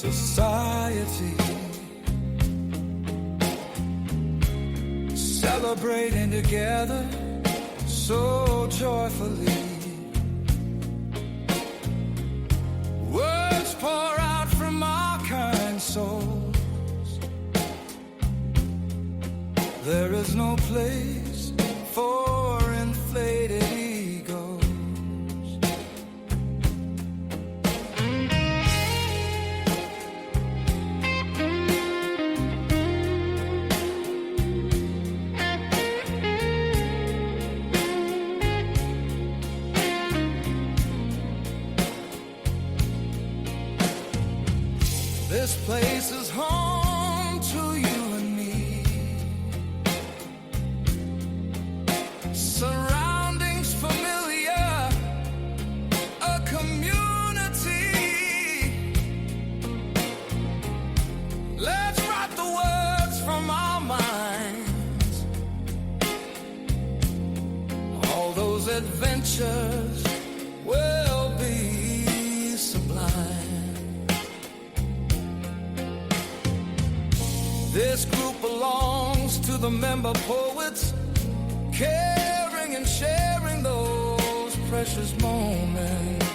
Society, celebrating together so joyfully. Words pour out from our kind souls. There is no place for inflated egos. This place is home to you and me. Surroundings familiar, a community. Let's write the words from our minds. All those adventures will be sublime. This group belongs to the member poets, caring and sharing those precious moments.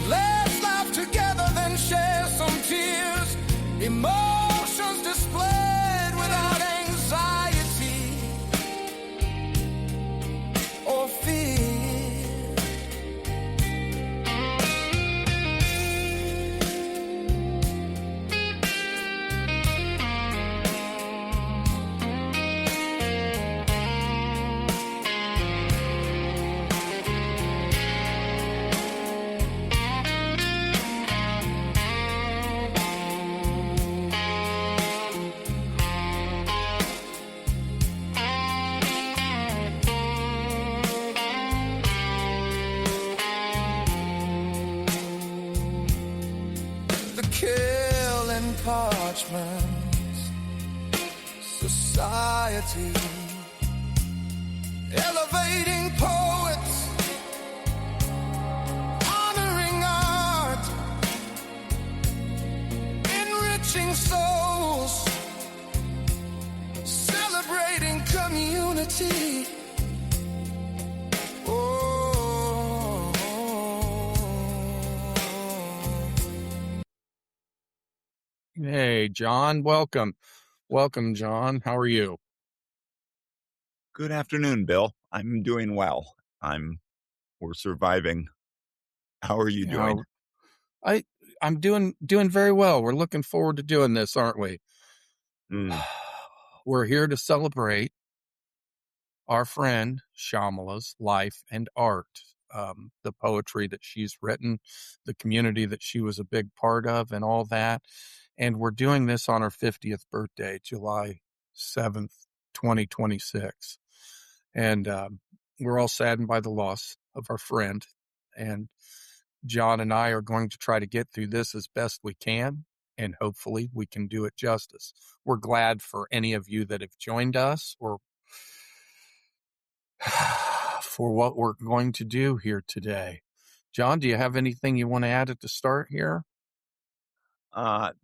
Let's laugh together, then share some tears, emotions displayed without anxiety or fear. Quill and Parchment Society, elevating poets, honoring art, enriching souls, celebrating community. Hey, John, welcome. Welcome, John. How are you? Good afternoon, Bill. I'm doing well. We're surviving. How are you doing? I'm doing very well. We're looking forward to doing this, aren't we? We're here to celebrate our friend Shamala's life and art, the poetry that she's written, the community that she was a big part of, and all that. And we're doing this on her 50th birthday, July 7th, 2026. And we're all saddened by the loss of our friend. And John and I are going to try to get through this as best we can. And hopefully we can do it justice. We're glad for any of you that have joined us or for what we're going to do here today. John, do you have anything you want to add at the start here?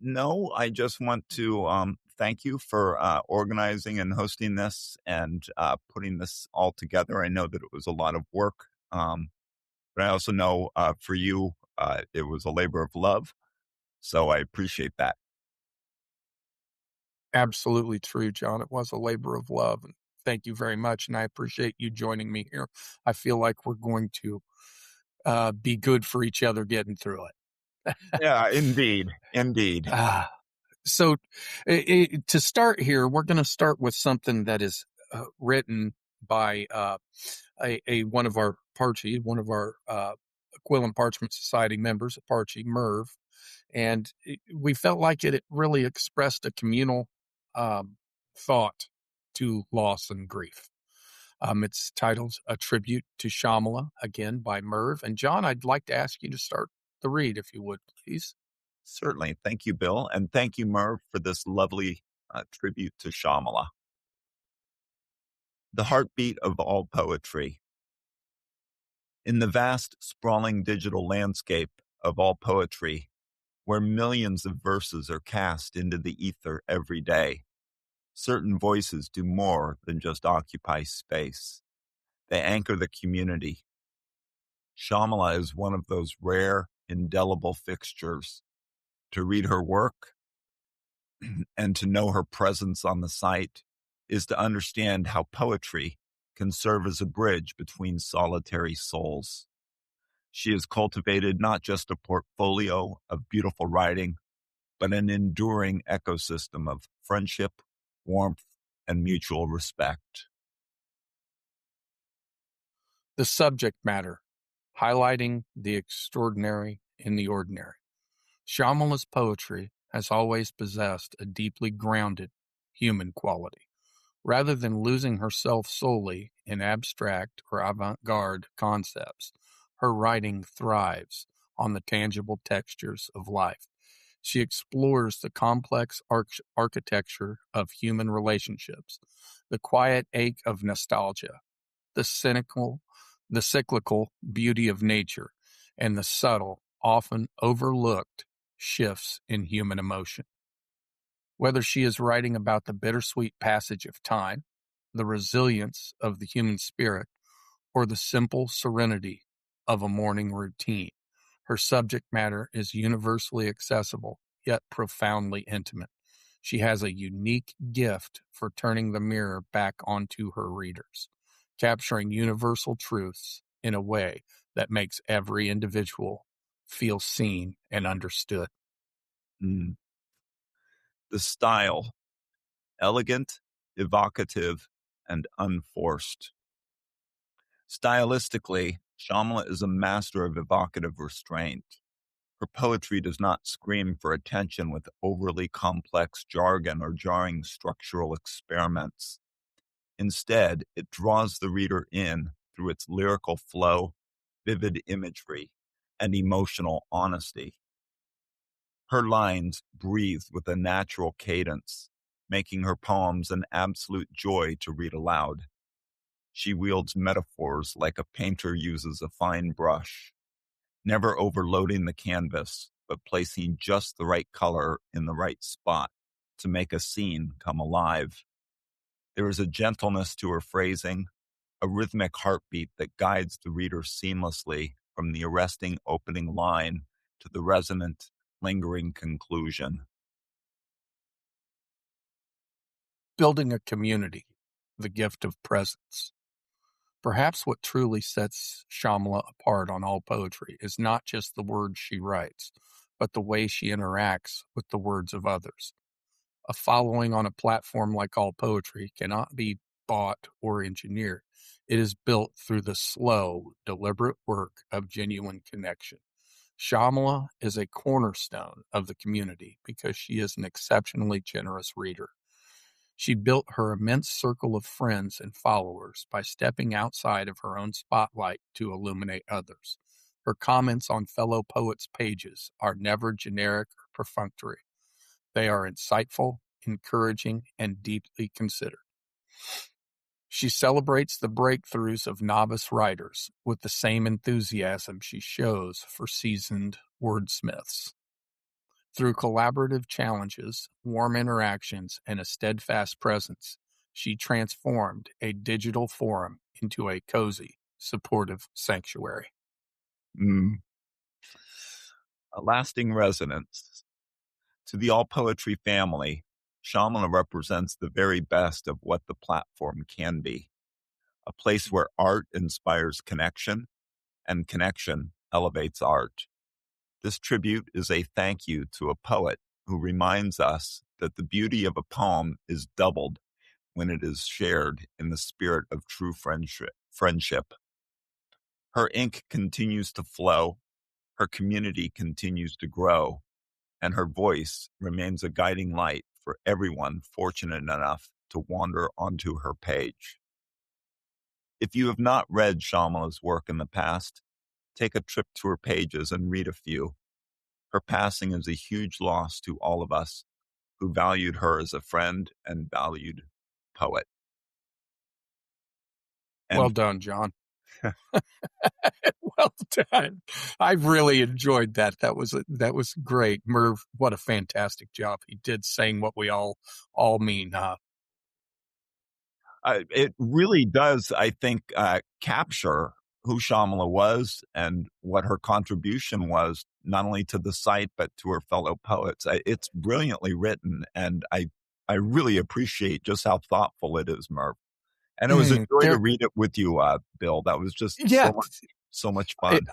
No, I just want to thank you for organizing and hosting this and putting this all together. I know that it was a lot of work, but I also know for you, it was a labor of love. So I appreciate that. Absolutely true, John. It was a labor of love. And thank you very much. And I appreciate you joining me here. I feel like we're going to be good for each other getting through it. Yeah, indeed. So to start here, we're going to start with something that is written by one of our Quill and Parchment Society members, Parchy, Merv. And we felt like it really expressed a communal thought to loss and grief. It's titled A Tribute to Shamala, again by Merv. And John, I'd like to ask you to start the read, if you would, please. Certainly. Thank you, Bill. And thank you, Merv, for this lovely tribute to Shamala. The heartbeat of all poetry, In the vast, sprawling digital landscape of all poetry, where millions of verses are cast into the ether every day, certain voices do more than just occupy space. They anchor the community. Shamala is one of those rare, indelible fixtures. To read her work and to know her presence on the site is to understand how poetry can serve as a bridge between solitary souls. She has cultivated not just a portfolio of beautiful writing, but an enduring ecosystem of friendship, warmth, and mutual respect. The subject matter, highlighting the extraordinary in the ordinary. Shamala's poetry has always possessed a deeply grounded human quality. Rather than losing herself solely in abstract or avant-garde concepts, her writing thrives on the tangible textures of life. She explores the complex architecture of human relationships, the quiet ache of nostalgia, the cyclical beauty of nature, and the subtle, often overlooked shifts in human emotion. Whether she is writing about the bittersweet passage of time, the resilience of the human spirit, or the simple serenity of a morning routine, her subject matter is universally accessible, yet profoundly intimate. She has a unique gift for turning the mirror back onto her readers, capturing universal truths in a way that makes every individual feel seen and understood. Mm. The style, elegant, evocative, and unforced. Stylistically, Shamala is a master of evocative restraint. Her poetry does not scream for attention with overly complex jargon or jarring structural experiments. Instead, it draws the reader in through its lyrical flow, vivid imagery, and emotional honesty. Her lines breathe with a natural cadence, making her poems an absolute joy to read aloud. She wields metaphors like a painter uses a fine brush, never overloading the canvas, but placing just the right color in the right spot to make a scene come alive. There is a gentleness to her phrasing, a rhythmic heartbeat that guides the reader seamlessly from the arresting opening line to the resonant, lingering conclusion. Building a community, the gift of presence. Perhaps what truly sets Shamala apart on all poetry is not just the words she writes, but the way she interacts with the words of others. A following on a platform like All Poetry cannot be bought or engineered. It is built through the slow, deliberate work of genuine connection. Shamala is a cornerstone of the community because she is an exceptionally generous reader. She built her immense circle of friends and followers by stepping outside of her own spotlight to illuminate others. Her comments on fellow poets' pages are never generic or perfunctory. They are insightful, encouraging, and deeply considered. She celebrates the breakthroughs of novice writers with the same enthusiasm she shows for seasoned wordsmiths. Through collaborative challenges, warm interactions, and a steadfast presence, she transformed a digital forum into a cozy, supportive sanctuary. A lasting resonance. To the All Poetry family, Shamala represents the very best of what the platform can be. A place where art inspires connection and connection elevates art. This tribute is a thank you to a poet who reminds us that the beauty of a poem is doubled when it is shared in the spirit of true friendship. Her ink continues to flow, her community continues to grow, and her voice remains a guiding light for everyone fortunate enough to wander onto her page. If you have not read Shamala's work in the past, take a trip to her pages and read a few. Her passing is a huge loss to all of us who valued her as a friend and valued poet. And Well done, John. Well done. I really enjoyed that. That was great. Merv, what a fantastic job he did saying what we all mean. It really does, I think, capture who Shamala was and what her contribution was, not only to the site, but to her fellow poets. It's brilliantly written, and I really appreciate just how thoughtful it is, Merv. And it was a joy to There, read it with you, Bill. That was just yeah, so much it, fun.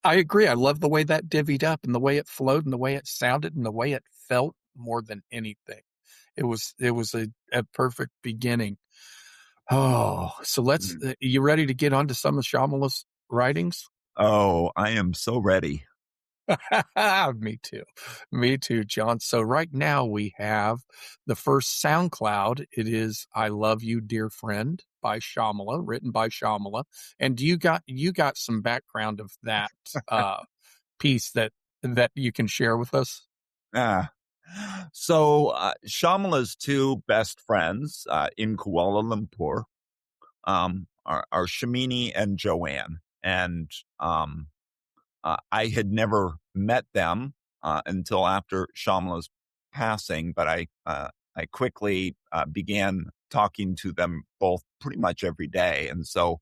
I agree. I love the way that divvied up and the way it flowed and the way it sounded and the way it felt more than anything. It was a perfect beginning. Oh, so Mm. you ready to get on to some of Shyamala's writings? Oh, I am so ready. Me too. Me too, John. So right now we have the first SoundCloud. It is I Love You, Dear Friend by Shamala, written by Shamala. And you got some background of that piece that you can share with us? Ah. So Shamala's two best friends in Kuala Lumpur are Shamini and Joanne. And I had never met them until after Shamala's passing, but I quickly began talking to them both pretty much every day. And so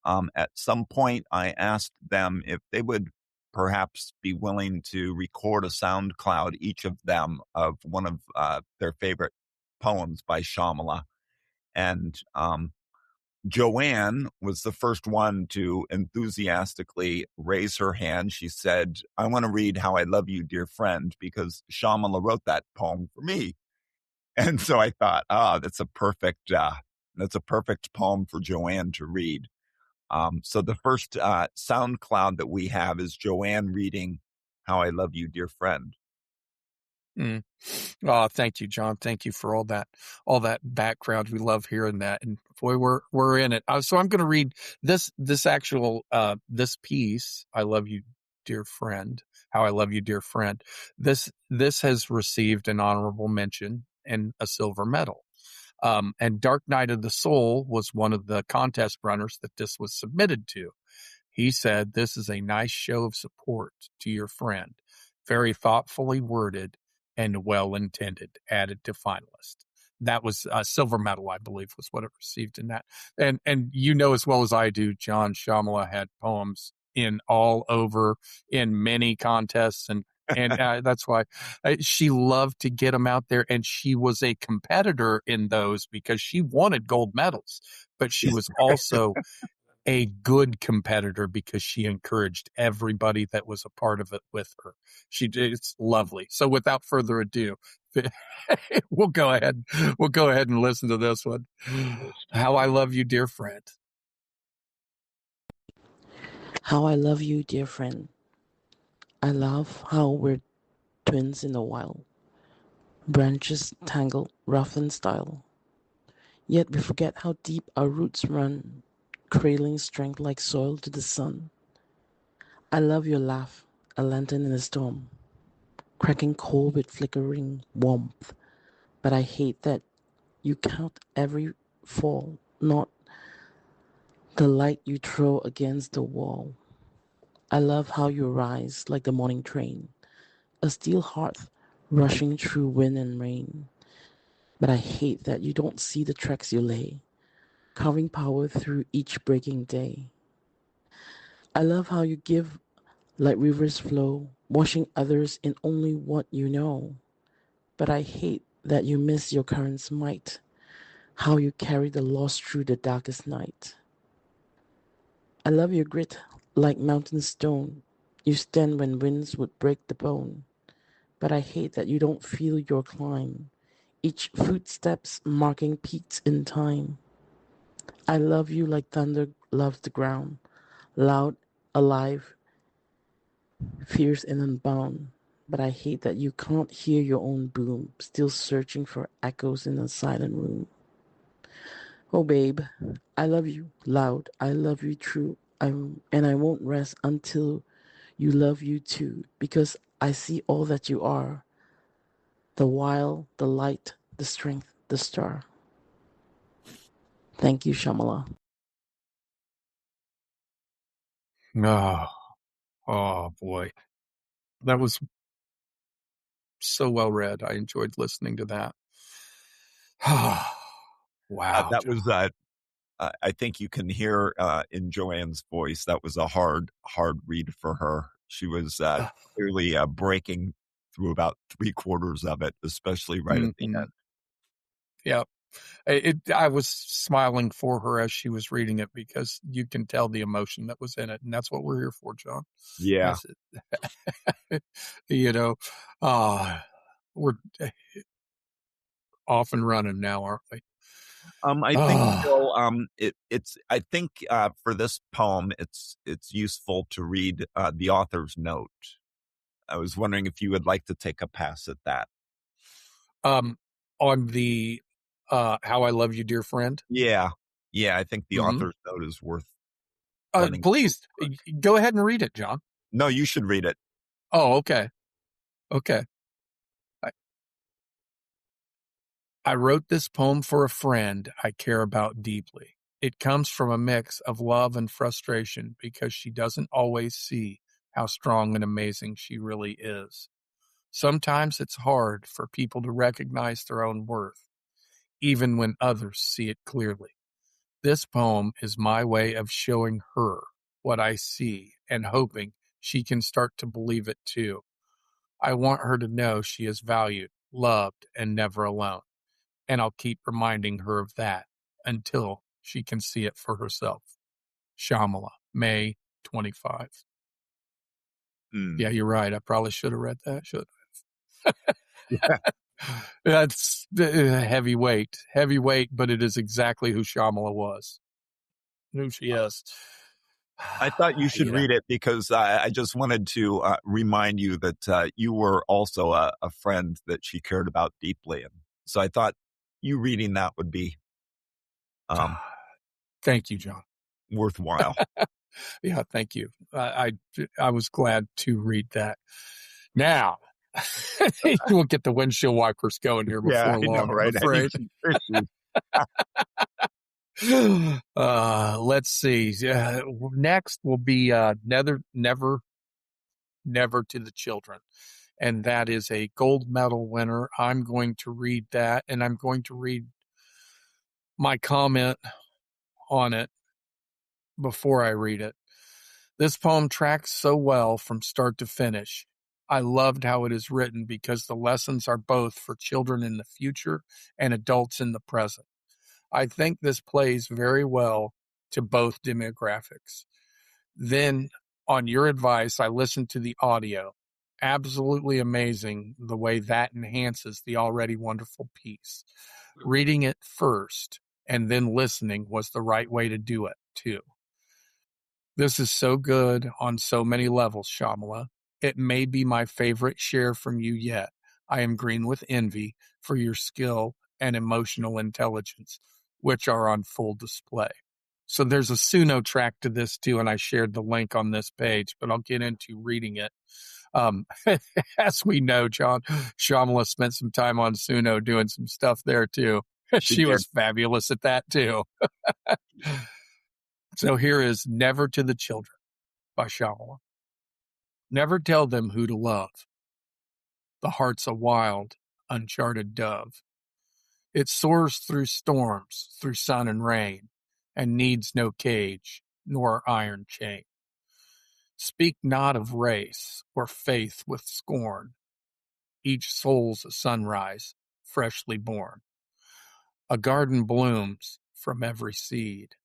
at some point, I asked them if they would perhaps be willing to record a SoundCloud, each of them, of one of their favorite poems by Shamala. And Joanne was the first one to enthusiastically raise her hand. She said, I want to read How I Love You, Dear Friend, because Shamala wrote that poem for me. And so I thought, that's a perfect poem for Joanne to read. So the first SoundCloud that we have is Joanne reading How I Love You, Dear Friend. Mm. Oh, thank you, John. Thank you for all that background. We love hearing that, and boy, we're in it. So I'm going to read this actual this piece. I love you, dear friend. How I love you, dear friend. This has received an honorable mention and a silver medal. And Dark Night of the Soul was one of the contest runners that this was submitted to. He said, "This is a nice show of support to your friend, very thoughtfully worded and well intended," added to finalist. That was a silver medal, I believe, was what it received in that. And you know as well as I do, John Shamala had poems in many contests, and that's why she loved to get them out there. And she was a competitor in those because she wanted gold medals, but she was also a good competitor because she encouraged everybody that was a part of it with her. It's lovely. So without further ado, we'll go ahead and listen to this one. How I Love You, Dear Friend. How I love you, dear friend. I love how we're twins in the wild. Branches tangle, rough in style. Yet we forget how deep our roots run, cradling strength like soil to the sun. I love your laugh, a lantern in a storm, cracking cold with flickering warmth. But I hate that you count every fall, not the light you throw against the wall. I love how you rise like the morning train, a steel hearth rushing through wind and rain. But I hate that you don't see the tracks you lay, carving power through each breaking day. I love how you give like rivers flow, washing others in only what you know. But I hate that you miss your current's might, how you carry the lost through the darkest night. I love your grit like mountain stone. You stand when winds would break the bone. But I hate that you don't feel your climb, each footsteps marking peaks in time. I love you like thunder loves the ground, loud, alive, fierce and unbound. But I hate that you can't hear your own boom, still searching for echoes in a silent room. Oh babe, I love you loud, I love you true, and I won't rest until you love you too, because I see all that you are, the wild, the light, the strength, the star. Thank you, Shamala. Oh, oh boy. That was so well read. I enjoyed listening to that. Wow, That John. was I think you can hear in Joanne's voice that was a hard read for her. She was clearly breaking through about 3/4 of it, especially right at the Mhm. end. Yeah. I was smiling for her as she was reading it because you can tell the emotion that was in it, and that's what we're here for, John. Yeah. That's it. You know, we're off and running now, aren't we? I think Ah, Phil, it's I think for this poem, it's useful to read the author's note. I was wondering if you would like to take a pass at that. um, on the "How I Love You, Dear Friend." Yeah, yeah, I think the Hmm. author's note is worth running. Please go ahead and read it, John. No, you should read it. Oh, okay, okay. I, I wrote this poem for a friend I care about deeply. It comes from a mix of love and frustration because she doesn't always see how strong and amazing she really is. Sometimes it's hard for people to recognize their own worth, even when others see it clearly. This poem is my way of showing her what I see and hoping she can start to believe it too. I want her to know she is valued, loved, and never alone. And I'll keep reminding her of that until she can see it for herself. Shamala, May 25. Mm. Yeah, you're right. I probably should have read that. Should Yeah. That's heavy weight, but it is exactly who Shamala was, who she is. I thought you should You know, read it because I just wanted to remind you that you were also a friend that she cared about deeply, and so I thought you reading that would be thank you, John. worthwhile. Yeah, thank you. I was glad to read that. Now, we'll get the windshield wipers going here Yeah, before I know, long, I'm right? I need afraid. some tissues. Let's see. Next will be never to the children. And that is a gold medal winner. I'm going to read that, and I'm going to read my comment on it before I read it. This poem tracks so well from start to finish. I loved how it is written because the lessons are both for children in the future and adults in the present. I think this plays very well to both demographics. Then, on your advice, I listened to the audio. Absolutely amazing the way that enhances the already wonderful piece. Reading it first and then listening was the right way to do it, too. This is so good on so many levels, Shamala. It may be my favorite share from you yet. I am green with envy for your skill and emotional intelligence, which are on full display. So there's a Suno track to this too, and I shared the link on this page, but I'll get into reading it. As we know, John, Shamala spent some time on Suno doing some stuff there too. She She did. was fabulous at that too. So here is Never to the Children by Shamala. Never tell them who to love. The heart's a wild, uncharted dove. It soars through storms, through sun and rain, and needs no cage nor iron chain. Speak not of race or faith with scorn. Each soul's a sunrise, freshly born. A garden blooms from every seed,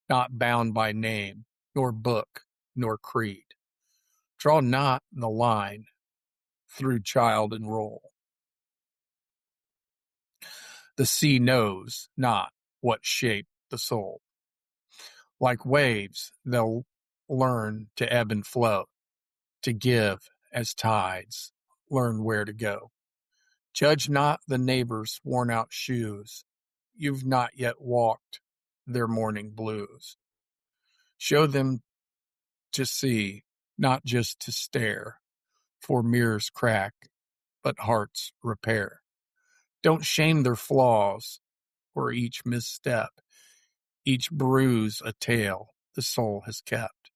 not bound by name, nor book, nor creed. Draw not the line through child and roll. The sea knows not what shape the soul. Like waves, they'll learn to ebb and flow, to give as tides, learn where to go. Judge not the neighbor's worn out shoes. You've not yet walked their morning blues. Show them to see, not just to stare, for mirrors crack, but hearts repair. Don't shame their flaws or each misstep, each bruise a tale the soul has kept.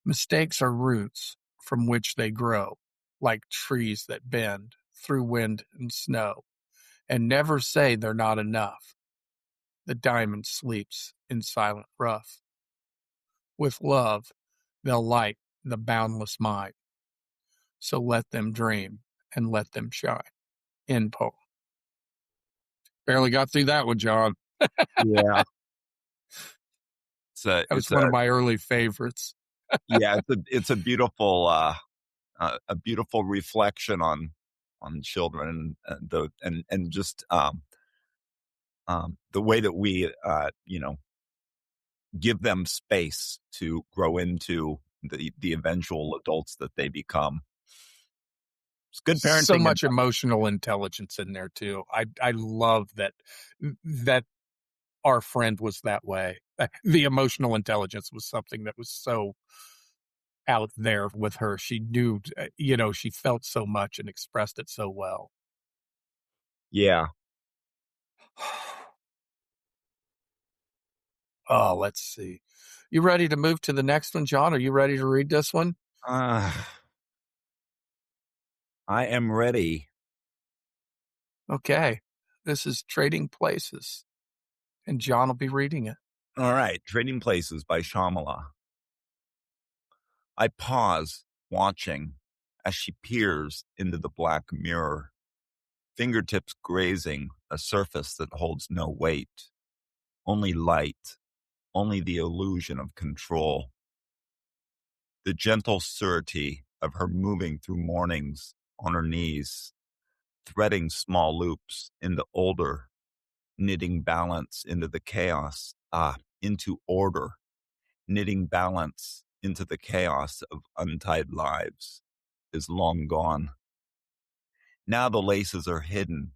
Mistakes are roots from which they grow, like trees that bend through wind and snow, and never say they're not enough. The diamond sleeps in silent rough. With love, they'll light the boundless mind. So let them dream and let them shine. End poem. Barely got through that one, John. Yeah. That was one of my early favorites. Yeah, it's a beautiful reflection on children and just the way that we give them space to grow into the eventual adults that they become. It's good parenting. So much emotional intelligence in there too. I love that our friend was that way. The emotional intelligence was something that was so out there with her. She knew, she felt so much and expressed it so well. Yeah. Oh, let's see. You ready to move to the next one, John? Are you ready to read this one? I am ready. Okay. This is Trading Places, and John will be reading it. All right. Trading Places by Shamala. I pause, watching, as she peers into the black mirror, fingertips grazing a surface that holds no weight, only light, only the illusion of control. The gentle surety of her moving through mornings on her knees, threading small loops into older, knitting balance into the chaos, into order, knitting balance into the chaos of untied lives, is long gone. Now the laces are hidden,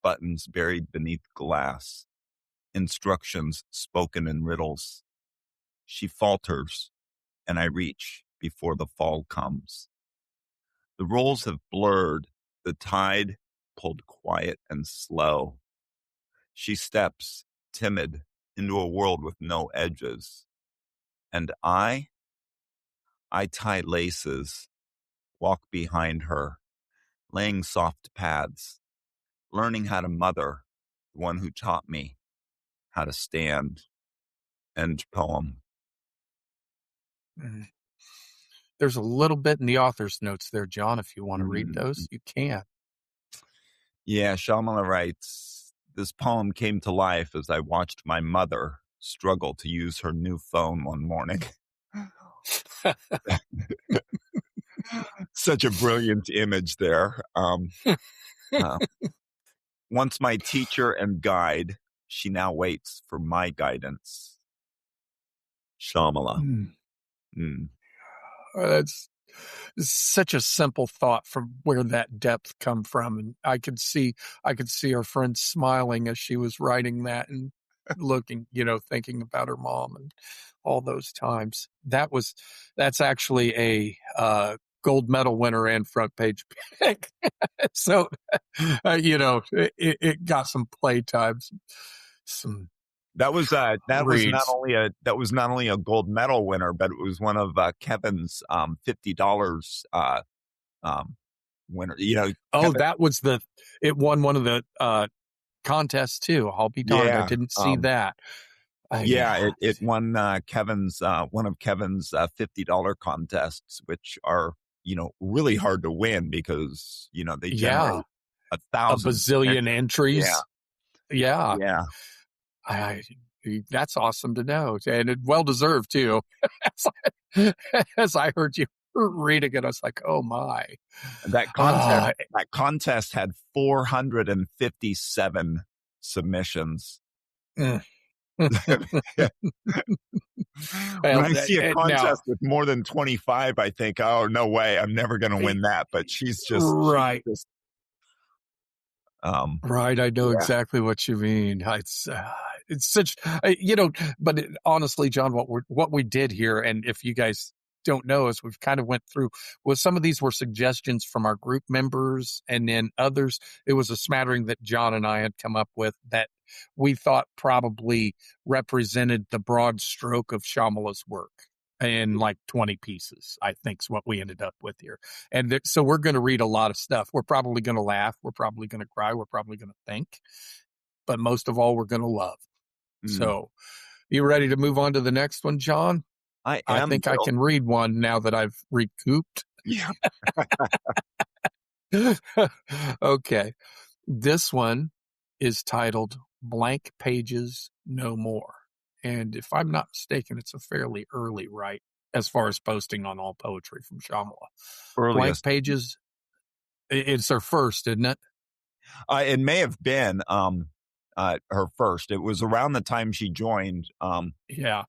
buttons buried beneath glass, instructions spoken in riddles. She falters, and I reach before the fall comes. The roles have blurred, the tide pulled quiet and slow. She steps, timid, into a world with no edges. And I tie laces, walk behind her, laying soft pads, learning how to mother, the one who taught me how to stand. End poem. There's a little bit in the author's notes there, John. If you want to read those, you can. Yeah, Shamala writes, this poem came to life as I watched my mother struggle to use her new phone one morning. Such a brilliant image there. Once my teacher and guide, she now waits for my guidance. Shamala. That's such a simple thought from where that depth come from. And I could see her friend smiling as she was writing that and looking, thinking about her mom and all those times. That's actually a gold medal winner and front page pick. So, it got some play times, That was not only a gold medal winner, but it was one of Kevin's $50 winner. Kevin, that was it won one of the contests too. I'll be darned, I didn't see that. It won Kevin's one of Kevin's $50 contests, which are really hard to win because they generate 1,000 bazillion entries. Yeah. That's awesome to know, and it well deserved too. As I heard you reading it, I was like, "Oh my!" That contest had 457 submissions. When I see a contest with more than 25, I think, "Oh no way! I'm never going to win that." But she's just right. Right, I know Yeah. exactly what you mean. It's such, but honestly, John, what we did here, and if you guys don't know, is we've kind of went through. Well, some of these were suggestions from our group members, and then others, it was a smattering that John and I had come up with that we thought probably represented the broad stroke of Shamala's work. in like 20 pieces, I think is what we ended up with here. And so we're going to read a lot of stuff. We're probably going to laugh. We're probably going to cry. We're probably going to think. But most of all, we're going to love. So you ready to move on to the next one, John? I I am. think I can read one now that I've recouped. Yeah. Okay. This one is titled Blank Pages No More. And if I'm not mistaken, it's a fairly early write as far as posting on All Poetry from Shamala. Blank Earliest. Pages, it's her first, isn't it? It may have been her first. It was around the time she joined. Yeah.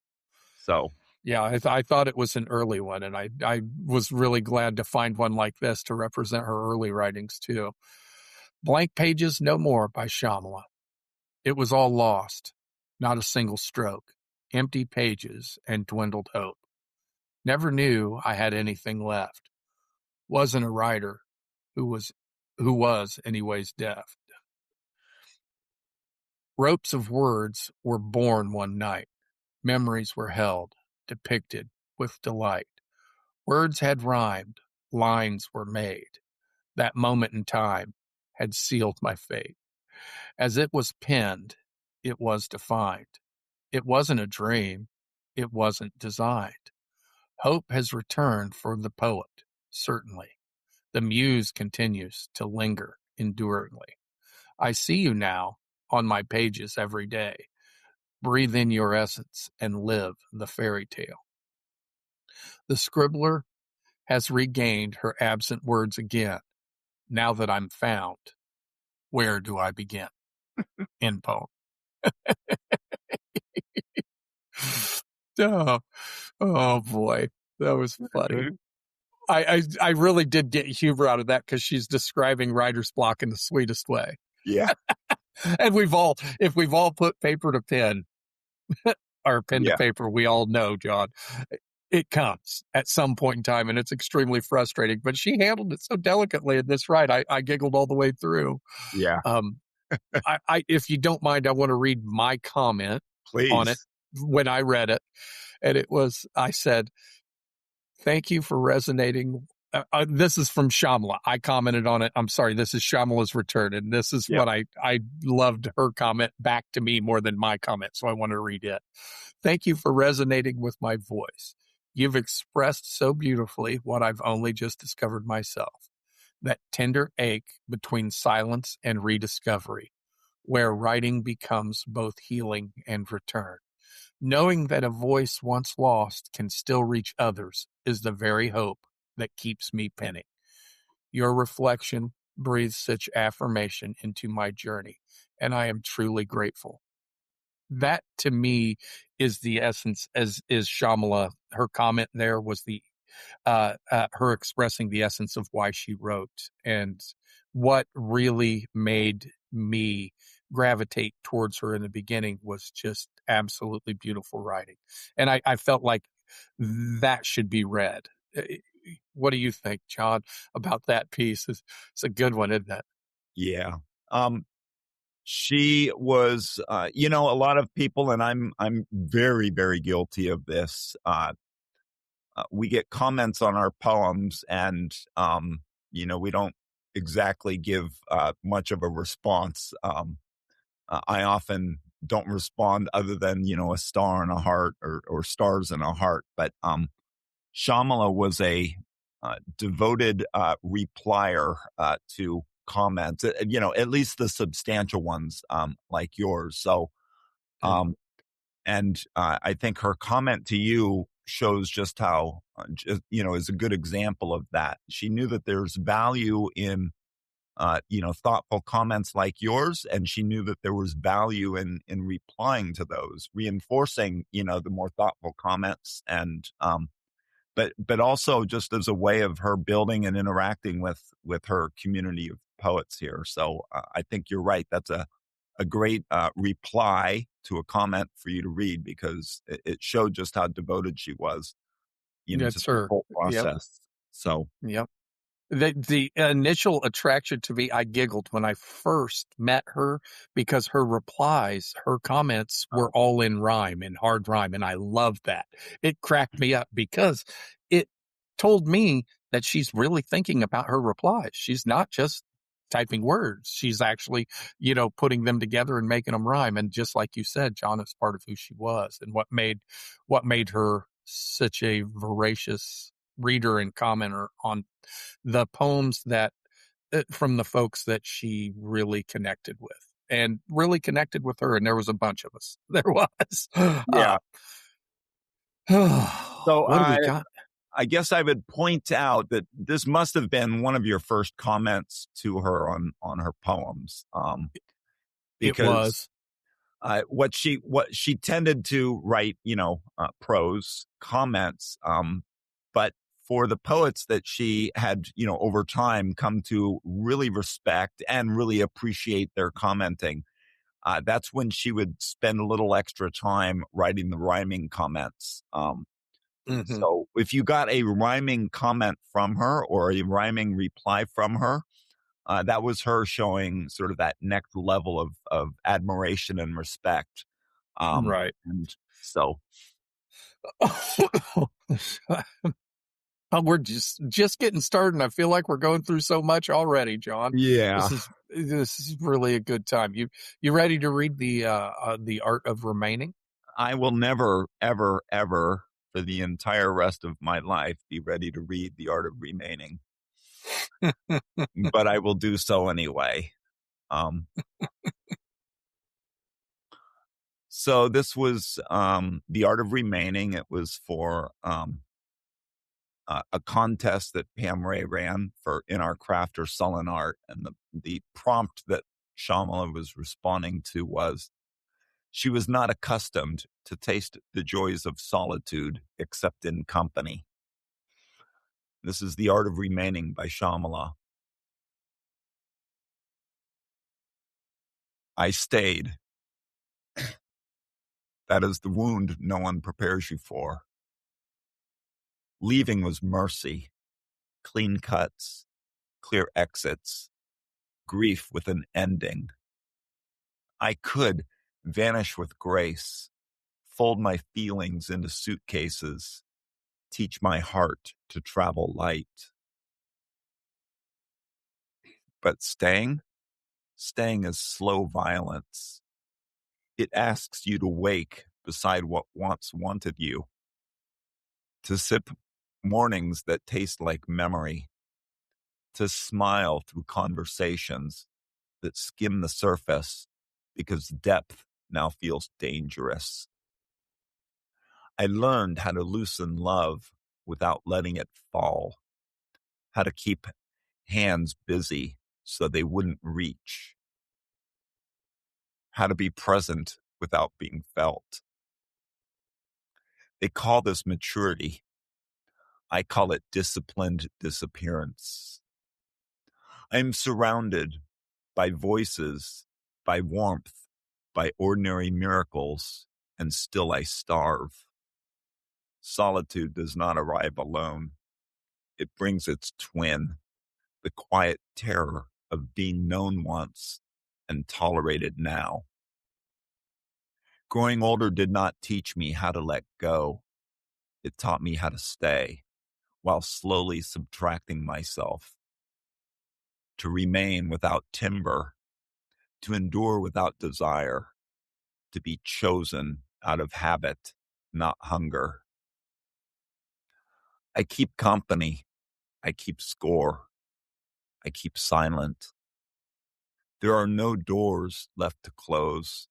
So. Yeah, I thought it was an early one, and I was really glad to find one like this to represent her early writings, too. Blank Pages No More by Shamala. It was all lost, not a single stroke, empty pages and dwindled hope. Never knew I had anything left. Wasn't a writer who was anyways deaf. Ropes of words were born one night. Memories were held, depicted with delight. Words had rhymed, lines were made. That moment in time had sealed my fate. As it was penned, it was defined. It wasn't a dream. It wasn't designed. Hope has returned for the poet, certainly. The muse continues to linger enduringly. I see you now on my pages every day. Breathe in your essence and live the fairy tale. The scribbler has regained her absent words again. Now that I'm found, where do I begin? End poem. Oh boy, that was funny. I really did get humor out of that because she's describing writer's block in the sweetest way. Yeah. And if we've all put paper to pen or pen to paper, we all know, John, it comes at some point in time, and it's extremely frustrating. But she handled it so delicately in this right. I giggled all the way through. Yeah. If you don't mind, I want to read my comment Please. on it when I read it. And I said, thank you for resonating. This is from Shamala. I commented on it. I'm sorry. This is Shamala's return. And this is what I loved her comment back to me more than my comment. So I want to read it. Thank you for resonating with my voice. You've expressed so beautifully what I've only just discovered myself. That tender ache between silence and rediscovery, where writing becomes both healing and return. Knowing that a voice once lost can still reach others is the very hope that keeps me penning. Your reflection breathes such affirmation into my journey, and I am truly grateful. That to me is the essence, as is Shamala. Her comment there was her expressing the essence of why she wrote, and what really made me gravitate towards her in the beginning was just absolutely beautiful writing. And I felt like that should be read. What do you think, John, about that piece? It's a good one, isn't it? Yeah. She was, a lot of people, and I'm very, very guilty of this. We get comments on our poems, and we don't exactly give much of a response. I often don't respond other than a star and a heart or stars and a heart. But Shamala was a devoted replier to comments, at least the substantial ones like yours. So, and I think her comment to you shows just how, is a good example of that. She knew that there's value in, thoughtful comments like yours, and she knew that there was value in replying to those, reinforcing, the more thoughtful comments, and but also just as a way of her building and interacting with her community of poets here. So I think you're right. That's a great reply to a comment for you to read, because it showed just how devoted she was, to the whole process. Yep. The initial attraction to me, I giggled when I first met her because her replies, her comments were all in rhyme, in hard rhyme, and I loved that. It cracked me up because it told me that she's really thinking about her replies. She's not just typing words. She's actually, putting them together and making them rhyme. And just like you said, John, it's part of who she was and what made her such a voracious reader and commenter on the poems that from the folks that she really connected with her. And there was a bunch of us. There was. Yeah. So What do we got? I guess I would point out that this must have been one of your first comments to her on her poems. It was. What she tended to write, prose comments. But for the poets that she had, over time come to really respect and really appreciate their commenting, that's when she would spend a little extra time writing the rhyming comments. So if you got a rhyming comment from her or a rhyming reply from her, that was her showing sort of that next level of admiration and respect. Right. And so We're just getting started, and I feel like we're going through so much already, John. yeah, This is really a good time. You ready to read the Art of Remaining? I will never, ever, ever for the entire rest of my life be ready to read The Art of Remaining. But I will do so anyway. So this was The Art of Remaining. It was for a contest that Pam Ray ran for In Our Craft or Sullen Art. And the prompt that Shamala was responding to was, she was not accustomed to taste the joys of solitude except in company. This is The Art of Remaining by Shamala. I stayed. That is the wound no one prepares you for. Leaving was mercy, clean cuts, clear exits, grief with an ending. I could vanish with grace, fold my feelings into suitcases, teach my heart to travel light. But staying is slow violence. It asks you to wake beside what once wanted you, to sip mornings that taste like memory, to smile through conversations that skim the surface because depth now feels dangerous. I learned how to loosen love without letting it fall, how to keep hands busy so they wouldn't reach, how to be present without being felt. They call this maturity. I call it disciplined disappearance. I am surrounded by voices, by warmth, by ordinary miracles, and still I starve. Solitude does not arrive alone. It brings its twin, the quiet terror of being known once and tolerated now. Growing older did not teach me how to let go. It taught me how to stay while slowly subtracting myself, to remain without timber, to endure without desire, to be chosen out of habit, not hunger. I keep company. I keep score. I keep silent. There are no doors left to close,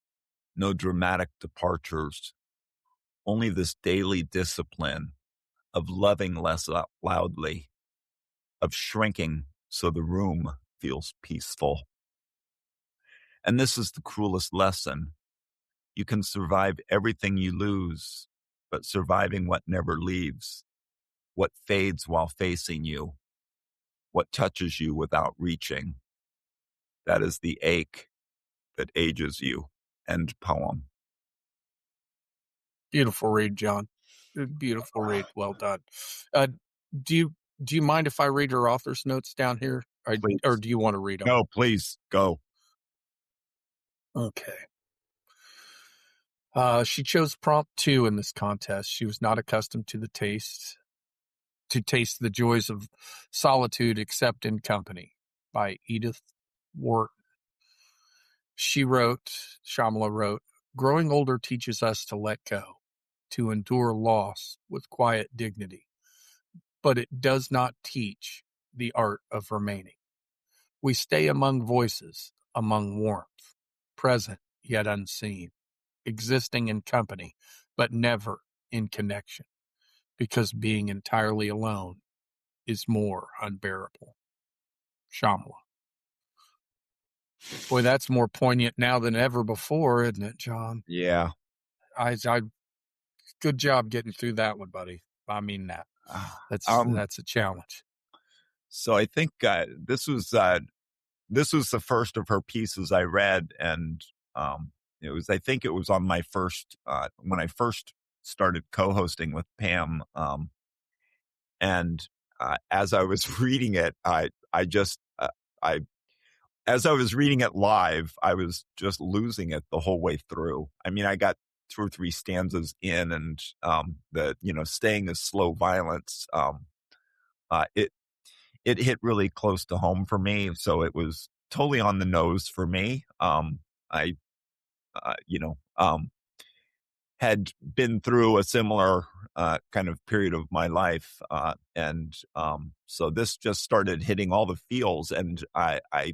no dramatic departures, only this daily discipline of loving less loudly, of shrinking so the room feels peaceful. And this is the cruelest lesson. You can survive everything you lose, but surviving what never leaves, what fades while facing you, what touches you without reaching. That is the ache that ages you. End poem. Beautiful read, John. Beautiful read. Well done. Do Do you mind if I read her author's notes down here? Please. Or do you want to read them? No, please go. Okay. She chose prompt 2 in this contest. She was not accustomed to taste the joys of solitude except in company, by Edith Wharton. Shamala wrote, growing older teaches us to let go, to endure loss with quiet dignity, but it does not teach the art of remaining. We stay among voices, among warmth, present yet unseen, existing in company, but never in connection, because being entirely alone is more unbearable. Shamala. Boy, that's more poignant now than ever before, isn't it, John? Yeah. I good job getting through that one, buddy. I mean that. That's a challenge. So I think this was the first of her pieces I read, and I think it was on my first when I first started co-hosting with Pam, and as I was reading it, as I was reading it live, I was just losing it the whole way through. I mean, I got 2 or 3 stanzas in, and staying as slow violence, it hit really close to home for me. So it was totally on the nose for me. I had been through a similar kind of period of my life, and so this just started hitting all the feels, and I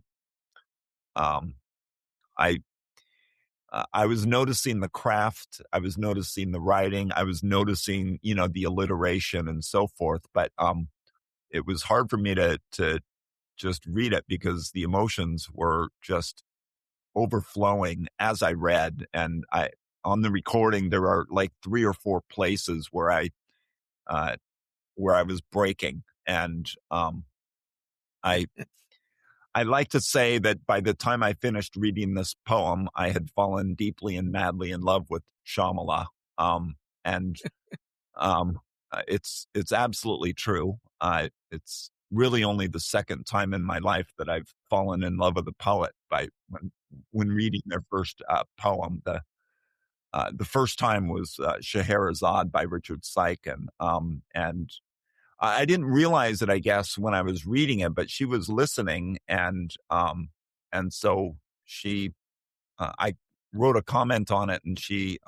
was noticing the craft, I was noticing the writing, I was noticing, the alliteration and so forth. But it was hard for me to just read it because the emotions were just overflowing as I read. And on the recording, there are like 3 or 4 places where I was breaking. And I like to say that by the time I finished reading this poem, I had fallen deeply and madly in love with Shamala. And it's absolutely true. It's really only the second time in my life that I've fallen in love with a poet when reading their first poem. The first time was Scheherazade by Richard Steichen, and I didn't realize it, I guess, when I was reading it, but she was listening, and so I wrote a comment on it, and she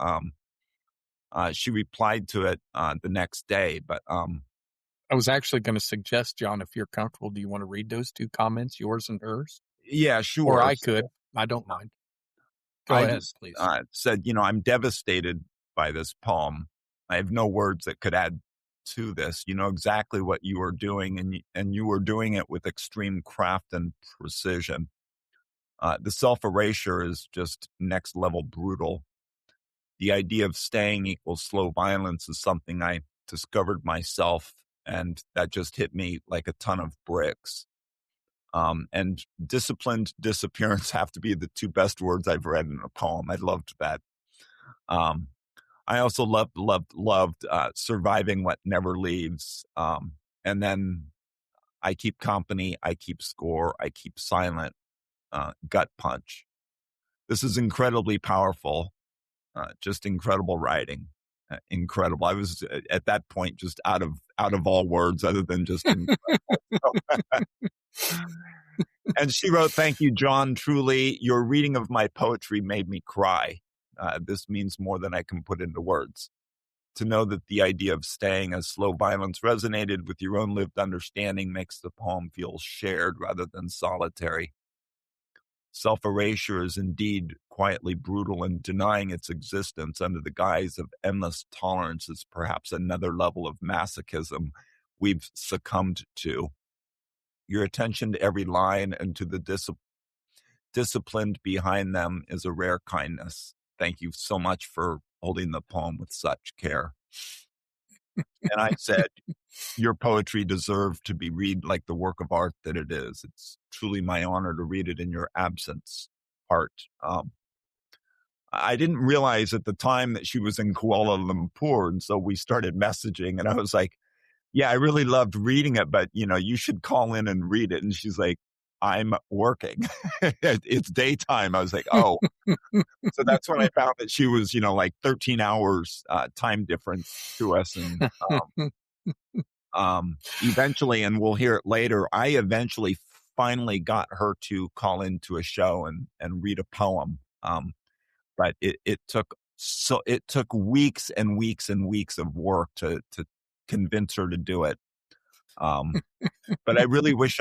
replied to it the next day. But I was actually going to suggest, John, if you're comfortable, do you want to read those 2 comments, yours and hers? Yeah, sure. Or I could. I don't mind. Go ahead, please. Said, I'm devastated by this poem. I have no words that could add to this. You know exactly what you are doing, and you are doing it with extreme craft and precision. The self-erasure is just next level brutal. The idea of staying equals slow violence is something I discovered myself, and that just hit me like a ton of bricks. And disciplined disappearance have to be the 2 best words I've read in a poem. I loved that. I also loved surviving what never leaves. And then I keep company, I keep score, I keep silent, gut punch. This is incredibly powerful, just incredible writing. Incredible. I was at that point just out of all words other than just incredible. And she wrote, "Thank you, John. Truly, your reading of my poetry made me cry. This means more than I can put into words. To know that the idea of staying as slow violence resonated with your own lived understanding makes the poem feel shared rather than solitary. Self-erasure is indeed quietly brutal, and denying its existence under the guise of endless tolerance is perhaps another level of masochism we've succumbed to. Your attention to every line and to the disciplined behind them is a rare kindness. Thank you so much for holding the poem with such care." And I said, "Your poetry deserved to be read like the work of art that it is. It's truly my honor to read it in your absence, Art." I didn't realize at the time that she was in Kuala Lumpur, and so we started messaging, and I was like, Yeah, I really loved reading it, but you should call in and read it. And she's like, I'm working. It's daytime. I was like, oh. So that's when I found that she was, like 13 hours time difference to us. And eventually, and we'll hear it later, I eventually finally got her to call into a show and read a poem. But it took weeks and weeks and weeks of work to convince her to do it. But I really wish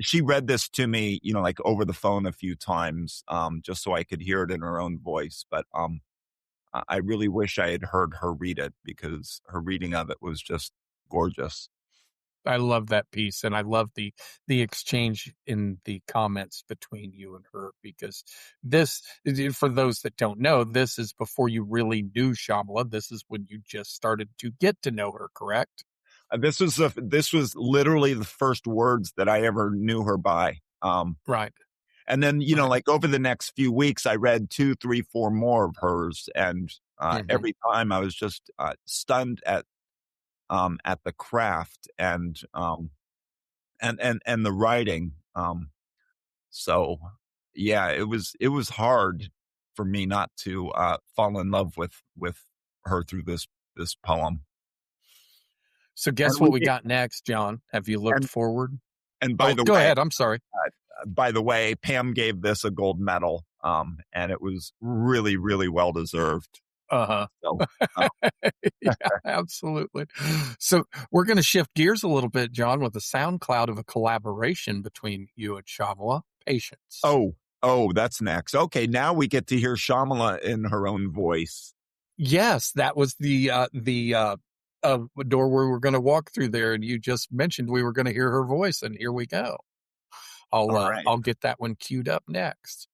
she read this to me, like over the phone a few times, just so I could hear it in her own voice. But I really wish I had heard her read it, because her reading of it was just gorgeous. I love that piece, and I love the exchange in the comments between you and her, because this, for those that don't know, this is before you really knew Shamala. This is when you just started to get to know her, correct? This was literally the first words that I ever knew her by. Right. And then, like over the next few weeks, I read 2, 3, 4 more of hers. And every time I was just stunned at the craft and the writing. So yeah, it was hard for me not to fall in love with her through this poem. So guess what we got next, John? Have you looked forward? And by the way, go ahead. I'm sorry. By the way, Pam gave this a gold medal, and it was really, really well deserved. So, yeah, absolutely. So we're going to shift gears a little bit, John, with a SoundCloud of a collaboration between you and Shamala. Patience. Oh, that's next. Okay, now we get to hear Shamala in her own voice. Yes, that was the door we were going to walk through there, and you just mentioned we were going to hear her voice, and here we go. I'll get that one queued up next.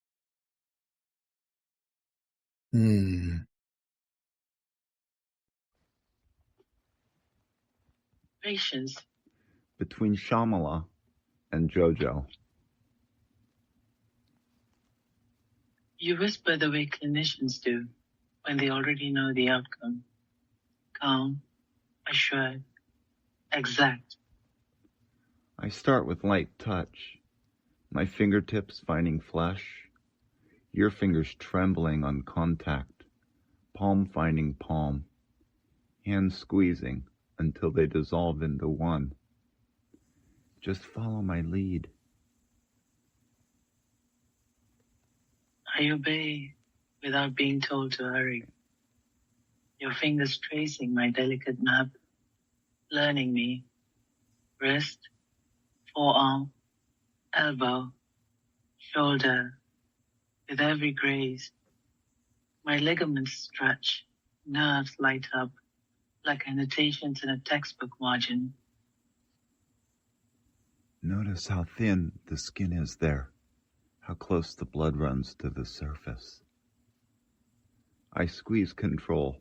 Patience. Between Shamala and JoJo. You whisper the way clinicians do when they already know the outcome. Calm, assured, exact. I start with light touch, my fingertips finding flesh, your fingers trembling on contact, palm finding palm, hands squeezing until they dissolve into one. Just follow my lead. I obey without being told to hurry. Your fingers tracing my delicate map, learning me. Wrist, forearm, elbow, shoulder. With every graze, my ligaments stretch, nerves light up, like annotations in a textbook margin. Notice how thin the skin is there, how close the blood runs to the surface. I squeeze control,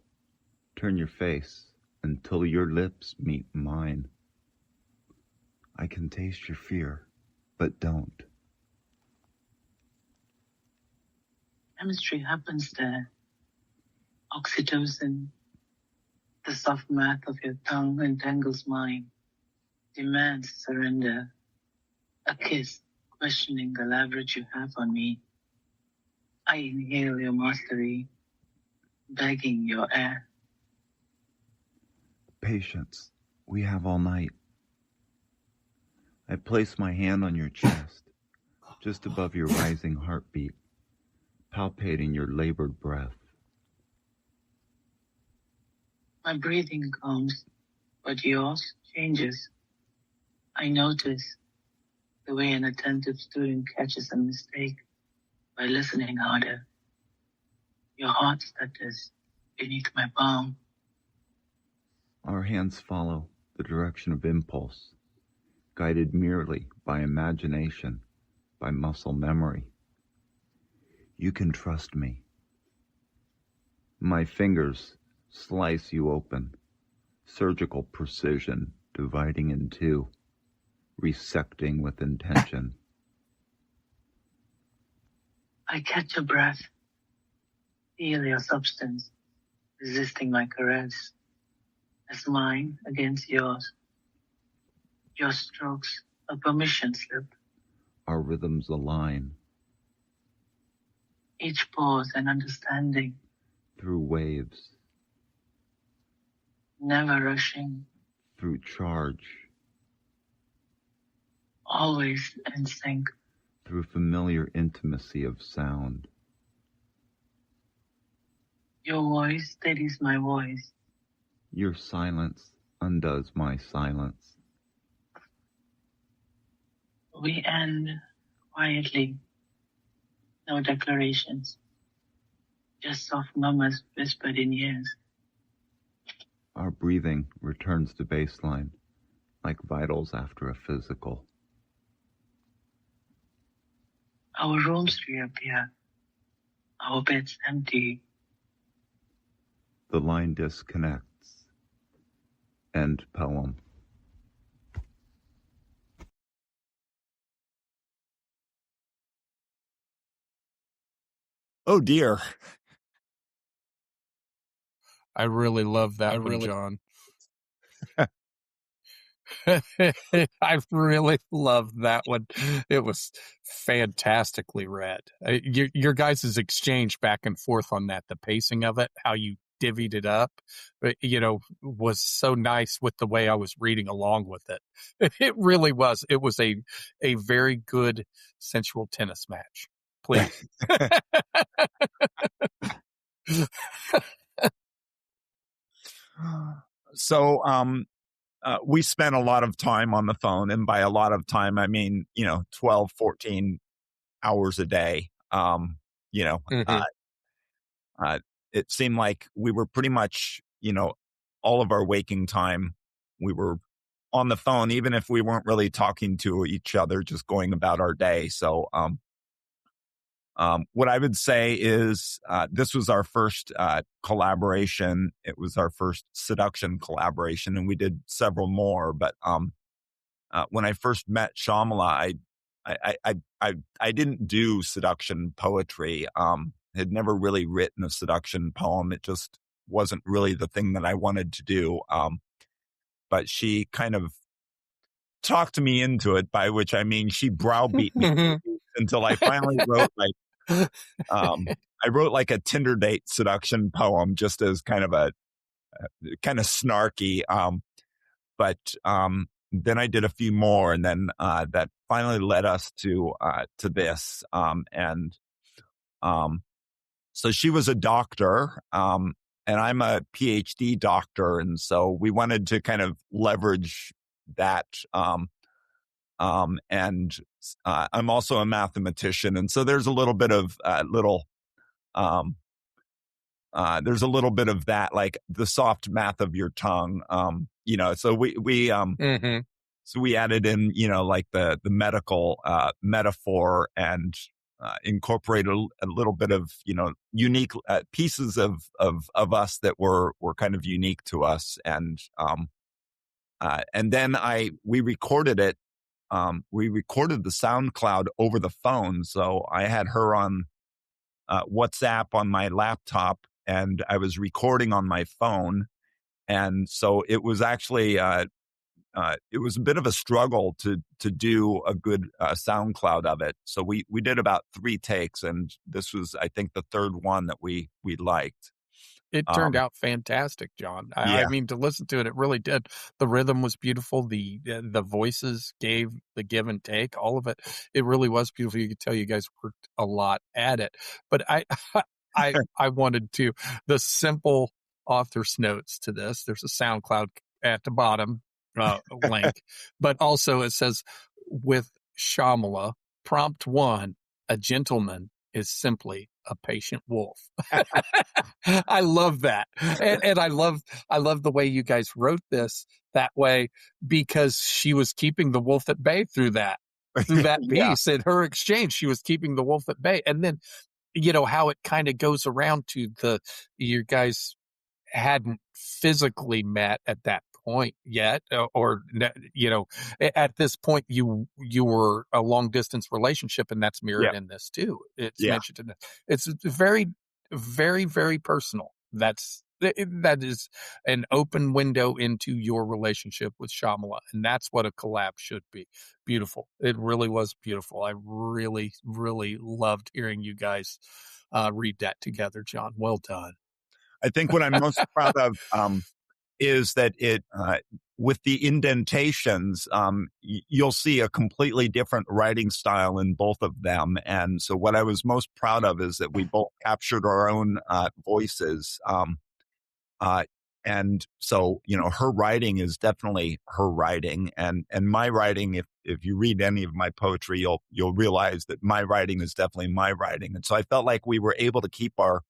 turn your face until your lips meet mine. I can taste your fear, but don't. Chemistry happens there. Oxytocin, the soft math of your tongue entangles mine, demands surrender. A kiss, questioning the leverage you have on me. I inhale your mastery, begging your air. Patience, we have all night. I place my hand on your chest, just above your rising heartbeat, palpating your labored breath. My breathing calms, but yours changes. I notice the way an attentive student catches a mistake by listening harder. Your heart stutters beneath my palm. Our hands follow the direction of impulse, guided merely by imagination, by muscle memory. You can trust me. My fingers slice you open, surgical precision dividing in two, resecting with intention. I catch a breath, feel your substance, resisting my caress, as mine against yours Your strokes, a permission slip. Our rhythms align. Each pause an understanding. Through waves. Never rushing. Through charge. Always in sync. Through familiar intimacy of sound. Your voice steadies my voice. Your silence undoes my silence. We end quietly. No declarations. Just soft murmurs whispered in ears. Our breathing returns to baseline, like vitals after a physical. Our rooms reappear. Our beds empty. The line disconnects. End poem. Oh dear. I really love that one, John. I really loved that one. It was fantastically read. Your guys' exchange back and forth on that, the pacing of it, how you divvied it up, was so nice with the way I was reading along with it. It really was. It was a very good sensual tennis match. Please. So, we spent a lot of time on the phone, and by a lot of time, I mean, 12, 14 hours a day. It seemed like we were pretty much, all of our waking time, we were on the phone, even if we weren't really talking to each other, just going about our day. So, what I would say is this was our first collaboration. It was our first seduction collaboration, and we did several more. But when I first met Shamala, I didn't do seduction poetry. Had never really written a seduction poem. It just wasn't really the thing that I wanted to do. But she kind of talked me into it, by which I mean she browbeat me until I finally wrote I wrote like a Tinder date seduction poem, just as kind of snarky. But then I did a few more, and then that finally led us to this. So she was a doctor, and I'm a PhD doctor, and so we wanted to kind of leverage that. And I'm also a mathematician, and so there's a little bit of there's a little bit of that, like the soft math of your tongue. So so we added in, like the medical metaphor, and incorporated a little bit of, unique pieces of us that were kind of unique to us, and then we recorded it. We recorded the SoundCloud over the phone. So I had her on WhatsApp on my laptop, and I was recording on my phone. And so it was actually, it was a bit of a struggle to do a good SoundCloud of it. So we did about 3 takes, and this was, I think, the third one that we liked. It turned out fantastic, John. Yeah. I mean, to listen to it, it really did. The rhythm was beautiful. The voices gave the give and take, all of it. It really was beautiful. You could tell you guys worked a lot at it. But I wanted to, the simple author's notes to this. There's a SoundCloud at the bottom link, but also it says, with Shamala, prompt 1, a gentleman is simply a patient wolf. I love that. And I love the way you guys wrote this that way, because she was keeping the wolf at bay through that piece. In her exchange, she was keeping the wolf at bay. And then, how it kind of goes around to you guys hadn't physically met at that point yet, or at this point you were a long distance relationship, and that's mirrored in this too. It's mentioned in it. It's very, very, very personal. That's That is an open window into your relationship with Shamala. And that's what a collab should be. Beautiful. It really was beautiful. I really, really loved hearing you guys read that together, John. Well done. I think what I'm most proud of is that it, with the indentations, you'll see a completely different writing style in both of them. And so what I was most proud of is that we both captured our own voices. And so, her writing is definitely her writing, and my writing, if you read any of my poetry, you'll realize that my writing is definitely my writing. And so I felt like we were able to keep our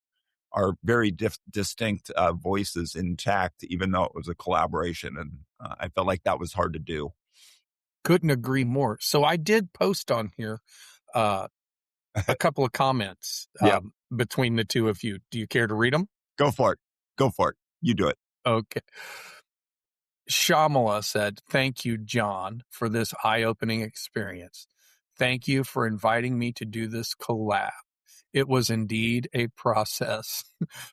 very distinct voices intact, even though it was a collaboration. And I felt like that was hard to do. Couldn't agree more. So I did post on here a couple of comments between the two of you. Do you care to read them? Go for it. Go for it. You do it. Okay. Shamala said, "Thank you, John, for this eye-opening experience. Thank you for inviting me to do this collab. It was indeed a process,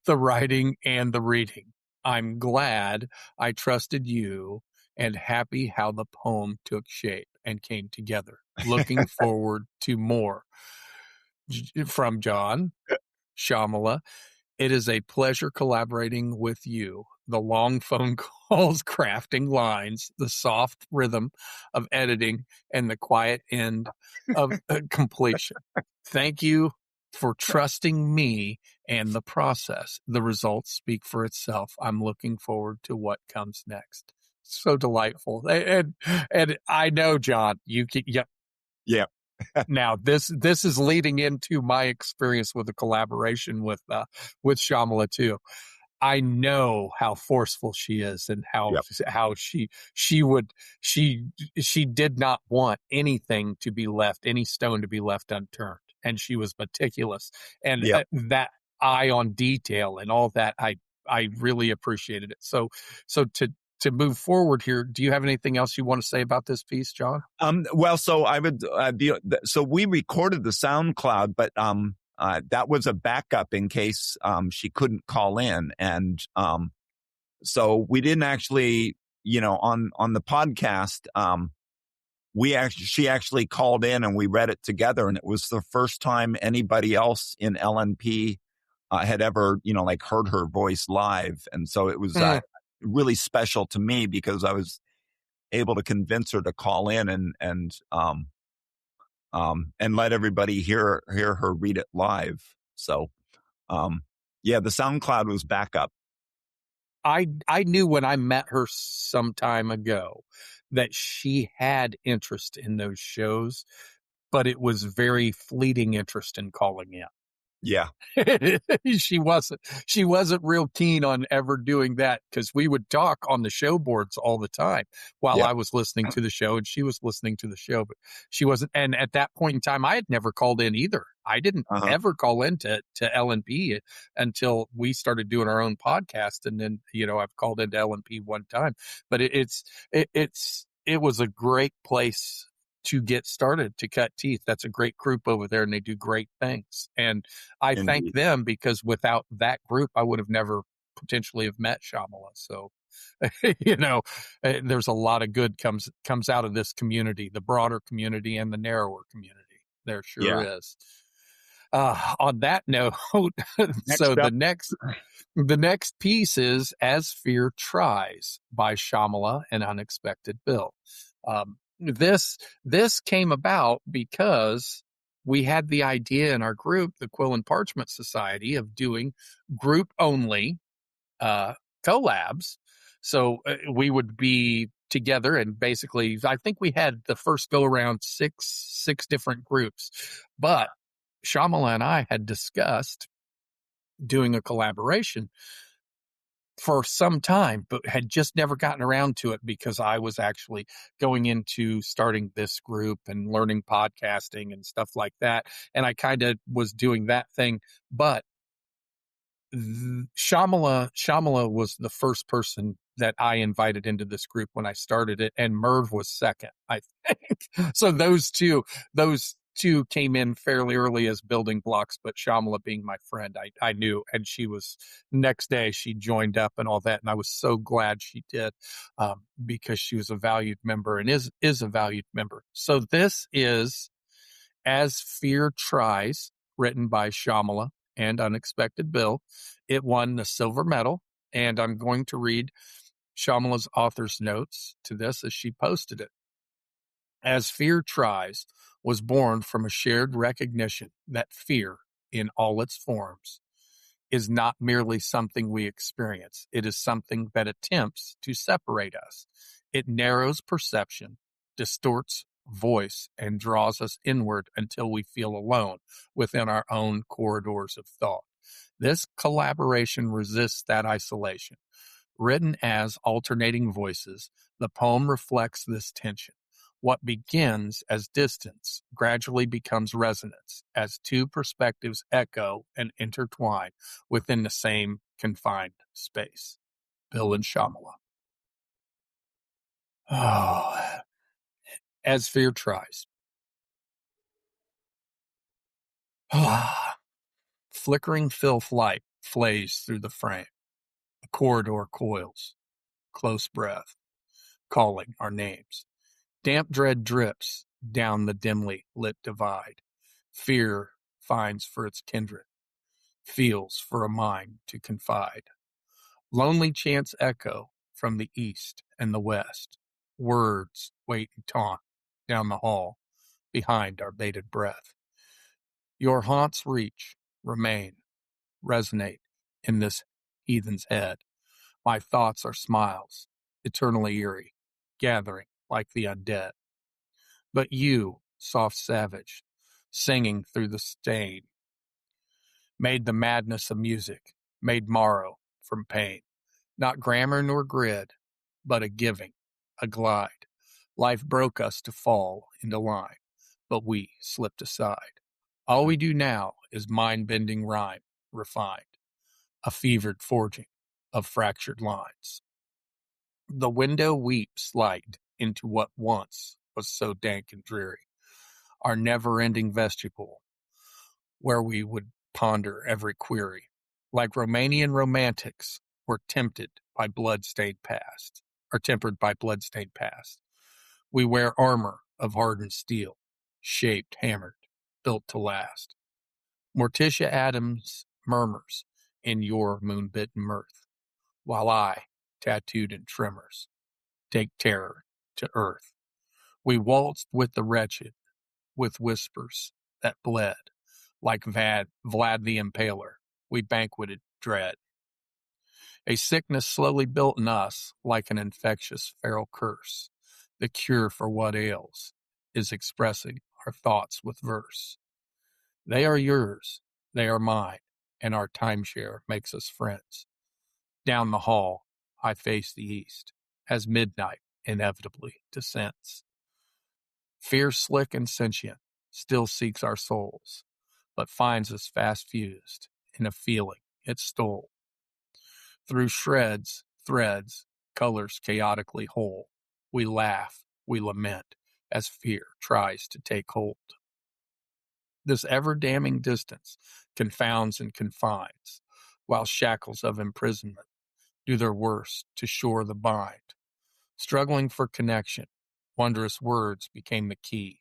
the writing and the reading. I'm glad I trusted you and happy how the poem took shape and came together. Looking forward to more." From John, Shamala, "It is a pleasure collaborating with you. The long phone calls, crafting lines, the soft rhythm of editing, and the quiet end of completion. Thank you for trusting me and the process. The results speak for itself. I'm looking forward to what comes next." So delightful. And I know, John, you can, Yeah. now this is leading into my experience with the collaboration with Shamala too. I know how forceful she is and how she did not want anything to be left, any stone to be left unturned, and she was meticulous, and that eye on detail and all that. I really appreciated it. So to move forward here, do you have anything else you want to say about this piece, John? Well, so I would so we recorded the SoundCloud, but that was a backup in case she couldn't call in, and so we didn't actually, on the podcast, she actually called in and we read it together, and it was the first time anybody else in LNP had ever heard her voice live, and so it was really special to me because I was able to convince her to call in and let everybody hear her read it live. So, the SoundCloud was backup. I knew when I met her some time ago that she had interest in those shows, but it was very fleeting interest in calling in. Yeah. She wasn't real keen on ever doing that because we would talk on the show boards all the time while I was listening to the show and she was listening to the show, but she wasn't. And at that point in time, I had never called in either. I didn't ever call in to LNP until we started doing our own podcast. And then, I've called into LNP one time, but it was a great place to get started, to cut teeth. That's a great group over there and they do great things. And I thank them because without that group, I would have never potentially have met Shamala. So, there's a lot of good comes out of this community, the broader community and the narrower community. There sure is. On that note, the next piece is As Fear Tries by Shamala and Unexpected Bill. This came about because we had the idea in our group, the Quill and Parchment Society, of doing group only collabs. So we would be together and basically, I think we had the first go around six different groups, but Shamala and I had discussed doing a collaboration for some time, but had just never gotten around to it because I was actually going into starting this group and learning podcasting and stuff like that. And I kind of was doing that thing, but Shamala was the first person that I invited into this group when I started it. And Merv was second, I think. So those two came in fairly early as building blocks, but Shamala being my friend, I knew, and she was next day she joined up and all that, and I was so glad she did, because she was a valued member and is a valued member. So this is As Fear Tries, written by Shamala and Unexpected Bill. It won the silver medal, and I'm going to read Shamala's author's notes to this as she posted it. As Fear Tries was born from a shared recognition that fear, in all its forms, is not merely something we experience. It is something that attempts to separate us. It narrows perception, distorts voice, and draws us inward until we feel alone within our own corridors of thought. This collaboration resists that isolation. Written as alternating voices, the poem reflects this tension. What begins as distance gradually becomes resonance as two perspectives echo and intertwine within the same confined space. Bill and Shamala. Oh, As Fear Tries. Flickering filth light flays through the frame. The corridor coils. Close breath, calling our names. Damp dread drips down the dimly lit divide. Fear finds for its kindred, feels for a mind to confide. Lonely chants echo from the east and the west. Words wait and taunt down the hall behind our bated breath. Your haunts reach, remain, resonate in this heathen's head. My thoughts are smiles, eternally eerie, gathering like the undead. But you, soft savage, singing through the stain, made the madness of music, made morrow from pain. Not grammar nor grid, but a giving, a glide. Life broke us to fall into line, but we slipped aside. All we do now is mind-bending rhyme, refined, a fevered forging of fractured lines. The window weeps light into what once was so dank and dreary, our never-ending vestibule, where we would ponder every query. Like Romanian romantics, we're tempted by blood-stained past, or tempered by blood-stained past. We wear armor of hardened steel, shaped, hammered, built to last. Morticia Adams murmurs in your moon-bitten mirth, while I, tattooed in tremors, take terror to earth. We waltzed with the wretched, with whispers that bled, like Vlad the Impaler. We banqueted dread. A sickness slowly built in us like an infectious feral curse. The cure for what ails is expressing our thoughts with verse. They are yours, they are mine, and our timeshare makes us friends. Down the hall, I face the east, as midnight inevitably descends. Fear slick and sentient still seeks our souls, but finds us fast fused in a feeling it stole. Through shreds, threads, colors chaotically whole, we laugh, we lament, as fear tries to take hold. This ever-damning distance confounds and confines, while shackles of imprisonment do their worst to shore the bind. Struggling for connection, wondrous words became the key.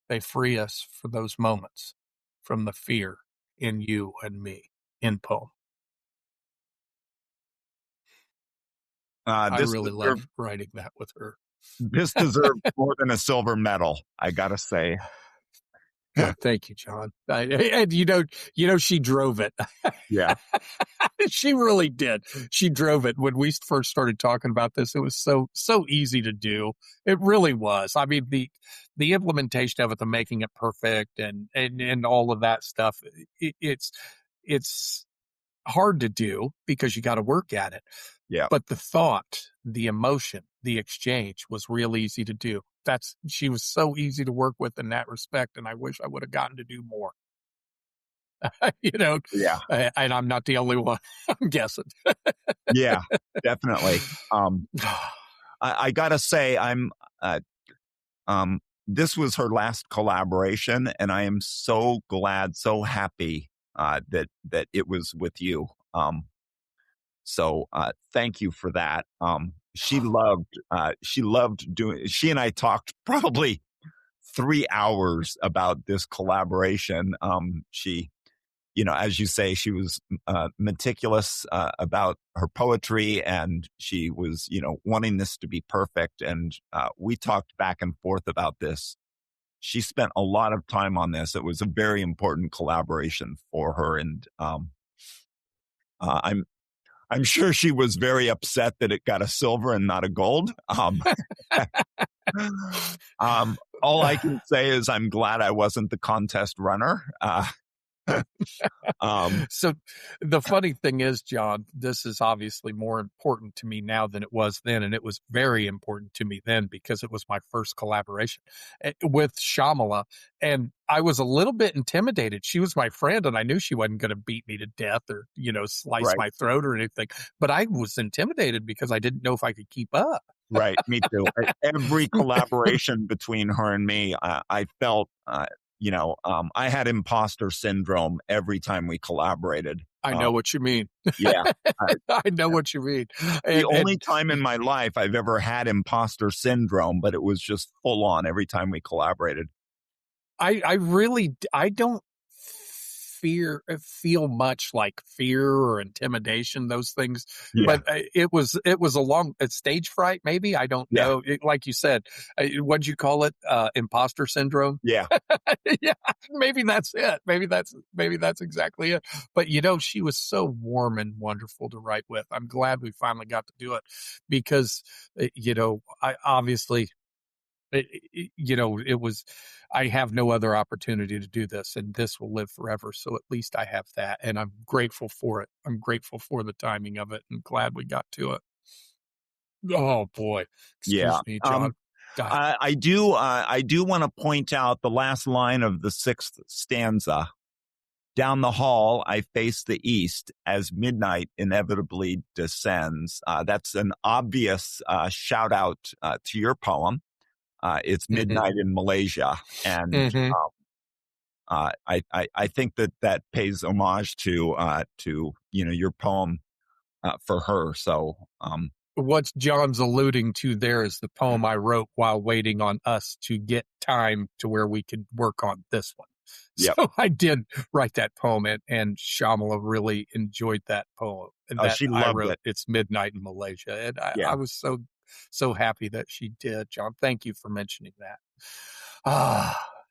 They free us for those moments from the fear in you and me. In poem. I really love writing that with her. This deserved more than a silver medal, I gotta say. Yeah, thank you, John. And you know, she drove it. Yeah. She really did. She drove it. When we first started talking about this, it was so easy to do. It really was. I mean, the implementation of it, the making it perfect and all of that stuff, it's hard to do because you got to work at it. Yeah. But the thought, the emotion, the exchange was real easy to do. She was so easy to work with in that respect, and I wish I would have gotten to do more. Yeah. And I'm not the only one. I'm guessing. Yeah, definitely. I gotta say, I'm this was her last collaboration, and I am so glad, so happy that it was with you. So thank you for that. She loved doing. She and I talked probably 3 hours about this collaboration. She, as you say, she was meticulous about her poetry, and she was, wanting this to be perfect. And we talked back and forth about this. She spent a lot of time on this. It was a very important collaboration for her, and I'm sure she was very upset that it got a silver and not a gold. All I can say is I'm glad I wasn't the contest runner. So the funny thing is, John, this is obviously more important to me now than it was then. And it was very important to me then because it was my first collaboration with Shamala. And I was a little bit intimidated. She was my friend and I knew she wasn't going to beat me to death or, slice my throat or anything. But I was intimidated because I didn't know if I could keep up. Right. Me too. Every collaboration between her and me, I felt, I had imposter syndrome every time we collaborated. I know what you mean. Yeah. I know what you mean. The only time in my life I've ever had imposter syndrome, but it was just full on every time we collaborated. I don't feel much like fear or intimidation, those things. Yeah. But it was a stage fright, maybe. I don't know. Like you said, what'd you call it? Imposter syndrome. Yeah. Yeah. Maybe that's it. Maybe that's exactly it. But she was so warm and wonderful to write with. I'm glad we finally got to do it because, I obviously, it was, I have no other opportunity to do this and this will live forever. So at least I have that and I'm grateful for it. I'm grateful for the timing of it and glad we got to it. Oh boy. Excuse me, John. I do want to point out the last line of the 6th stanza. Down the hall, I face the east as midnight inevitably descends. That's an obvious shout out to your poem. It's midnight in Malaysia, and I think that pays homage to your poem for her. So what John's alluding to there is the poem I wrote while waiting on us to get time to where we could work on this one. Yep. So I did write that poem, and Shamala really enjoyed that poem. And she loved it. It's midnight in Malaysia, and I was so happy that she did. John, thank you for mentioning that.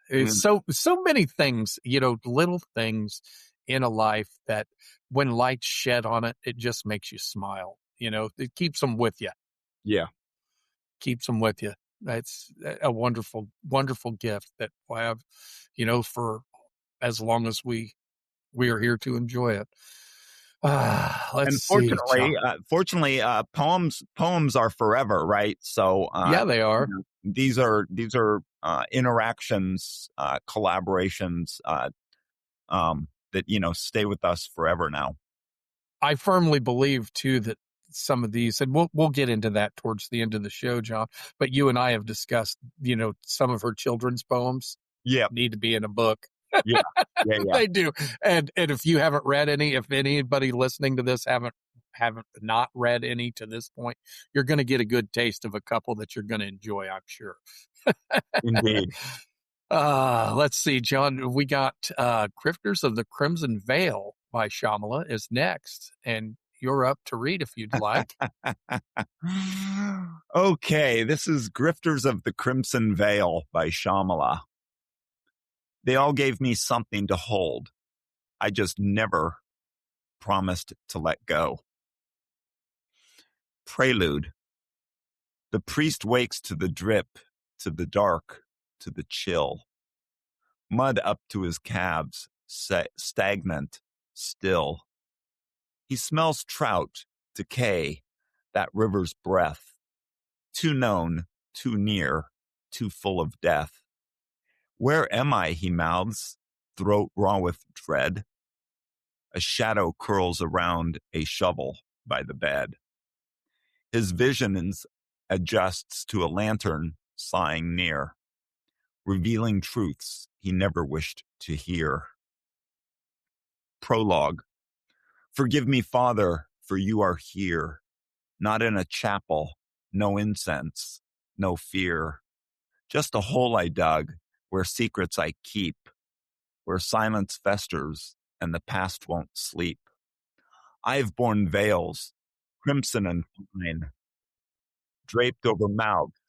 It's so many things, little things in a life that when light's shed on it, it just makes you smile. It keeps them with you. Yeah. Keeps them with you. That's a wonderful, wonderful gift that we'll have, for as long as we are here to enjoy it. Fortunately, poems are forever, right? So they are. These are interactions, collaborations that stay with us forever now. I firmly believe too that some of these, and we'll get into that towards the end of the show, John. But you and I have discussed, some of her children's poems. Yeah, need to be in a book. Yeah. They do. And if you haven't read any, if anybody listening to this haven't not read any to this point, you're going to get a good taste of a couple that you're going to enjoy, I'm sure. Indeed. Let's see, John, we got Grifters of the Crimson Veil by Shamala is next, and you're up to read if you'd like. Okay, this is Grifters of the Crimson Veil by Shamala. They all gave me something to hold. I just never promised to let go. Prelude. The priest wakes to the drip, to the dark, to the chill. Mud up to his calves, stagnant, still. He smells trout, decay, that river's breath. Too known, too near, too full of death. Where am I, he mouths, throat raw with dread. A shadow curls around a shovel by the bed. His vision adjusts to a lantern sighing near. revealing truths he never wished to hear. Prologue. Forgive me, Father, for you are here, not in a chapel, no incense, no fear, just a hole I dug where secrets I keep, where silence festers and the past won't sleep. I've borne veils, crimson and fine, draped over mouths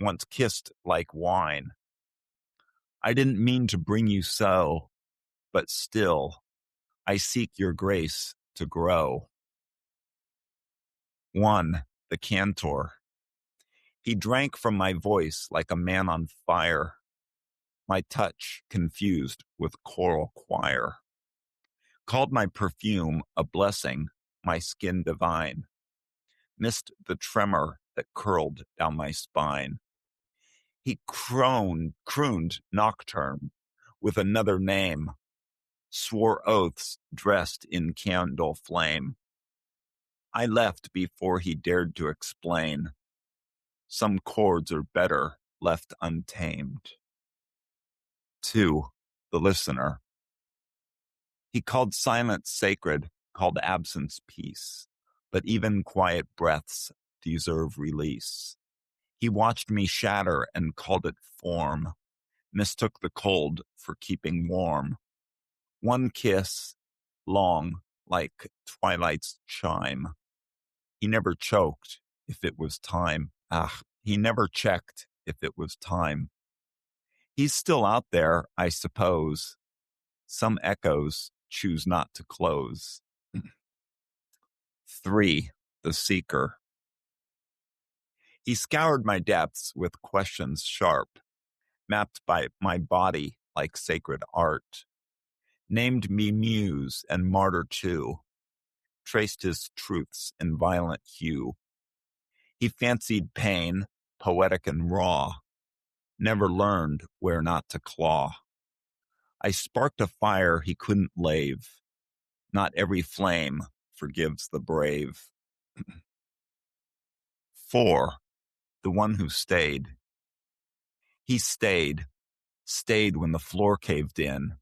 once kissed like wine. I didn't mean to bring you so, but still, I seek your grace to grow. 1. The Cantor. He drank from my voice like a man on fire, my touch confused with choral choir. Called my perfume a blessing, my skin divine. Missed the tremor that curled down my spine. He crooned nocturne with another name, swore oaths dressed in candle flame. I left before he dared to explain. Some chords are better left untamed. 2. The Listener. He called silence sacred, called absence peace, but even quiet breaths deserve release. He watched me shatter and called it form, mistook the cold for keeping warm. One kiss, long, like twilight's chime. He never choked if it was time. He never checked if it was time. He's still out there, I suppose. Some echoes choose not to close. 3. The Seeker. He scoured my depths with questions sharp, mapped by my body like sacred art, named me muse and martyr too, traced his truths in violent hue. He fancied pain, poetic and raw, never learned where not to claw. I sparked a fire he couldn't lave. Not every flame forgives the brave. 4. The One Who Stayed. He stayed when the floor caved in,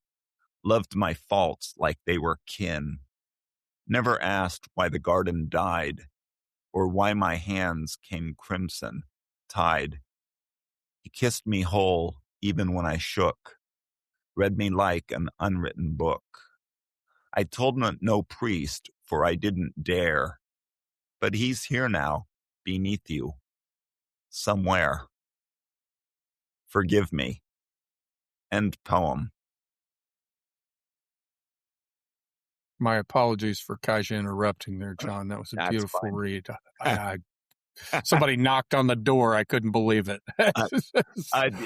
loved my faults like they were kin, never asked why the garden died, or why my hands came crimson, tied. He kissed me whole even when I shook, read me like an unwritten book. I told no priest, for I didn't dare, but he's here now, beneath you, somewhere. Forgive me. End poem. My apologies for Kaja interrupting there, John. That was a That's beautiful fine. read. Somebody knocked on the door. I couldn't believe it.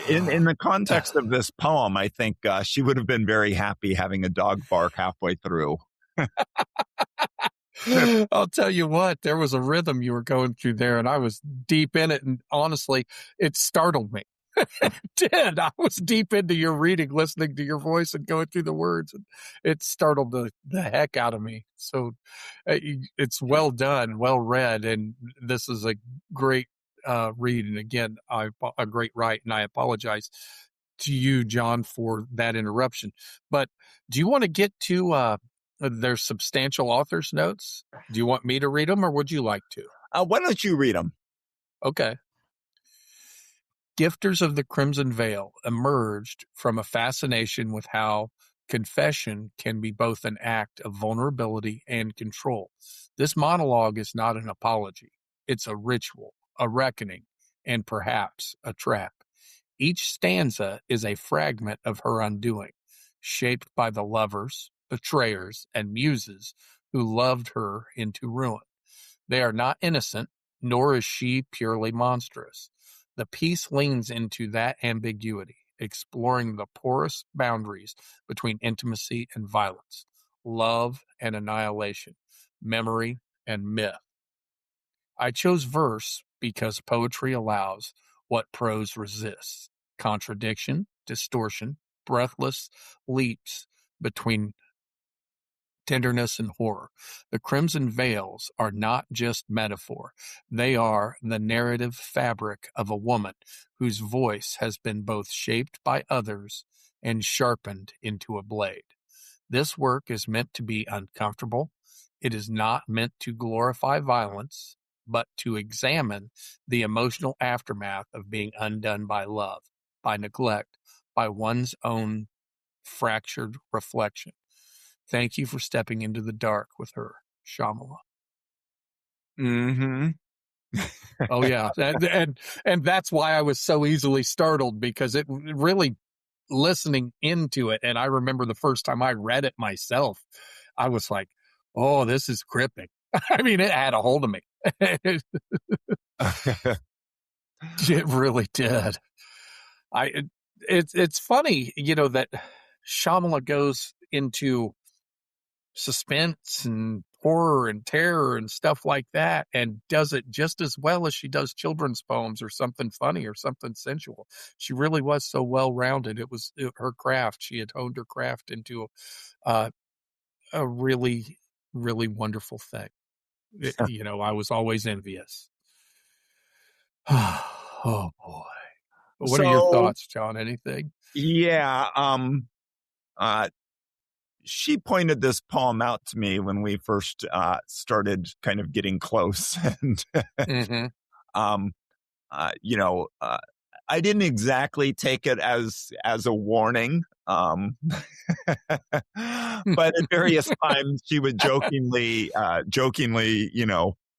In the context of this poem, I think she would have been very happy having a dog bark halfway through. I'll tell you what, there was a rhythm you were going through there, and I was deep in it. And honestly, it startled me. It did. I was deep into your reading, listening to your voice and going through the words. And it startled the heck out of me. So it's well done, well read. And this is a great read. And again, a great write. And I apologize to you, John, for that interruption. But do you want to get to there's substantial author's notes? Do you want me to read them or would you like to? Why don't you read them? Okay. Gifters of the Crimson Veil emerged from a fascination with how confession can be both an act of vulnerability and control. This monologue is not an apology. It's a ritual, a reckoning, and perhaps a trap. Each stanza is a fragment of her undoing, shaped by the lovers, betrayers, and muses who loved her into ruin. They are not innocent, nor is she purely monstrous. The piece leans into that ambiguity, exploring the porous boundaries between intimacy and violence, love and annihilation, memory and myth. I chose verse because poetry allows what prose resists: contradiction, distortion, breathless leaps between tenderness and horror. The crimson veils are not just metaphor. They are the narrative fabric of a woman whose voice has been both shaped by others and sharpened into a blade. This work is meant to be uncomfortable. It is not meant to glorify violence, but to examine the emotional aftermath of being undone by love, by neglect, by one's own fractured reflection. Thank you for stepping into the dark with her, Shamala. Mm-hmm. Oh yeah, and that's why I was so easily startled, because it really, listening into it, and I remember the first time I read it myself, I was like, "Oh, this is gripping." I mean, it had a hold of me. It really did. It's funny, that Shamala goes into suspense and horror and terror and stuff like that, and does it just as well as she does children's poems or something funny or something sensual. She really was so well rounded. It was her craft. She had honed her craft into a really, really wonderful thing. I was always envious. Oh boy. What are your thoughts, John? Anything? Yeah. She pointed this poem out to me when we first started kind of getting close, and Mm-hmm. I didn't exactly take it as a warning, but at various times she would jokingly,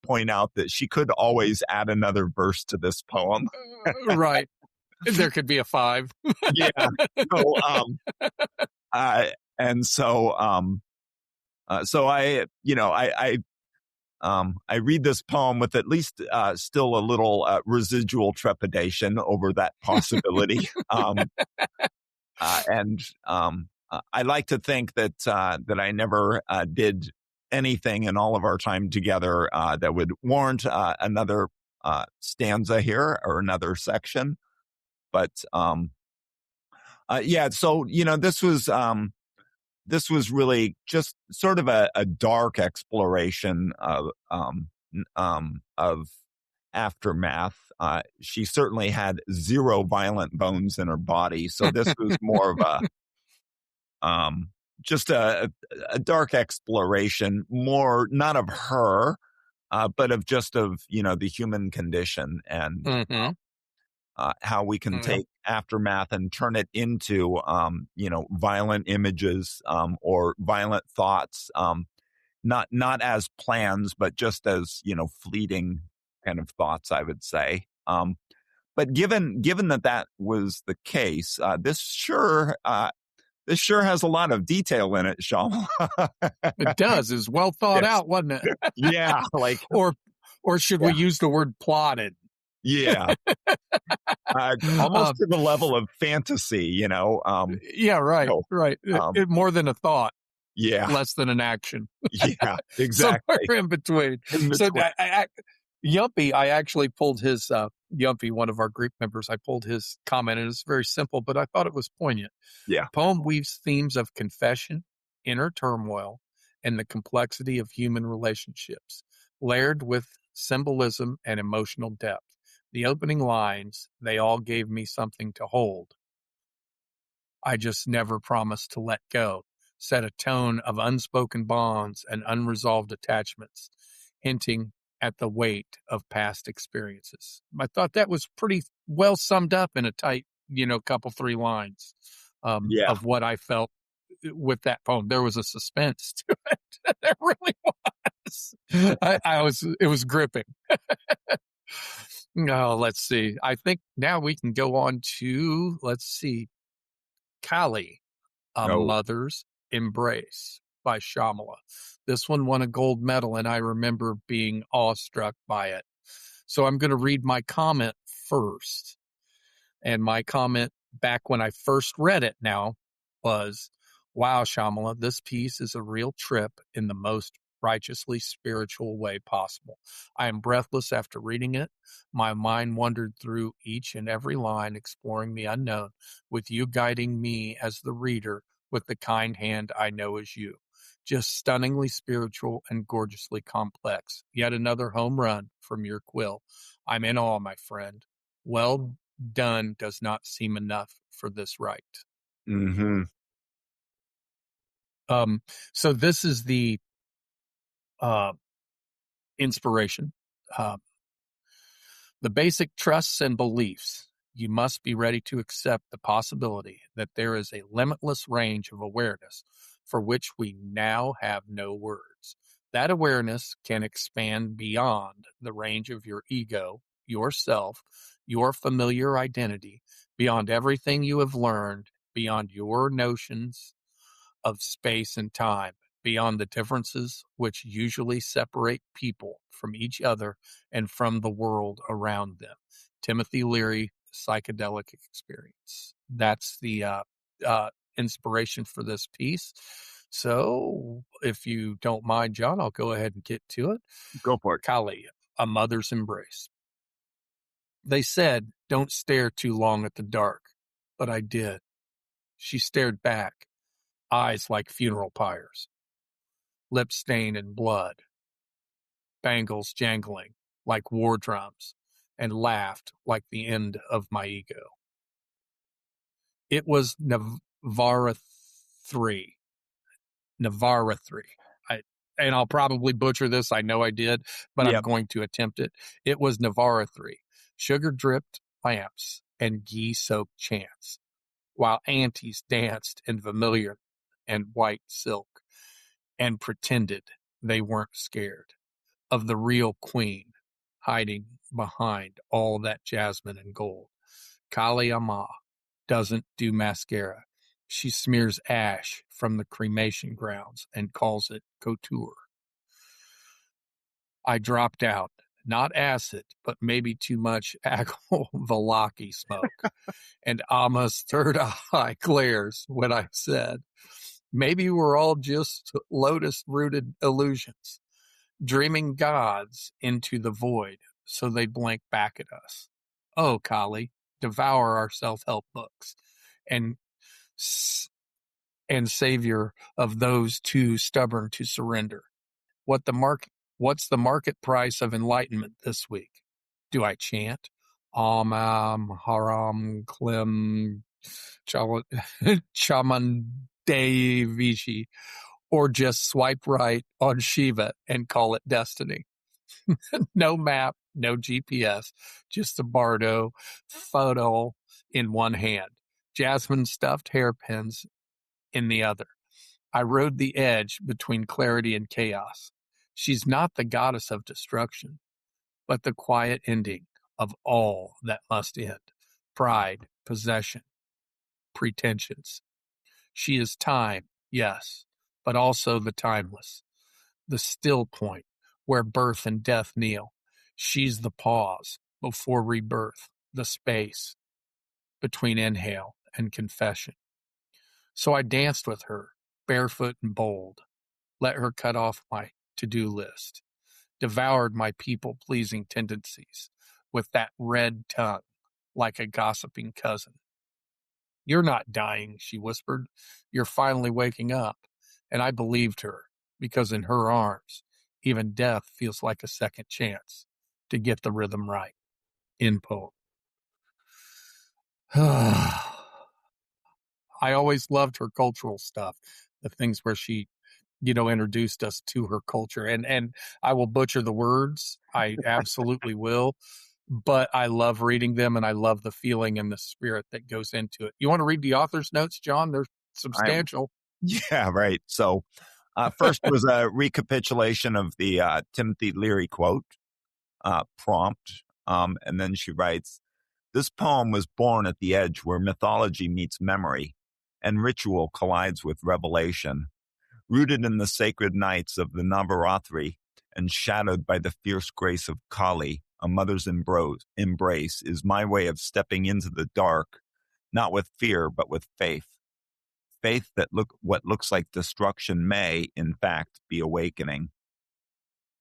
point out that she could always add another verse to this poem. Right. There could be a 5. Yeah. So, so I read this poem with at least still a little residual trepidation over that possibility. I like to think that I never did anything in all of our time together that would warrant another stanza here or another section. But yeah, so this was really just sort of a dark exploration of aftermath. She certainly had 0 violent bones in her body, so this was more of a just a dark exploration, more not of her, but of just of the human condition and Mm-hmm. how we can take aftermath and turn it into violent images or violent thoughts, not as plans, but just as fleeting kind of thoughts, I would say. But given that was the case, this sure has a lot of detail in it, Sean. It does. It's well thought out, wasn't it? Yeah, or should we use the word plotted? Yeah. Almost to the level of fantasy, Yeah, right, right. More than a thought. Yeah. Less than an action. Yeah, exactly. Somewhere in between. So Yumpy, I actually pulled his, Yumpy, one of our group members, I pulled his comment, and it's very simple, but I thought it was poignant. Yeah. Poem weaves themes of confession, inner turmoil, and the complexity of human relationships, layered with symbolism and emotional depth. The opening lines, they all gave me something to hold. I just never promised to let go, set a tone of unspoken bonds and unresolved attachments, hinting at the weight of past experiences. I thought that was pretty well summed up in a tight, couple 3 lines of what I felt with that poem. There was a suspense to it. There really was. It was gripping. No, let's see. I think now we can go on to, let's see, Kali, A Mother's Embrace by Shamala. This one won a gold medal, and I remember being awestruck by it. So I'm going to read my comment first. And my comment back when I first read it now was, wow, Shamala, this piece is a real trip in the most righteously spiritual way possible. I am breathless after reading it. My mind wandered through each and every line, exploring the unknown, with you guiding me as the reader with the kind hand I know is you. Just stunningly spiritual and gorgeously complex. Yet another home run from your quill. I'm in awe, my friend. Well done does not seem enough for this right. Mm-hmm. So this is the inspiration. The basic trusts and beliefs. You must be ready to accept the possibility that there is a limitless range of awareness for which we now have no words. That awareness can expand beyond the range of your ego, yourself, your familiar identity, beyond everything you have learned, beyond your notions of space and time, beyond the differences which usually separate people from each other and from the world around them. Timothy Leary, Psychedelic Experience. That's the inspiration for this piece. So, if you don't mind, John, I'll go ahead and get to it. Go for it. Kali, A Mother's Embrace. They said, don't stare too long at the dark, but I did. She stared back, eyes like funeral pyres, lips stained in blood, bangles jangling like war drums, and laughed like the end of my ego. It was Navarra 3. Navarra 3. And I'll probably butcher this. I know I did, but I'm going to attempt it. It was Navarra 3. Sugar-dripped lamps and ghee-soaked chants, while aunties danced in vermilion and white silk and pretended they weren't scared of the real queen hiding behind all that jasmine and gold. Kali Amma doesn't do mascara. She smears ash from the cremation grounds and calls it couture. I dropped out. Not acid, but maybe too much Agholvalaki smoke. And Amma's third eye glares when I said, maybe we're all just lotus-rooted illusions, dreaming gods into the void so they blink back at us. Oh, Kali, devour our self-help books and savior of those too stubborn to surrender. What's the market price of enlightenment this week? Do I chant? Am Haram Klim Chamandevishi, or just swipe right on Shiva and call it destiny? No map, no GPS, just a Bardo photo in one hand, jasmine stuffed hairpins in the other. I rode the edge between clarity and chaos. She's not the goddess of destruction, but the quiet ending of all that must end. Pride, possession, pretensions. She is time, yes, but also the timeless, the still point where birth and death kneel. She's the pause before rebirth, the space between inhale and confession. So I danced with her, barefoot and bold, let her cut off my to-do list, devoured my people-pleasing tendencies with that red tongue like a gossiping cousin. You're not dying, she whispered. You're finally waking up. And I believed her, because in her arms, even death feels like a second chance to get the rhythm right. End poem. I always loved her cultural stuff, the things where she, introduced us to her culture. And I will butcher the words. I absolutely will. But I love reading them, and I love the feeling and the spirit that goes into it. You want to read the author's notes, John? They're substantial. Yeah, right. So first was a recapitulation of the Timothy Leary quote, prompt. And then she writes, this poem was born at the edge where mythology meets memory and ritual collides with revelation. Rooted in the sacred nights of the Navaratri and shadowed by the fierce grace of Kali, a mother's embrace is my way of stepping into the dark, not with fear, but with faith. Faith that what looks like destruction may, in fact, be awakening.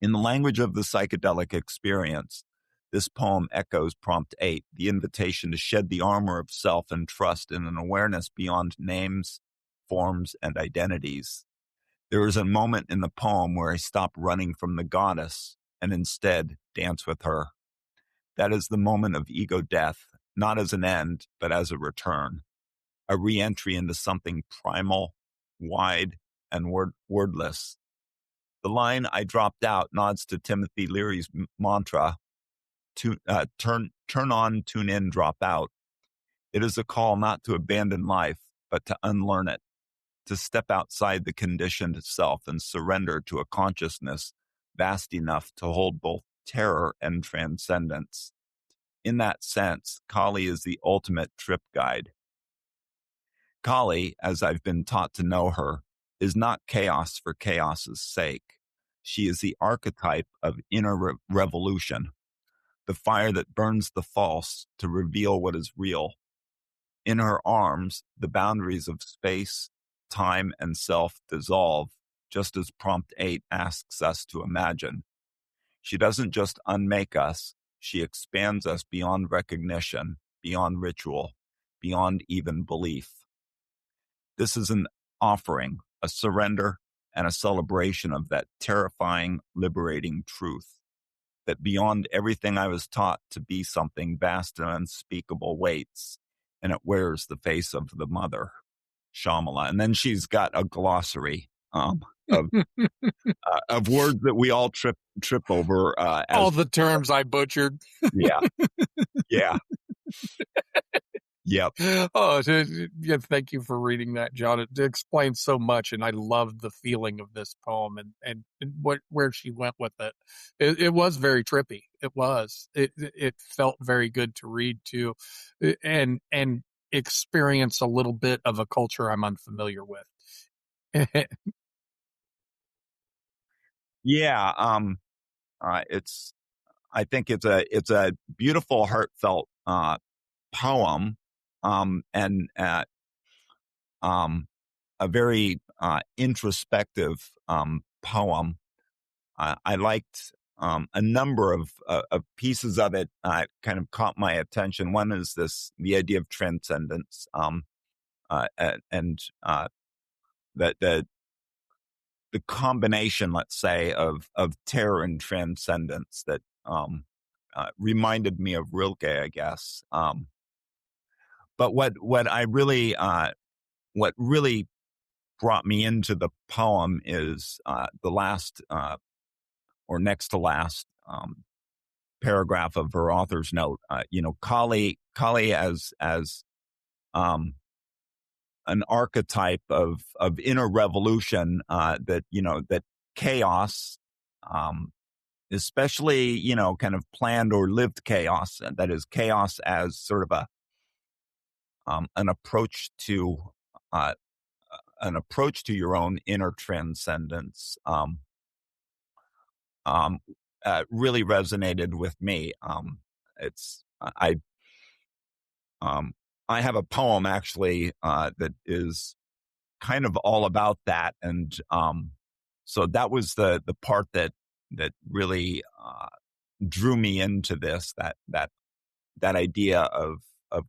In the language of the psychedelic experience, this poem echoes Prompt 8, the invitation to shed the armor of self and trust in an awareness beyond names, forms, and identities. There is a moment in the poem where I stop running from the goddess and instead dance with her. That is the moment of ego death, not as an end, but as a return, a re-entry into something primal, wide, and wordless. The line I dropped out nods to Timothy Leary's mantra, turn on, tune in, drop out. It is a call not to abandon life, but to unlearn it, to step outside the conditioned self and surrender to a consciousness vast enough to hold both terror and transcendence. In that sense, Kali is the ultimate trip guide. Kali, as I've been taught to know her, is not chaos for chaos's sake. She is the archetype of inner revolution, the fire that burns the false to reveal what is real. In her arms, the boundaries of space, time, and self dissolve, just as Prompt 8 asks us to imagine. She doesn't just unmake us, she expands us beyond recognition, beyond ritual, beyond even belief. This is an offering, a surrender, and a celebration of that terrifying, liberating truth, that beyond everything I was taught to be something vast and unspeakable waits, and it wears the face of the mother, Shamala. And then she's got a glossary of words that we all trip over. All the terms I butchered. Yeah. Yeah. Yep. Oh, yeah, thank you for reading that, John. It explains so much, and I loved the feeling of this poem and where she went with it. It was very trippy. It was. It felt very good to read too, and experience a little bit of a culture I'm unfamiliar with. Yeah. I think it's a beautiful, heartfelt poem, and a very introspective poem. I liked a number of pieces of it kind of caught my attention. One is the idea of transcendence, and the combination, let's say, of terror and transcendence that reminded me of Rilke, I guess. But what really brought me into the poem is the last or next to last paragraph of her author's note. Kali as an archetype of inner revolution, that chaos, especially kind of planned or lived chaos, that is chaos as sort of an approach to your own inner transcendence, really resonated with me. I have a poem actually that is kind of all about that, and so that was the part that really drew me into this, that idea of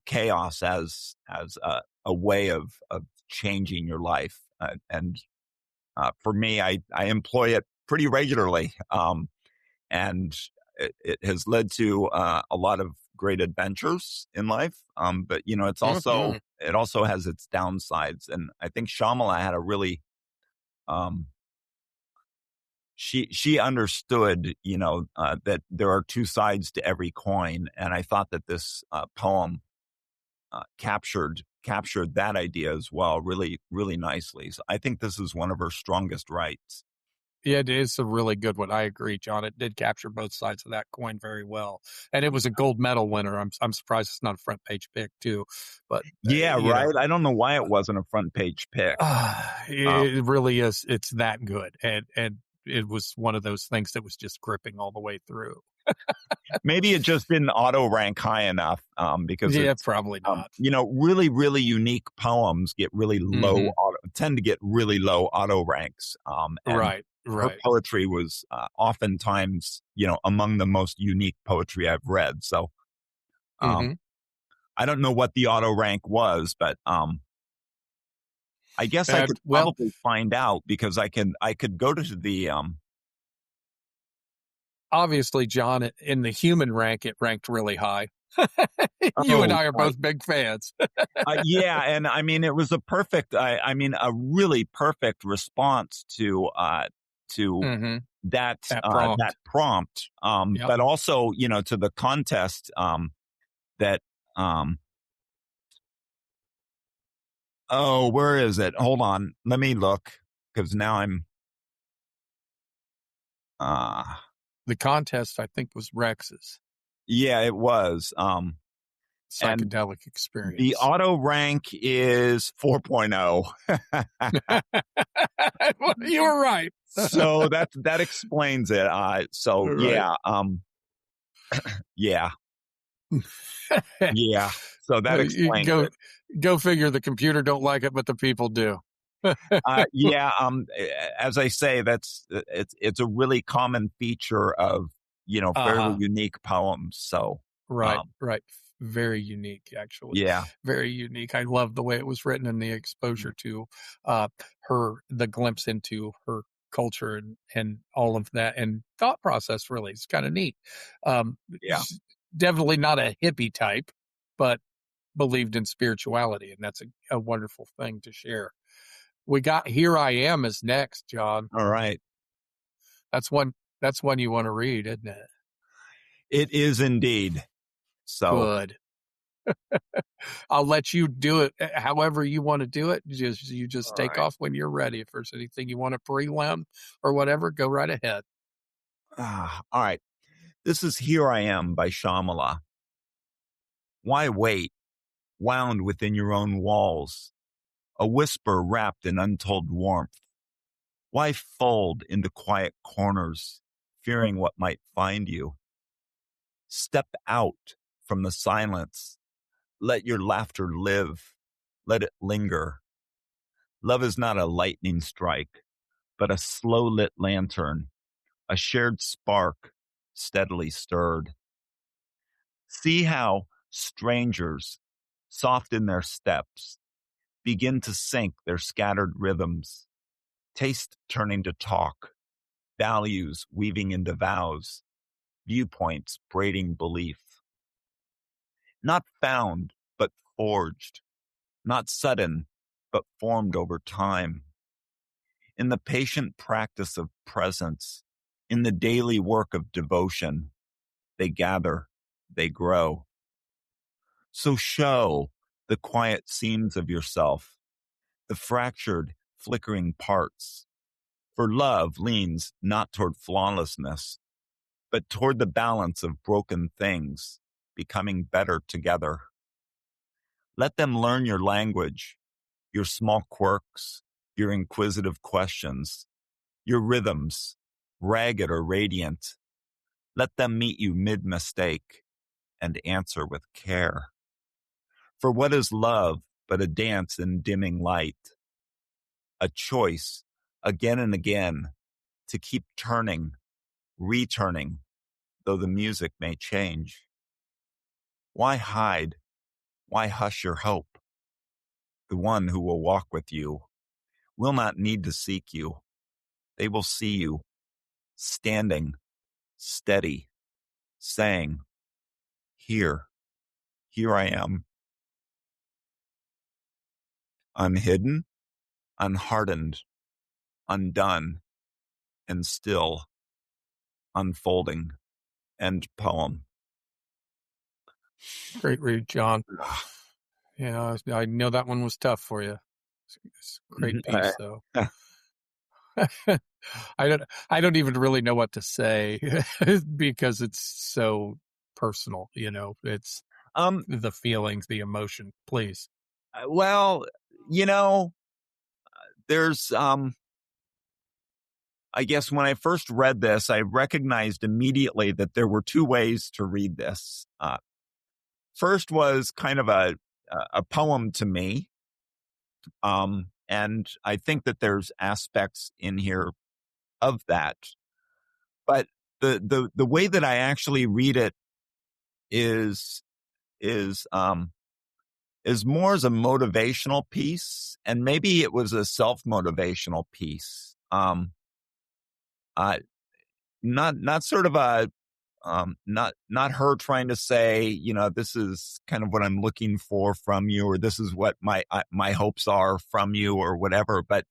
chaos as a way of changing your life, and for me, I employ it pretty regularly, and it has led to a lot of great adventures in life. But it's also it also has its downsides, and I think Shamala had a really she understood that there are two sides to every coin, and I thought that this poem captured that idea as well, really, really nicely. So I think this is one of her strongest writes. Yeah, it is a really good one. I agree, John. It did capture both sides of that coin very well, and it was a gold medal winner. I'm surprised it's not a front page pick too, but yeah, right. I don't know why it wasn't a front page pick. It really is. It's that good, and it was one of those things that was just gripping all the way through. Maybe it just didn't auto rank high enough, because probably not. Really, really unique poems get really low, tend to get really low auto ranks. Right. Her poetry was oftentimes, among the most unique poetry I've read. So, I don't know what the auto rank was, but I guess I And, could well, probably find out because I could go to the obviously, John, in the human rank, it ranked really high. You and oh I are right. both big fans. Yeah, and I mean it was a perfect I mean a really perfect response to Mm-hmm. that That prompt. that prompt Yep. but also, you know, to the contest that oh, where is it? Hold on. Let me look cuz now I'm The contest, I think, was Rex's yeah, it was and psychedelic the experience. auto rank is 4.0. Well, you were right. So that explains it. So Right. yeah. Yeah. So that You explains it. go figure. The computer don't like it, but the people do. Yeah. As I say, it's a really common feature of, you know, fairly unique poems. So, Right. Very unique, actually. yeah. Very unique. I love the way it was written and the exposure to the glimpse into her culture and all of that and thought process. Really, it's kind of neat. Yeah. She's definitely not a hippie type, but believed in spirituality, and that's a wonderful thing to share. We got Here I Am is next, John. All right. That's one you want to read, isn't it? It is indeed. So, Good. I'll let you do it however you want to do it. You just all take right. off when you're ready. If there's anything you want to prelim or whatever, go right ahead. All right. This is Here I Am by Shamala. Why wait, wound within your own walls, a whisper wrapped in untold warmth? Why fold into quiet corners, fearing what might find you? Step out from the silence. Let your laughter live. Let it linger. Love is not a lightning strike, but a slow lit lantern, a shared spark steadily stirred. See how strangers, soft in their steps, begin to sync their scattered rhythms, taste turning to talk, values weaving into vows, viewpoints braiding belief. Not found, but forged. Not sudden, but formed over time. In the patient practice of presence, in the daily work of devotion, they gather, they grow. So show the quiet seams of yourself, the fractured, flickering parts. For love leans not toward flawlessness, but toward the balance of broken things, becoming better together. Let them learn your language, your small quirks, your inquisitive questions, your rhythms, ragged or radiant. Let them meet you mid-mistake and answer with care. For what is love but a dance in dimming light? A choice, again and again, to keep turning, returning, though the music may change. Why hide? Why hush your hope? The one who will walk with you will not need to seek you. They will see you, standing, steady, saying, here I am. Unhidden, unhardened, undone, and still unfolding. End poem. Great read, John. Yeah, I know that one was tough for you. It's a great piece, though. I don't even really know what to say because it's so personal. You know, it's the feelings, the emotion. Please. Well, you know, there's I guess when I first read this, I recognized immediately that there were two ways to read this. First was kind of a poem to me, and I think that there's aspects in here of that. But the way that I actually read it is is more as a motivational piece, and maybe it was a self-motivational piece. Not sort of a not her trying to say, you know, this is kind of what I'm looking for from you, or this is what my hopes are from you, or whatever. But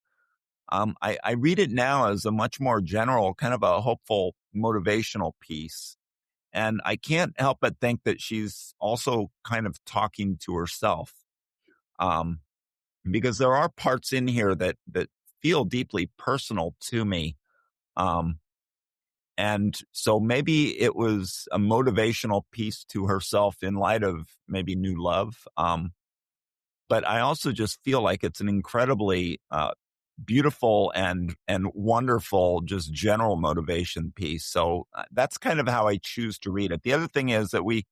I read it now as a much more general, kind of a hopeful, motivational piece. And I can't help but think that she's also kind of talking to herself, because there are parts in here that feel deeply personal to me. And so maybe it was a motivational piece to herself in light of maybe new love. But I also just feel like it's an incredibly beautiful and wonderful, just general motivation piece. So that's kind of how I choose to read it. The other thing is that we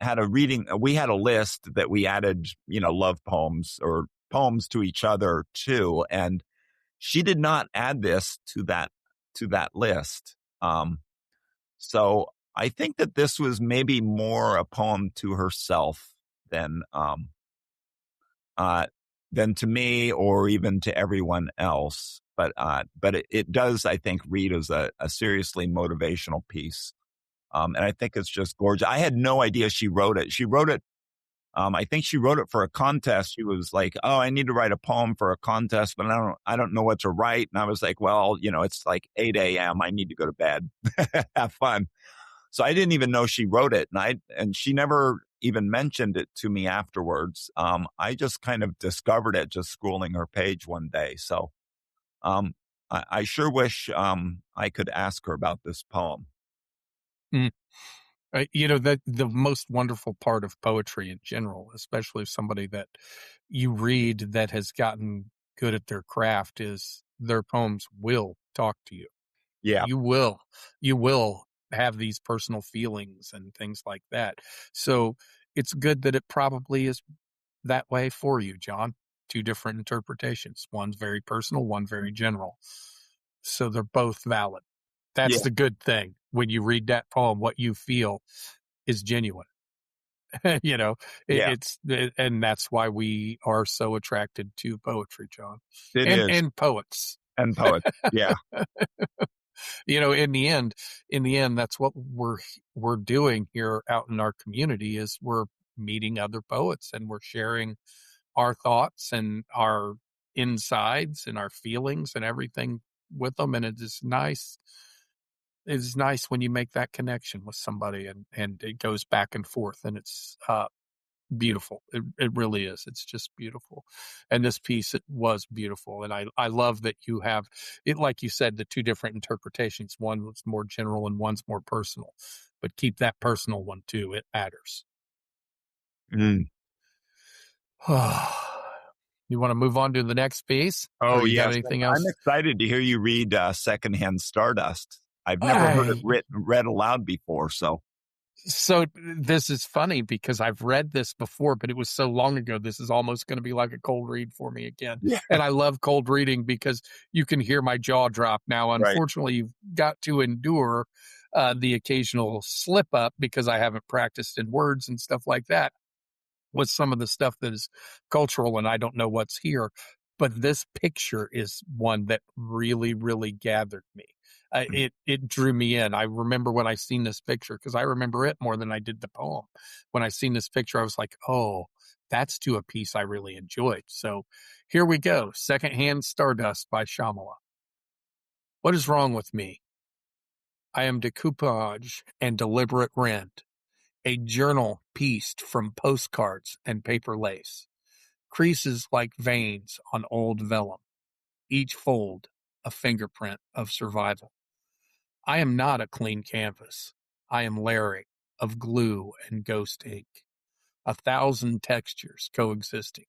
had a list that we added, you know, love poems or poems to each other too. And she did not add this to that list. So I think that this was maybe more a poem to herself than to me or even to everyone else. But it does, I think, read as a seriously motivational piece. And I think it's just gorgeous. I had no idea she wrote it. She wrote it. I think she wrote it for a contest. She was like, "Oh, I need to write a poem for a contest, but I don't know what to write." And I was like, "Well, you know, it's like 8 a.m. I need to go to bed. Have fun." So I didn't even know she wrote it, and she never even mentioned it to me afterwards. I just kind of discovered it just scrolling her page one day. So I sure wish I could ask her about this poem. Mm. You know, the most wonderful part of poetry in general, especially somebody that you read that has gotten good at their craft, is their poems will talk to you. Yeah. You will have these personal feelings and things like that. So it's good that it probably is that way for you, John. Two different interpretations. One's very personal, one very general. So they're both valid. That's Yeah. the good thing. When you read that poem, what you feel is genuine. You know, Yeah. and that's why we are so attracted to poetry, John, It and is. poets. And poets. Yeah. You know, in the end, that's what we're doing here out in our community, is we're meeting other poets and we're sharing our thoughts and our insides and our feelings and everything with them. And it is nice. It's nice when you make that connection with somebody and it goes back and forth, and it's beautiful. It really is. It's just beautiful. And this piece, it was beautiful. And I love that you have it, like you said, the two different interpretations. One was more general and one's more personal, but keep that personal one too. It matters. Mm. You want to move on to the next piece? Oh, Or you got yes. anything I'm else? excited to hear you read Secondhand Stardust. I've never heard it read aloud before. So This is funny because I've read this before, but it was so long ago. This is almost going to be like a cold read for me again. Yeah. And I love cold reading because you can hear my jaw drop. Now, unfortunately, you've got to endure the occasional slip up because I haven't practiced in words and stuff like that with some of the stuff that is cultural and I don't know what's here. But this picture is one that really, really gathered me. It drew me in. I remember when I seen this picture, because I remember it more than I did the poem. When I seen this picture, I was like, oh, that's to a piece I really enjoyed. So here we go. Secondhand Stardust by Shamala. What is wrong with me? I am decoupage and deliberate rent, a journal pieced from postcards and paper lace, creases like veins on old vellum, each fold a fingerprint of survival. I am not a clean canvas. I am layering of glue and ghost ink, 1,000 textures coexisting,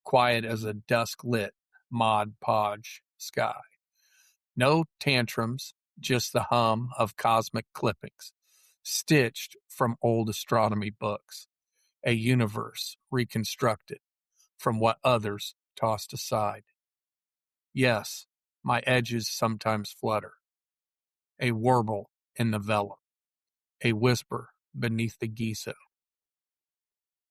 quiet as a dusk-lit Mod Podge sky. No tantrums, just the hum of cosmic clippings, stitched from old astronomy books, a universe reconstructed from what others tossed aside. Yes, my edges sometimes flutter, a warble in the vellum, a whisper beneath the gesso.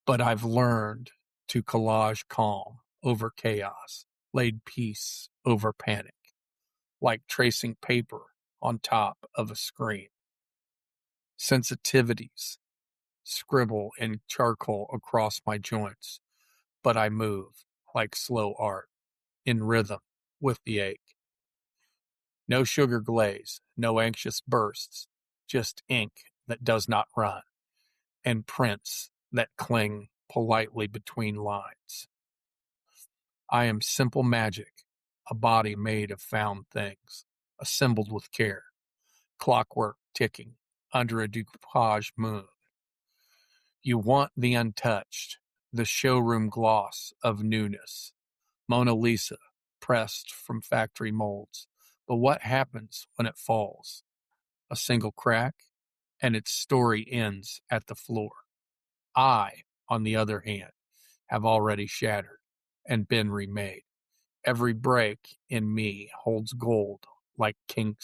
But I've learned to collage calm over chaos, laid peace over panic, like tracing paper on top of a screen. Sensitivities scribble in charcoal across my joints, but I move like slow art, in rhythm with the ache. No sugar glaze, no anxious bursts, just ink that does not run, and prints that cling politely between lines. I am simple magic, a body made of found things, assembled with care, clockwork ticking under a decoupage moon. You want the untouched, the showroom gloss of newness, Mona Lisa pressed from factory molds. But what happens when it falls? A single crack, and its story ends at the floor. I, on the other hand, have already shattered and been remade. Every break in me holds gold like Kent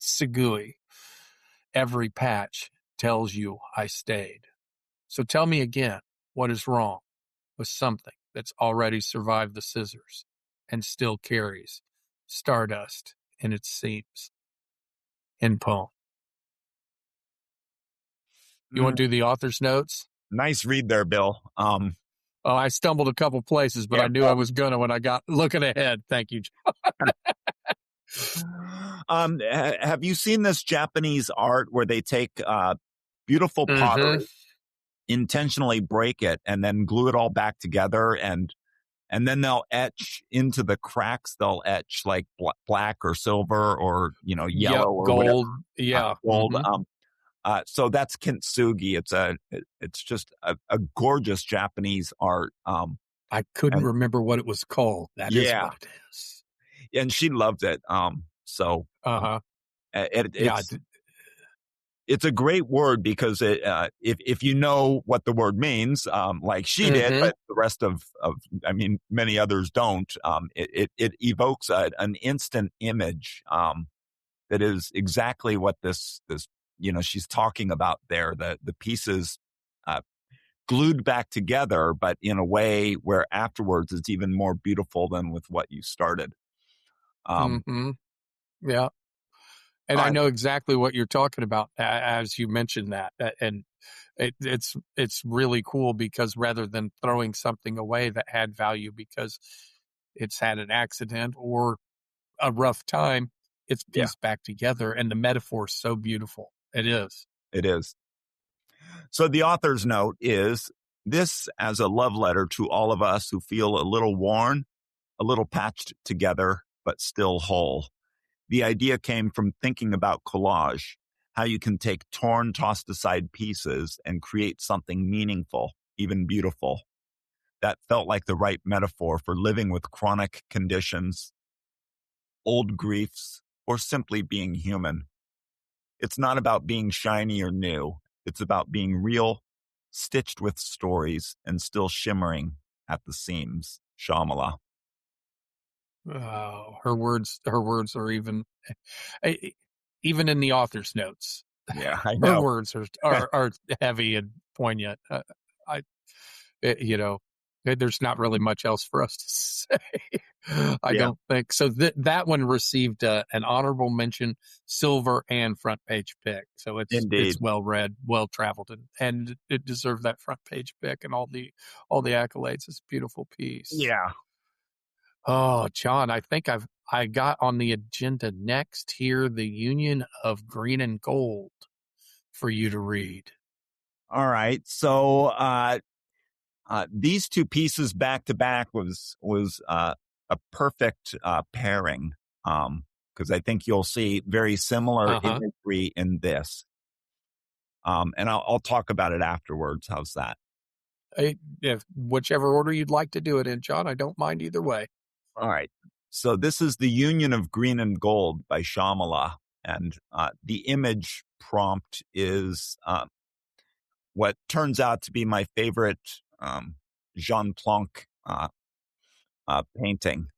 Segui. Every patch tells you I stayed. So tell me again, what is wrong with something that's already survived the scissors and still carries stardust in its seams? In poem. You want to do the author's notes? Nice read there, Bill. Oh, I stumbled a couple places, but Yeah, I knew I was gonna when I got looking ahead. Thank you. have you seen this Japanese art where they take beautiful pottery, intentionally break it, and then glue it all back together, and then they'll etch into the cracks. They'll etch like black or silver or yellow Yep, or gold. whatever. Yeah, Gold. So that's kintsugi. It's just a gorgeous Japanese art. I couldn't and- remember what it was called. That is Yeah. what it is. and she loved it. So it's a great word because if you know what the word means, like she did, but the rest of many others don't. It evokes an instant image that is exactly what this she's talking about there. The pieces glued back together, but in a way where afterwards it's even more beautiful than with what you started. Yeah. And I know exactly what you're talking about as you mentioned that. And it's really cool because rather than throwing something away that had value because it's had an accident or a rough time, it's pieced back together. And the metaphor is so beautiful. It is. It is. So the author's note is this as a love letter to all of us who feel a little worn, a little patched together, but still whole. The idea came from thinking about collage, how you can take torn, tossed aside pieces and create something meaningful, even beautiful. That felt like the right metaphor for living with chronic conditions, old griefs, or simply being human. It's not about being shiny or new. It's about being real, stitched with stories, and still shimmering at the seams. Shamala. Oh, her words are even in the author's notes. Yeah, I know. Her words are heavy and poignant. There's not really much else for us to say. I don't think so. That one received an honorable mention, silver and front page pick. So it's well read, well traveled, and it deserved that front page pick and all the accolades. It's a beautiful piece. Yeah. Oh, John, I think I got on the agenda next here, The Union of Green and Gold for you to read. All right. So these two pieces back to back was a perfect pairing because I think you'll see very similar imagery in this. And I'll talk about it afterwards. How's that? If whichever order you'd like to do it in, John, I don't mind either way. All right. So this is The Union of Green and Gold by Shamala. And the image prompt is what turns out to be my favorite Jean Plonk painting.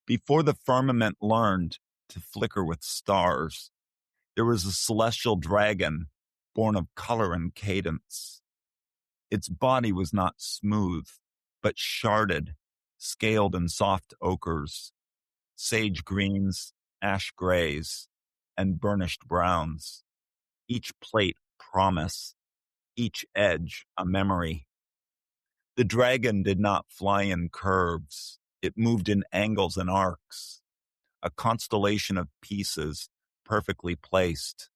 Before the firmament learned to flicker with stars, there was a celestial dragon born of color and cadence. Its body was not smooth, but sharded, scaled in soft ochres, sage greens, ash grays, and burnished browns. Each plate promise, each edge a memory. The dragon did not fly in curves. It moved in angles and arcs, a constellation of pieces perfectly placed.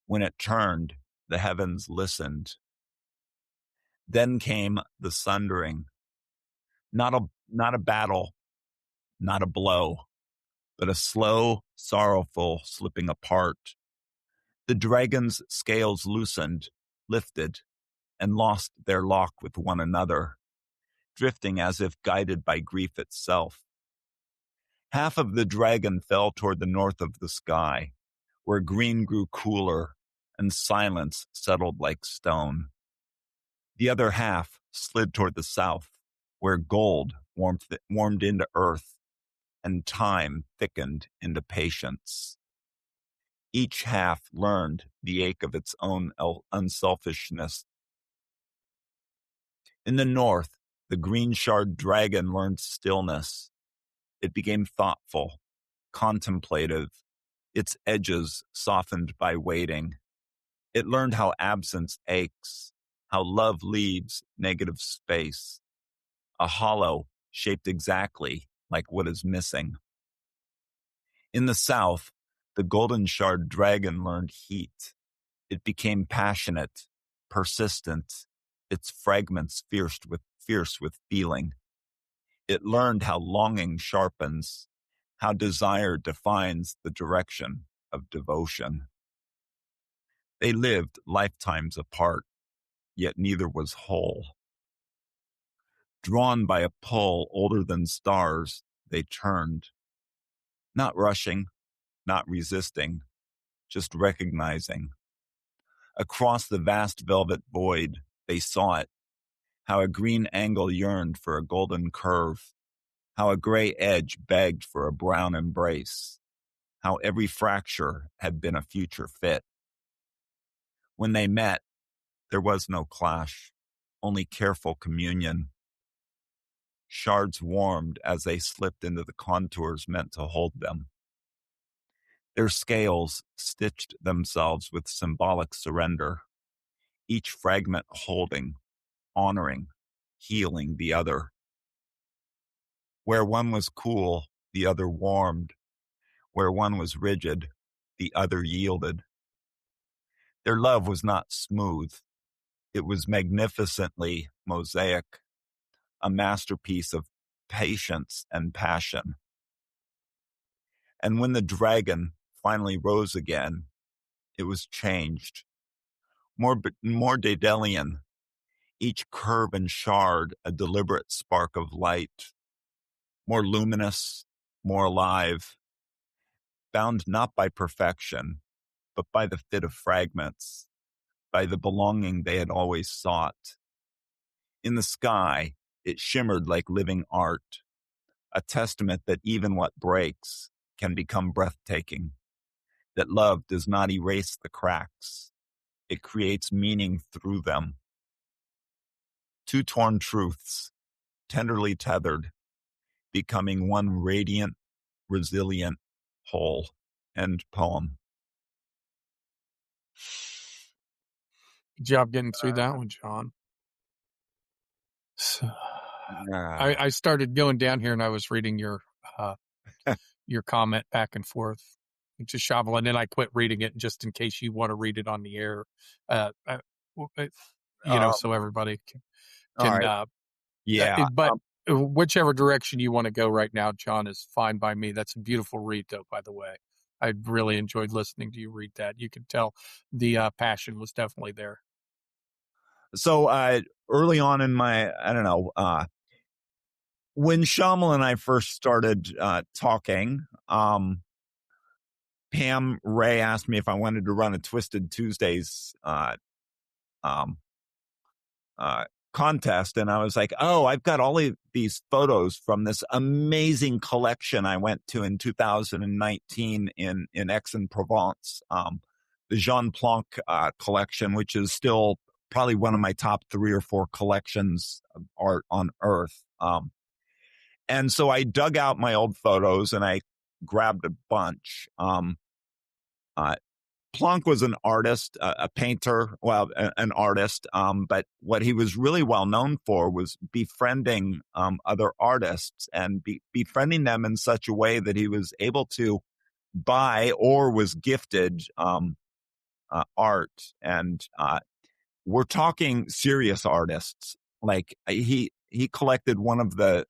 When it turned, the heavens listened. Then came the sundering. Not a battle, not a blow, but a slow, sorrowful slipping apart. The dragon's scales loosened, lifted, and lost their lock with one another, drifting as if guided by grief itself. Half of the dragon fell toward the north of the sky, where green grew cooler and silence settled like stone. The other half slid toward the south, where gold warmed into earth and time thickened into patience. Each half learned the ache of its own unselfishness. In the north, the green shard dragon learned stillness. It became thoughtful, contemplative, its edges softened by waiting. It learned how absence aches, how love leaves negative space, a hollow shaped exactly like what is missing. In the south, the golden shard dragon learned heat. It became passionate, persistent, its fragments fierce with feeling. It learned how longing sharpens, how desire defines the direction of devotion. They lived lifetimes apart, yet neither was whole. Drawn by a pull older than stars, they turned. Not rushing, not resisting, just recognizing. Across the vast velvet void, they saw it, how a green angle yearned for a golden curve, how a gray edge begged for a brown embrace, how every fracture had been a future fit. When they met, there was no clash, only careful communion. Shards warmed as they slipped into the contours meant to hold them. Their scales stitched themselves with symbolic surrender, each fragment holding, honoring, healing the other. Where one was cool, the other warmed. Where one was rigid, the other yielded. Their love was not smooth. It was magnificently mosaic, a masterpiece of patience and passion. And when the dragon finally rose again, it was changed. More Daedalian, each curve and shard a deliberate spark of light. More luminous, more alive, bound not by perfection, but by the fit of fragments, by the belonging they had always sought. In the sky, it shimmered like living art, a testament that even what breaks can become breathtaking, that love does not erase the cracks. It creates meaning through them. Two torn truths, tenderly tethered, becoming one radiant, resilient whole. End poem. Good job getting through that one, John. So, I started going down here and I was reading your comment back and forth to Shamala, and then I quit reading it just in case you want to read it on the air, so everybody can. Right. But whichever direction you want to go right now, John, is fine by me. That's a beautiful read, though, by the way. I really enjoyed listening to you read that. You could tell the passion was definitely there. So early on in my, when Shamala and I first started talking, Pam Ray asked me if I wanted to run a Twisted Tuesdays contest, and I was like, oh, I've got all of these photos from this amazing collection I went to in 2019 in Aix-en-Provence, Jean Planck collection, which is still probably one of my top 3 or 4 collections of art on Earth. And so I dug out my old photos and I grabbed a bunch. Planck was an artist, a painter, well, an artist, but what he was really well known for was befriending other artists and befriending them in such a way that he was able to buy or was gifted art. And we're talking serious artists. Like he collected one of the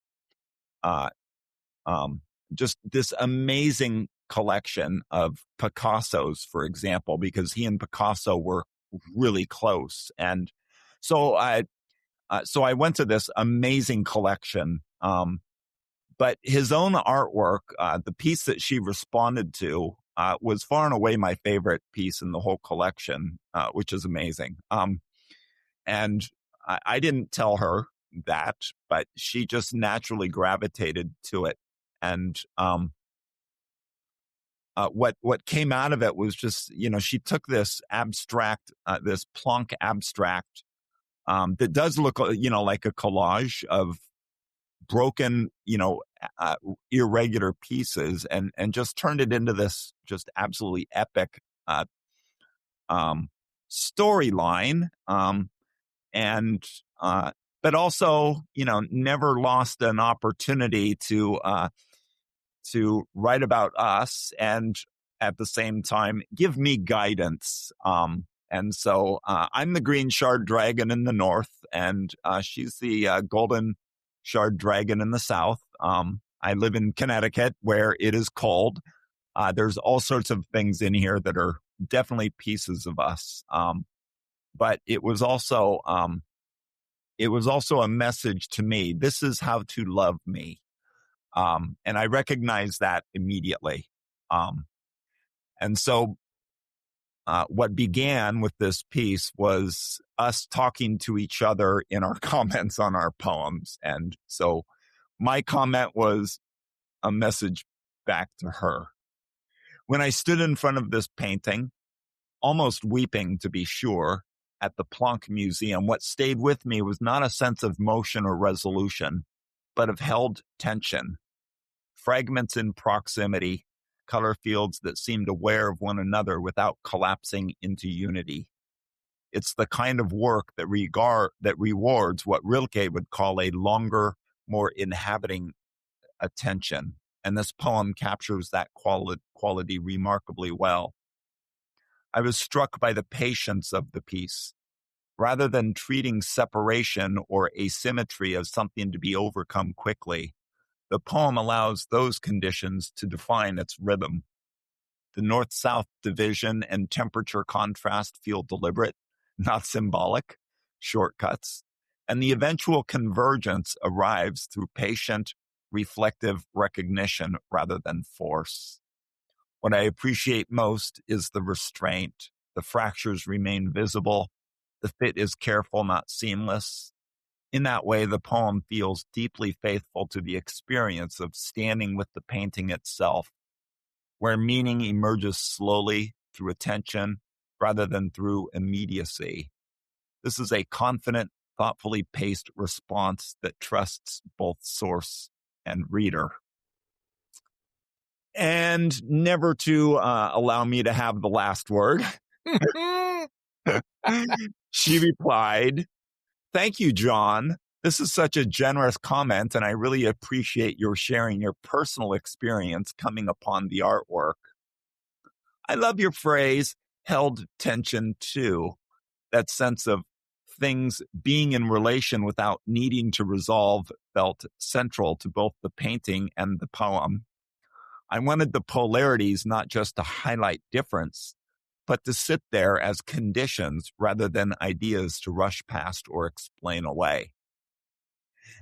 just this amazing collection of Picassos, for example, because he and Picasso were really close. And so I went to this amazing collection. But his own artwork, the piece that she responded to, was far and away my favorite piece in the whole collection, which is amazing. And I didn't tell her that, but she just naturally gravitated to it. And what came out of it was just, she took this abstract, this Planck abstract that does look, like a collage of broken, irregular pieces and just turned it into this just absolutely epic storyline. But also, never lost an opportunity to write about us and at the same time give me guidance. And so I'm the green shard dragon in the north, and she's the golden shard dragon in the south. I live in Connecticut where it is cold. There's all sorts of things in here that are definitely pieces of us. But it was also a message to me. This is how to love me. And I recognized that immediately. And so what began with this piece was us talking to each other in our comments on our poems. And so my comment was a message back to her. When I stood in front of this painting, almost weeping to be sure, at the Planck Museum, what stayed with me was not a sense of motion or resolution, but of held tension. Fragments in proximity, color fields that seemed aware of one another without collapsing into unity. It's the kind of work that rewards what Rilke would call a longer, more inhabiting attention. And this poem captures that quality remarkably well. I was struck by the patience of the piece. Rather than treating separation or asymmetry as something to be overcome quickly, the poem allows those conditions to define its rhythm. The north-south division and temperature contrast feel deliberate, not symbolic, shortcuts, and the eventual convergence arrives through patient, reflective recognition rather than force. What I appreciate most is the restraint. The fractures remain visible. The fit is careful, not seamless. In that way, the poem feels deeply faithful to the experience of standing with the painting itself, where meaning emerges slowly through attention rather than through immediacy. This is a confident, thoughtfully paced response that trusts both source and reader. And never to allow me to have the last word, she replied, "Thank you, John. This is such a generous comment, and I really appreciate your sharing your personal experience coming upon the artwork. I love your phrase, held tension too. That sense of things being in relation without needing to resolve felt central to both the painting and the poem. I wanted the polarities not just to highlight difference, but to sit there as conditions rather than ideas to rush past or explain away.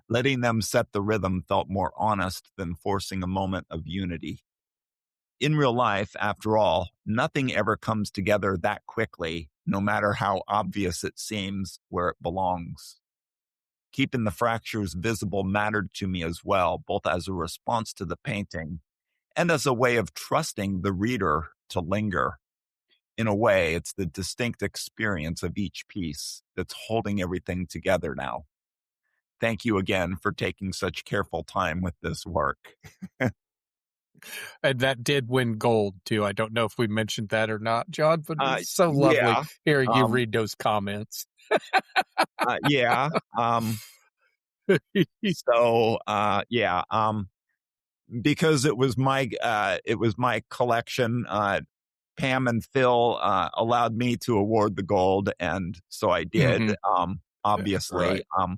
Letting them set the rhythm felt more honest than forcing a moment of unity. In real life, after all, nothing ever comes together that quickly, no matter how obvious it seems where it belongs. Keeping the fractures visible mattered to me as well, both as a response to the painting and as a way of trusting the reader to linger. in a way, it's the distinct experience of each piece that's holding everything together now. Thank you again for taking such careful time with this work. And that did win gold too. I don't know if we mentioned that or not, John, but it's so Yeah. lovely hearing you read those comments. Yeah. So, yeah. Because it was my collection. Pam and Phil allowed me to award the gold, and so I did. Mm-hmm. Obviously, Right.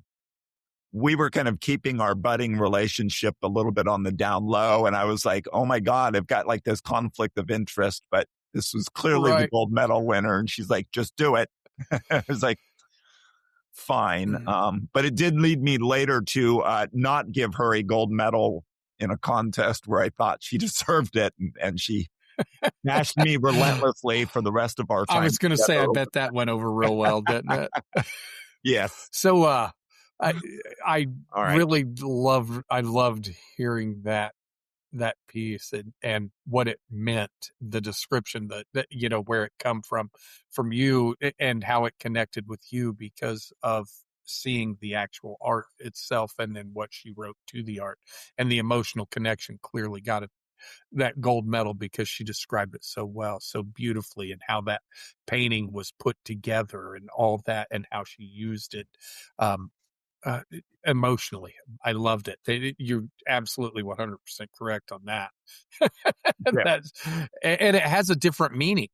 We were kind of keeping our budding relationship a little bit on the down low, and I was like, "Oh my God, I've got like this conflict of interest." But this was clearly the gold medal winner, and she's like, "Just do it." I was like, "Fine," but it did lead me later to not give her a gold medal in a contest where I thought she deserved it, and she bashed me relentlessly for the rest of our time. I was going to say, I bet that went over real well, didn't it? Yes. So, I right. really loved hearing that piece and what it meant, the description that where it come from you and how it connected with you because of seeing the actual art itself and then what she wrote to the art, and the emotional connection clearly got that gold medal because she described it so well, so beautifully, and how that painting was put together and all that, and how she used it emotionally. I loved it. You're absolutely 100% correct on that. Yeah. And it has a different meaning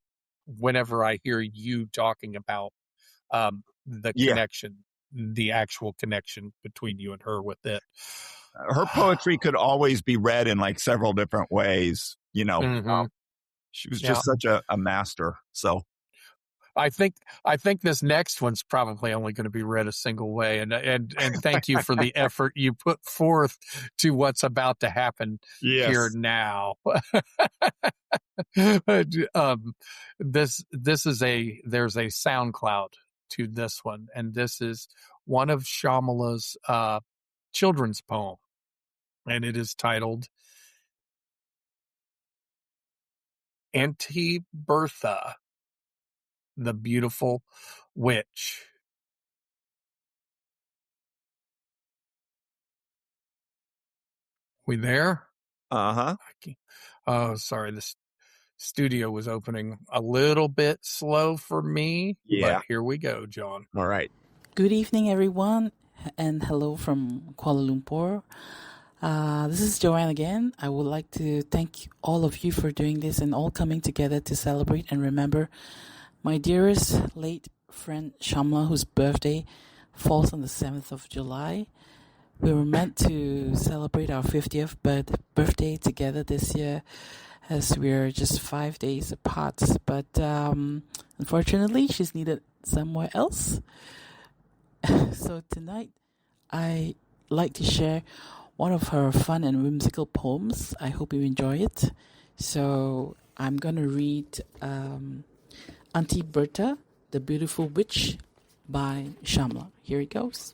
whenever I hear you talking about the connection, the actual connection between you and her with it. Her poetry could always be read in like several different ways, she was just such a master. So I think this next one's probably only going to be read a single way, and thank you for the effort you put forth to what's about to happen here now. There's a SoundCloud to this one, and this is one of Shamala's children's poem, and it is titled Auntie Bertha, the Beautiful Witch. We there? Uh-huh. Oh, sorry. This studio was opening a little bit slow for me. Yeah. But here we go, John. All right. Good evening, everyone, and hello from Kuala Lumpur. This is Joanne again. I would like to thank all of you for doing this and all coming together to celebrate and remember my dearest late friend Shamala, whose birthday falls on the 7th of July. We were meant to celebrate our 50th birthday together this year, as we're just 5 days apart. But unfortunately, she's needed somewhere else. So tonight, I like to share one of her fun and whimsical poems. I hope you enjoy it. So I'm going to read Auntie Bertha, the Beautiful Witch by Shamala. Here it goes.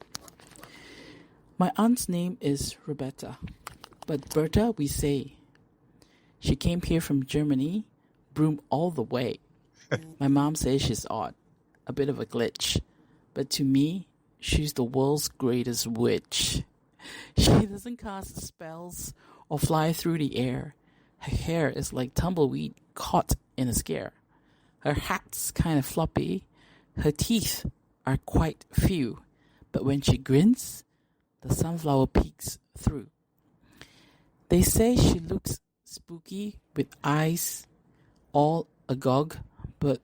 My aunt's name is Roberta, but Bertha we say. She came here from Germany, broom all the way. My mom says she's odd, a bit of a glitch, but to me, she's the world's greatest witch. She doesn't cast spells or fly through the air. Her hair is like tumbleweed caught in a scare. Her hat's kind of floppy. Her teeth are quite few, but when she grins, the sunflower peeks through. They say she looks spooky with eyes all agog, but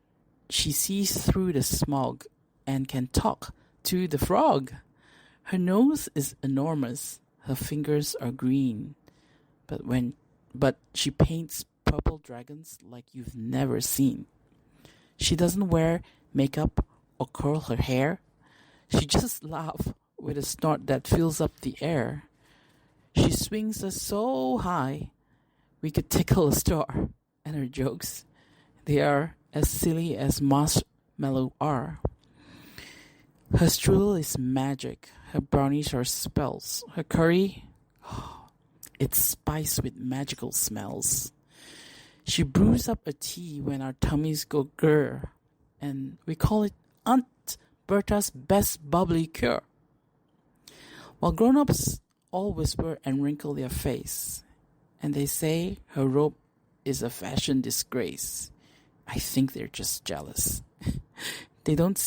she sees through the smog and can talk to the frog. Her nose is enormous, her fingers are green, but she paints purple dragons like you've never seen. She doesn't wear makeup or curl her hair. She just laughs with a snort that fills up the air. She swings us so high we could tickle a star, and her jokes, they are as silly as marshmallow are. Her strudel is magic. Her brownies are spells. Her curry, it's spiced with magical smells. She brews up a tea when our tummies go grr, and we call it Aunt Bertha's best bubbly cure. While grown-ups all whisper and wrinkle their face, and they say her robe is a fashion disgrace, I think they're just jealous. They don't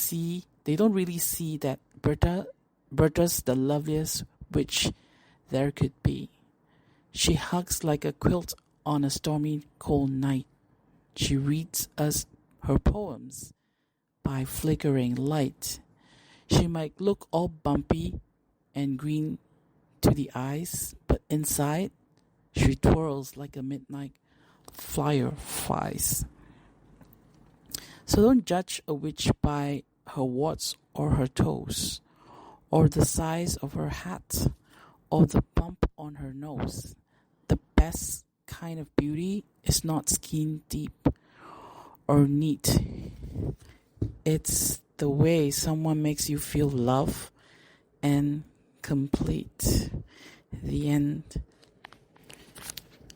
really see that Bertha's the loveliest witch there could be. She hugs like a quilt on a stormy cold night. She reads us her poems by flickering light. She might look all bumpy and green to the eyes, but inside she twirls like a midnight fireflies. So don't judge a witch by her warts or her toes, or the size of her hat, or the bump on her nose. The best kind of beauty is not skin deep or neat. It's the way someone makes you feel love and complete. The end.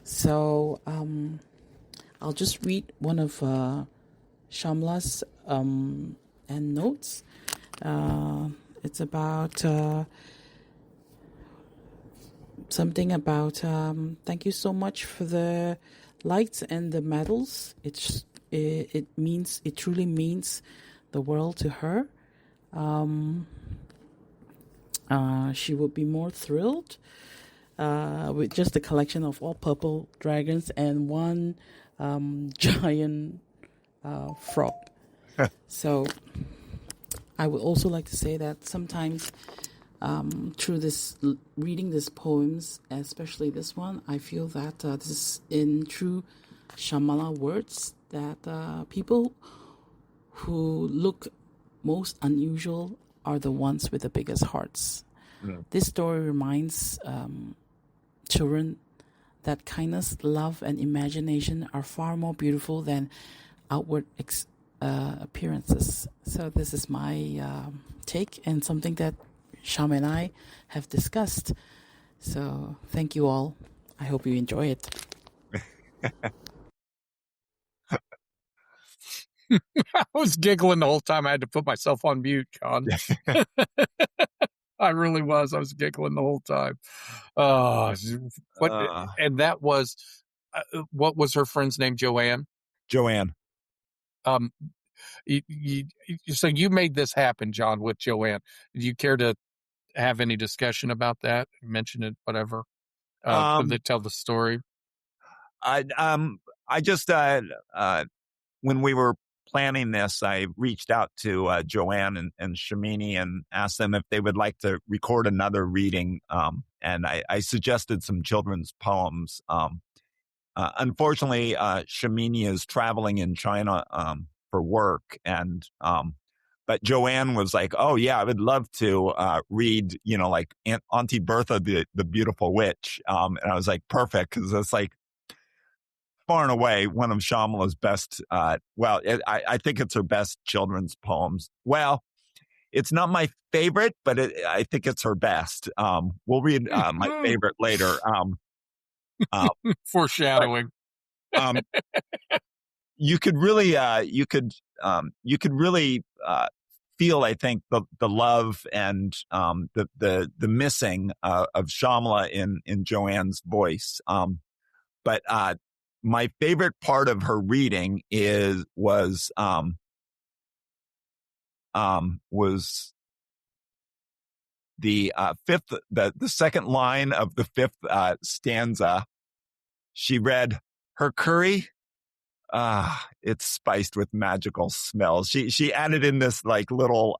So I'll just read one of Shamala's endnotes. It's about something about thank you so much for the lights and the medals. It truly means the world to her. She would be more thrilled with just a collection of all purple dragons and one giant frog. So I would also like to say that sometimes through this reading these poems, especially this one, I feel that this is in true Shamala words, that people who look most unusual are the ones with the biggest hearts. Yeah. This story reminds children that kindness, love, and imagination are far more beautiful than outward appearances. So this is my take, and something that Sham and I have discussed. So thank you all. I hope you enjoy it. I was giggling the whole time. I had to put myself on mute, John. I really was. I was giggling the whole time. And that was, what was her friend's name? Joanne? Joanne. So you made this happen, John, with Joanne. Do you care to have any discussion about that? Mention it, whatever. They tell the story. I just when we were planning this, I reached out to Joanne and Shamini and asked them if they would like to record another reading. And I suggested some children's poems. Unfortunately, Shamini is traveling in China for work, and but Joanne was like, "Oh yeah, I would love to read, like Auntie Bertha, the Beautiful Witch." And I was like, "Perfect," because it's like far and away one of Shamala's best. I think it's her best children's poems. Well, it's not my favorite, but I think it's her best. We'll read my favorite later. Foreshadowing. But, you could really feel, I think, the love and the missing of Shamala in Joanne's voice. But my favorite part of her reading was the fifth, the second line of the fifth stanza. She read, "Her curry, it's spiced with magical smells." She added in this like little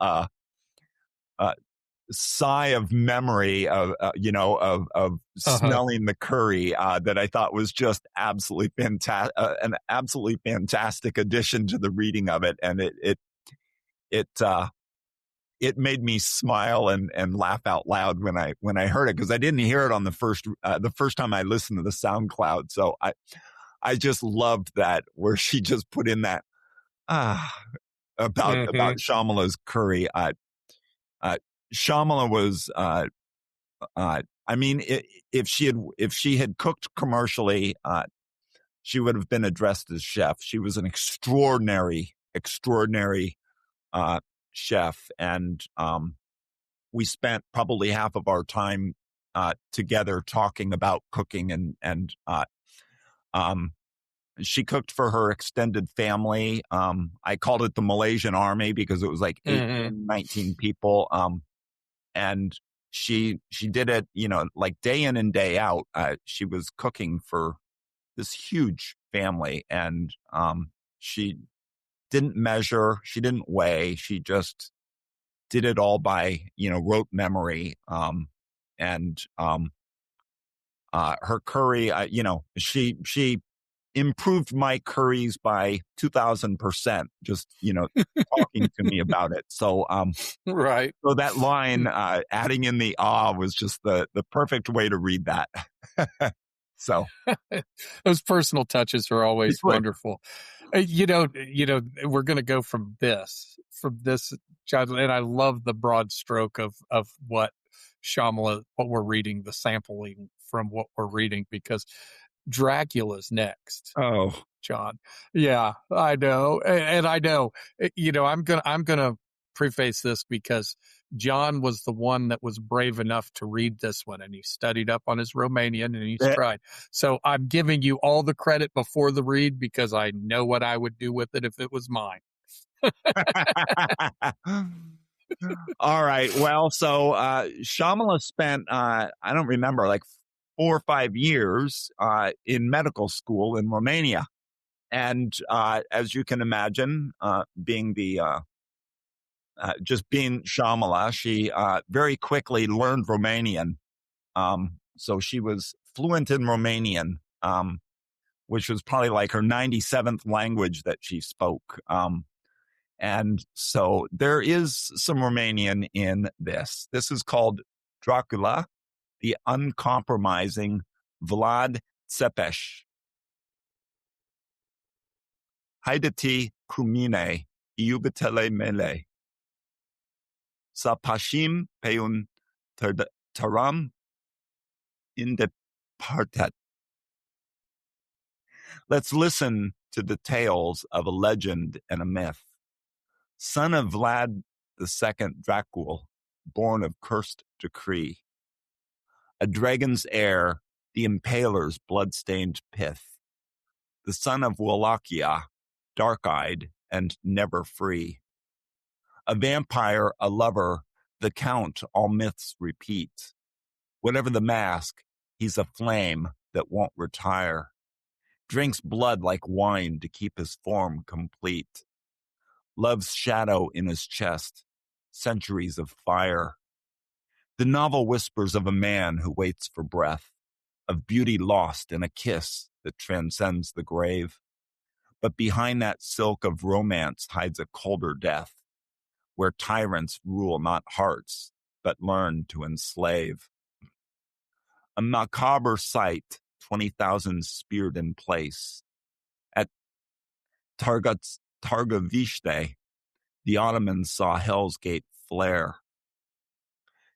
sigh of memory of smelling the curry that I thought was just absolutely fantastic, an absolutely fantastic addition to the reading of it, and it made me smile and laugh out loud when I heard it, because I didn't hear it on the first time I listened to the SoundCloud. So I just loved that, where she just put in that about Shamala's curry. Shamala was if she had cooked commercially, she would have been addressed as chef. She was an extraordinary chef. And we spent probably half of our time together talking about cooking, and she cooked for her extended family. I called it the Malaysian Army because it was like 18, 19 people. And she did it, like day in and day out. She was cooking for this huge family, and she didn't measure, she didn't weigh, she just did it all by, rote memory. And her curry, she improved my curries by 2,000%, just, talking to me about it. So, Right. So that line, adding in the was just the perfect way to read that. So those personal touches are always wonderful. We're going to go from this, John, and I love the broad stroke of what Shamala, what we're reading, the sampling from what we're reading, because Dracula's next. Oh, John. Yeah, I know. And I know, I'm going to preface this because John was the one that was brave enough to read this one, and he studied up on his Romanian and he's tried. So I'm giving you all the credit before the read because I know what I would do with it if it was mine. All right. Well, so Shamala spent, I don't remember, like 4 or 5 years in medical school in Romania. And as you can imagine, being Shamala, she very quickly learned Romanian. So she was fluent in Romanian, which was probably like her 97th language that she spoke. And so there is some Romanian in this. This is called Dracula, the uncompromising Vlad Țepeș. Haideti cu mine, iubitele mele. Să pașim pe un tăram indepărtat. Let's listen to the tales of a legend and a myth. Son of Vlad II Dracul, born of cursed decree. A dragon's heir, the impaler's blood-stained pith. The son of Wallachia, dark-eyed and never free. A vampire, a lover, the count all myths repeat. Whatever the mask, he's a flame that won't retire. Drinks blood like wine to keep his form complete. Love's shadow in his chest, centuries of fire. The novel whispers of a man who waits for breath, of beauty lost in a kiss that transcends the grave. But behind that silk of romance hides a colder death, where tyrants rule not hearts, but learn to enslave. A macabre sight, 20,000 speared in place. At Targovishte, the Ottomans saw Hell's Gate flare.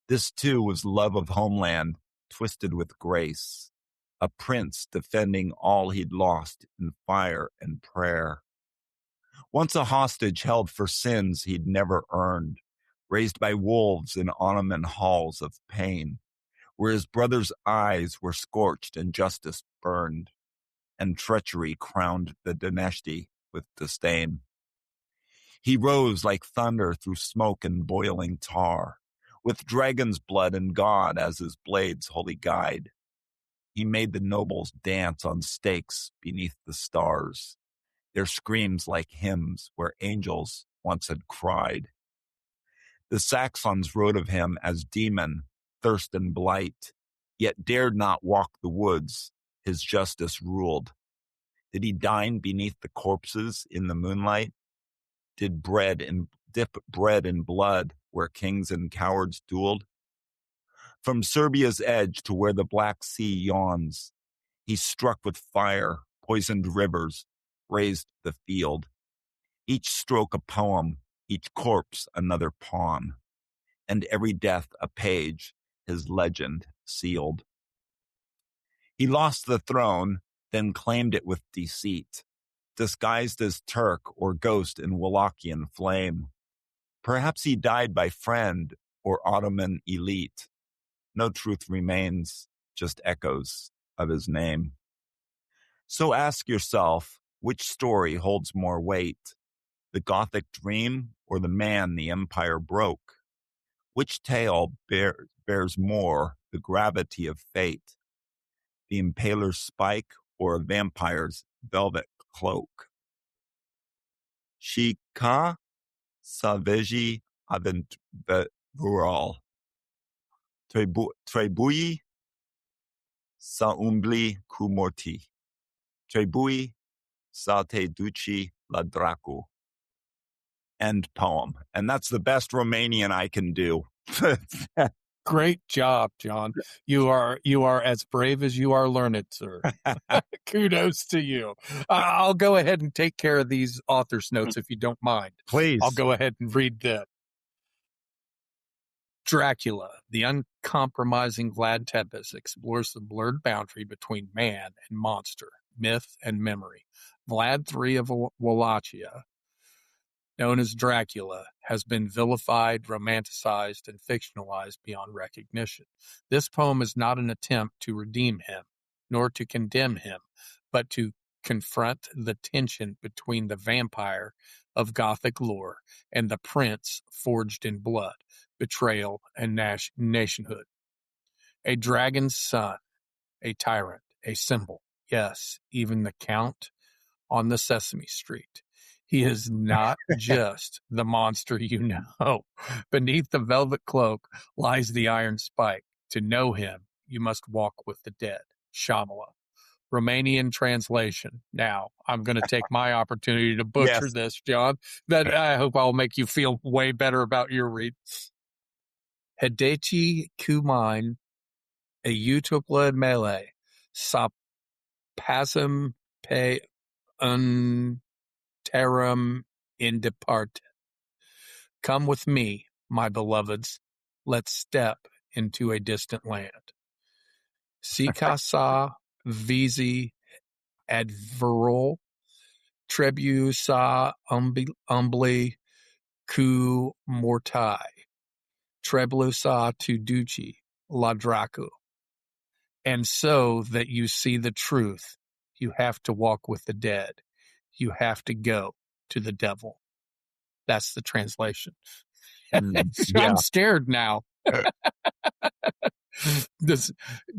This too was love of homeland, twisted with grace. A prince defending all he'd lost in fire and prayer. Once a hostage held for sins he'd never earned, raised by wolves in Ottoman halls of pain, where his brother's eyes were scorched and justice burned, and treachery crowned the dynasty with disdain. He rose like thunder through smoke and boiling tar, with dragon's blood and God as his blade's holy guide. He made the nobles dance on stakes beneath the stars, their screams like hymns where angels once had cried. The Saxons wrote of him as demon, thirst and blight, yet dared not walk the woods. His justice ruled. Did he dine beneath the corpses in the moonlight? Did dip bread in blood where kings and cowards dueled? From Serbia's edge to where the Black Sea yawns, he struck with fire, poisoned rivers, raised the field. Each stroke a poem, each corpse another pawn, and every death a page his legend sealed. He lost the throne, then claimed it with deceit, disguised as Turk or ghost in Wallachian flame. Perhaps he died by friend or Ottoman elite. No truth remains, just echoes of his name. So ask yourself, which story holds more weight? The Gothic dream or the man the empire broke? Which tale bears more the gravity of fate? The impaler's spike or a vampire's velvet cloak? Shika Savegi Aventural. Trebui sa umbli ku morti. Trebui sa te duci la dracu. End poem. And that's the best Romanian I can do. Great job, John. You are as brave as you are learned, sir. Kudos to you. I'll go ahead and take care of these author's notes if you don't mind. Please. I'll go ahead and read them. Dracula, the uncompromising Vlad Tepes, explores the blurred boundary between man and monster, myth and memory. Vlad III of Wallachia, known as Dracula, has been vilified, romanticized, and fictionalized beyond recognition. This poem is not an attempt to redeem him, nor to condemn him, but to confront the tension between the vampire of Gothic lore and the prince forged in blood, betrayal, and nationhood. A dragon's son, a tyrant, a symbol, yes, even the Count on the Sesame Street. He is not just the monster you know. Beneath the velvet cloak lies the iron spike. To know him, you must walk with the dead. Shamala. Romanian translation. Now, I'm going to take my opportunity to butcher this, John. That I hope I'll make you feel way better about your read. Hedeci Kumain, a utopla melee, sapasm pe un terram indeparte. Come with me, my beloveds. Let's step into a distant land. Sikasa visi adverol trebusa umbli ku mortai. Treblusa tu duci la dracu. And so that you see the truth, you have to walk with the dead. You have to go to the devil. That's the translation. I'm scared now. This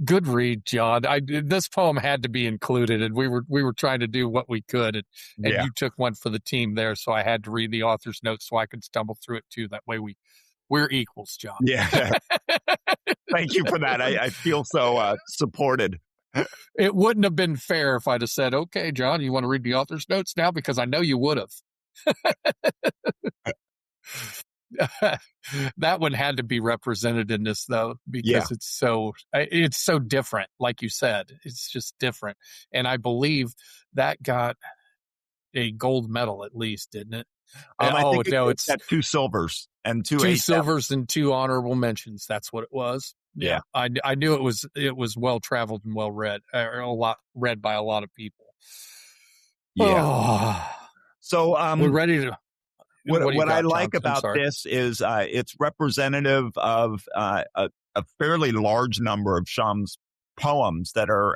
good read, John. This poem had to be included, and we were trying to do what we could, and you took one for the team there, so I had to read the author's notes so I could stumble through it too. That way we're equals, John. Yeah. Thank you for that. I feel so supported. It wouldn't have been fair if I'd have said, "Okay, John, you want to read the author's notes now?" Because I know you would have. That one had to be represented in this, though, because it's so different. Like you said, it's just different, and I believe that got a gold medal at least, didn't it? It's got 2 silvers and two silvers and 2 honorable mentions. That's what it was. Yeah. I knew it was well traveled and well read, read by a lot of people. Yeah. Oh. So we're ready to. What I like about this is it's representative of a fairly large number of Sham's poems that are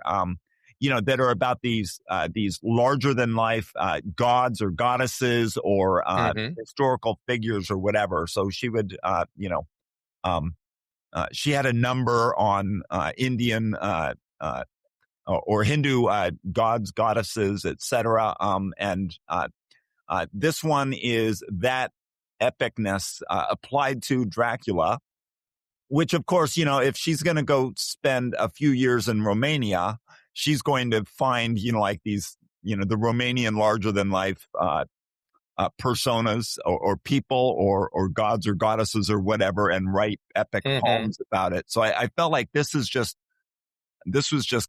that are about these larger than life gods or goddesses or historical figures or whatever. So she would she had a number on Indian or Hindu gods, goddesses, etc. And this one is that epicness applied to Dracula, which, of course, if she's going to go spend a few years in Romania, she's going to find, like these, the Romanian larger than life personas or people or gods or goddesses or whatever, and write epic poems about it. So I felt like this was just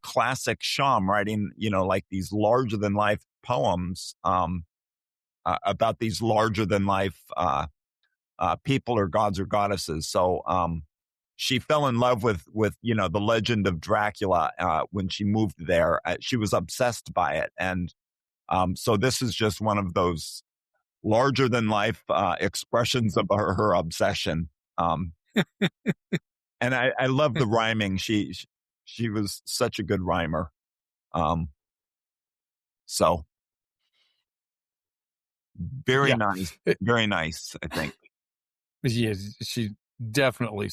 classic Sham writing, like these larger than life poems about these larger than life people or gods or goddesses. So she fell in love with the legend of Dracula when she moved there. She was obsessed by it, and so this is just one of those larger than life expressions of her obsession. And I love the rhyming. She was such a good rhymer. So very nice, very nice, I think. Yeah, she definitely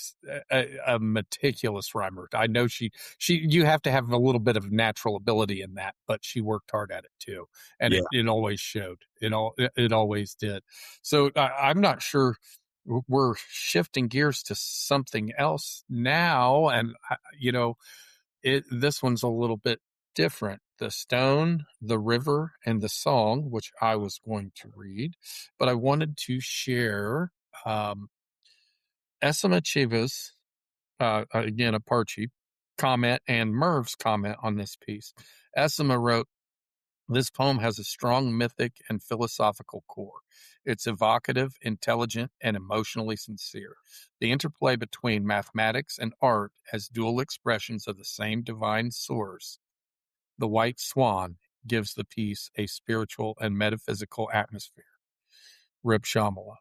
a meticulous rhymer. I know you have to have a little bit of natural ability in that, but she worked hard at it too, and it always showed. It always did. So I'm not sure. We're shifting gears to something else now, and this one's a little bit different. The Stone, the River, and the Song, which I was going to read, but I wanted to share Esima Chiva's, again, Apache comment and Merv's comment on this piece. Esima wrote, "This poem has a strong mythic and philosophical core. It's evocative, intelligent, and emotionally sincere. The interplay between mathematics and art as dual expressions of the same divine source, the white swan, gives the piece a spiritual and metaphysical atmosphere." Rip Shamala.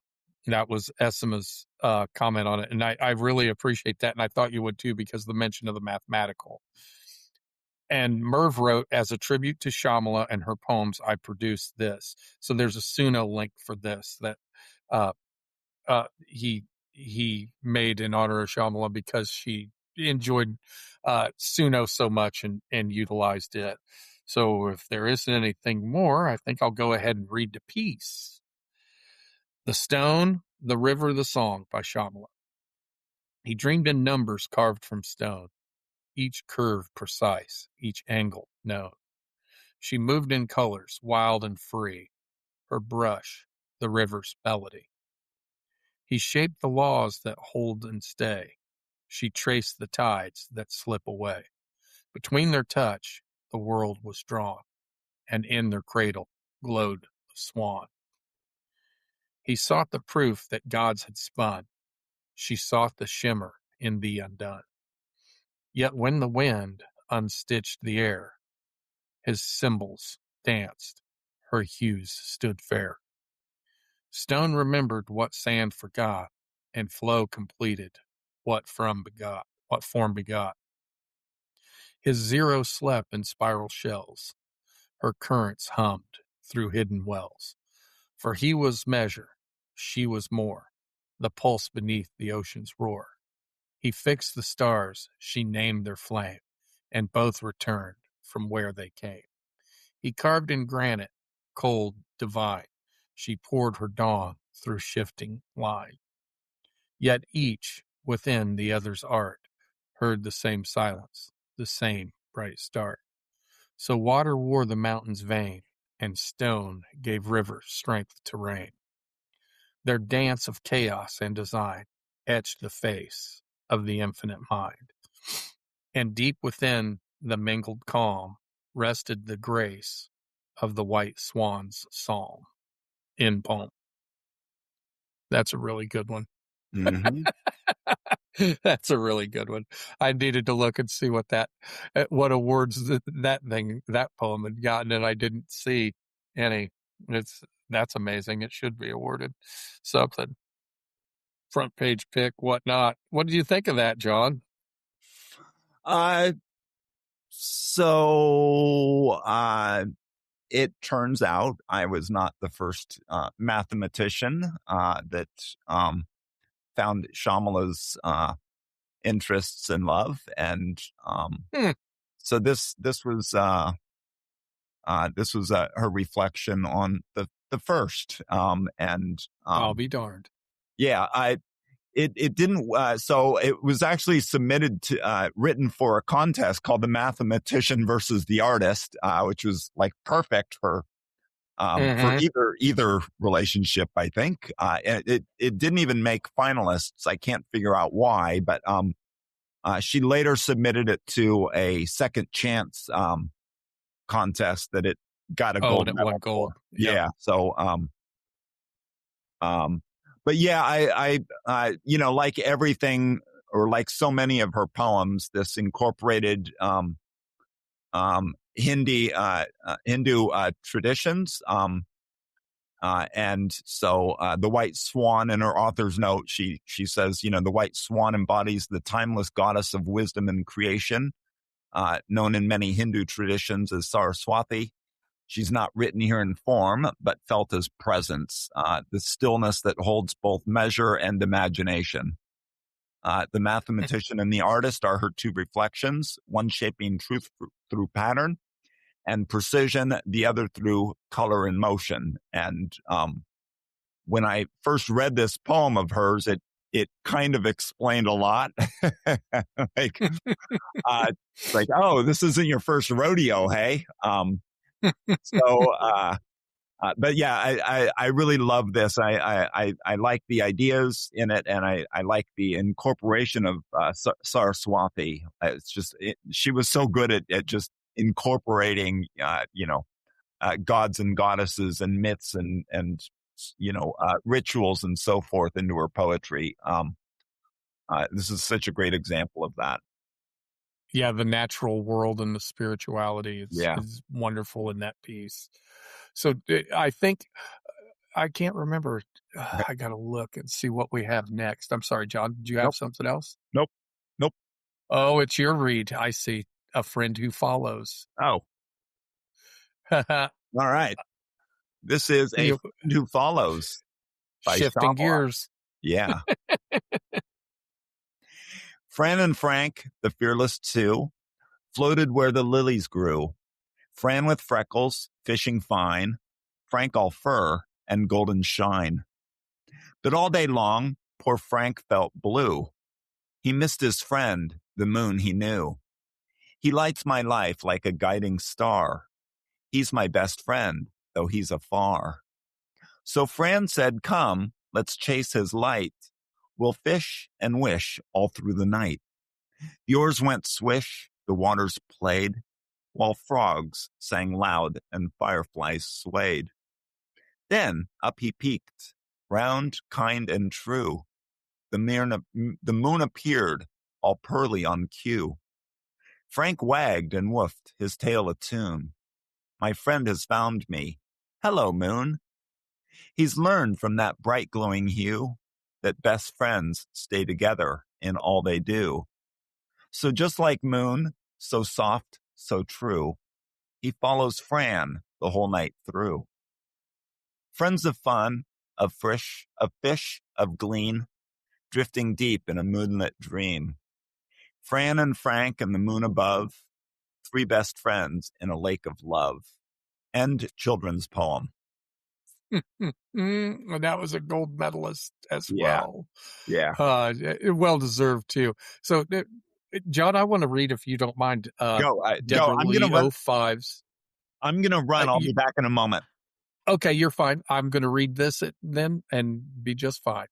That was Esima's comment on it. And I really appreciate that. And I thought you would too, because the mention of the mathematical. And Merv wrote, "As a tribute to Shamala and her poems, I produced this." So there's a Suno link for this that he made in honor of Shamala because she enjoyed Suno so much and utilized it. So if there isn't anything more, I think I'll go ahead and read the piece. The Stone, the River, the Song by Shamala. He dreamed in numbers carved from stone, each curve precise, each angle known. She moved in colors, wild and free, her brush, the river's melody. He shaped the laws that hold and stay. She traced the tides that slip away. Between their touch, the world was drawn, and in their cradle glowed the swan. He sought the proof that gods had spun. She sought the shimmer in the undone. Yet when the wind unstitched the air, his symbols danced, her hues stood fair. Stone remembered what sand forgot, and flow completed what form begot. His zero slept in spiral shells, her currents hummed through hidden wells. For he was measure, she was more, the pulse beneath the ocean's roar. He fixed the stars, she named their flame, and both returned from where they came. He carved in granite, cold, divine, she poured her dawn through shifting line. Yet each, within the other's art, heard the same silence, the same bright start. So water wore the mountain's vein, and stone gave river strength to reign. Their dance of chaos and design etched the face of the infinite mind. And deep within the mingled calm rested the grace of the white swan's psalm. In poem. That's a really good one. Mm-hmm. That's a really good one. I needed to look and see what awards that poem had gotten, and I didn't see any. That's amazing. It should be awarded something. Front page pick, whatnot. What did you think of that, John? It turns out I was not the first mathematician that found Shamala's interests and love, and so this was her reflection on the first, and I'll be darned. Yeah, it didn't. So it was actually submitted to written for a contest called the Mathematician versus the Artist, which was like perfect for either relationship, I think. It didn't even make finalists. I can't figure out why, but she later submitted it to a Second Chance contest that it got a gold medal. It won gold. Yep. Yeah. So but yeah, I like everything or like so many of her poems, this incorporated Hindu traditions. And so the white swan, in her author's note, she says, the white swan embodies the timeless goddess of wisdom and creation, known in many Hindu traditions as Saraswati. She's not written here in form, but felt as presence, the stillness that holds both measure and imagination. The mathematician and the artist are her two reflections, one shaping truth through pattern and precision, the other through color and motion. And when I first read this poem of hers, it kind of explained a lot. like, oh, this isn't your first rodeo, hey? But yeah, I really love this. I like the ideas in it, and I like the incorporation of Saraswati. It's just she was so good at just incorporating, gods and goddesses and myths and rituals and so forth into her poetry. This is such a great example of that. Yeah, the natural world and the spirituality is wonderful in that piece. So I think, I can't remember. I got to look and see what we have next. I'm sorry, John. Did you have something else? Nope. Oh, it's your read. I see. A Friend Who Follows. Oh. All right. This is A Friend Who Follows. By Shifting Shamala. gears. Yeah. Fran and Frank, the fearless two, floated where the lilies grew. Fran with freckles, fishing fine, Frank all fur and golden shine. But all day long, poor Frank felt blue. He missed his friend, the moon he knew. He lights my life like a guiding star. He's my best friend, though he's afar. So Fran said, come, let's chase his light. We'll fish and wish all through the night. The oars went swish, the waters played, while frogs sang loud and fireflies swayed. Then up he peeked, round, kind, and true. The moon appeared, all pearly on cue. Frank wagged and woofed, his tail atune. My friend has found me. Hello, moon. He's learned from that bright glowing hue that best friends stay together in all they do. So just like moon, so soft, so true, he follows Fran the whole night through. Friends of fun, of fish, of glean, drifting deep in a moonlit dream. Fran and Frank and the moon above, three best friends in a lake of love. End children's poem. That was a gold medalist as well. Yeah. Well deserved too. So, John, I want to read, if you don't mind. Go. Deborah I'm Lee gonna run. 05's. I'm gonna run. I'll be back in a moment. Okay, you're fine. I'm going to read this then and be just fine.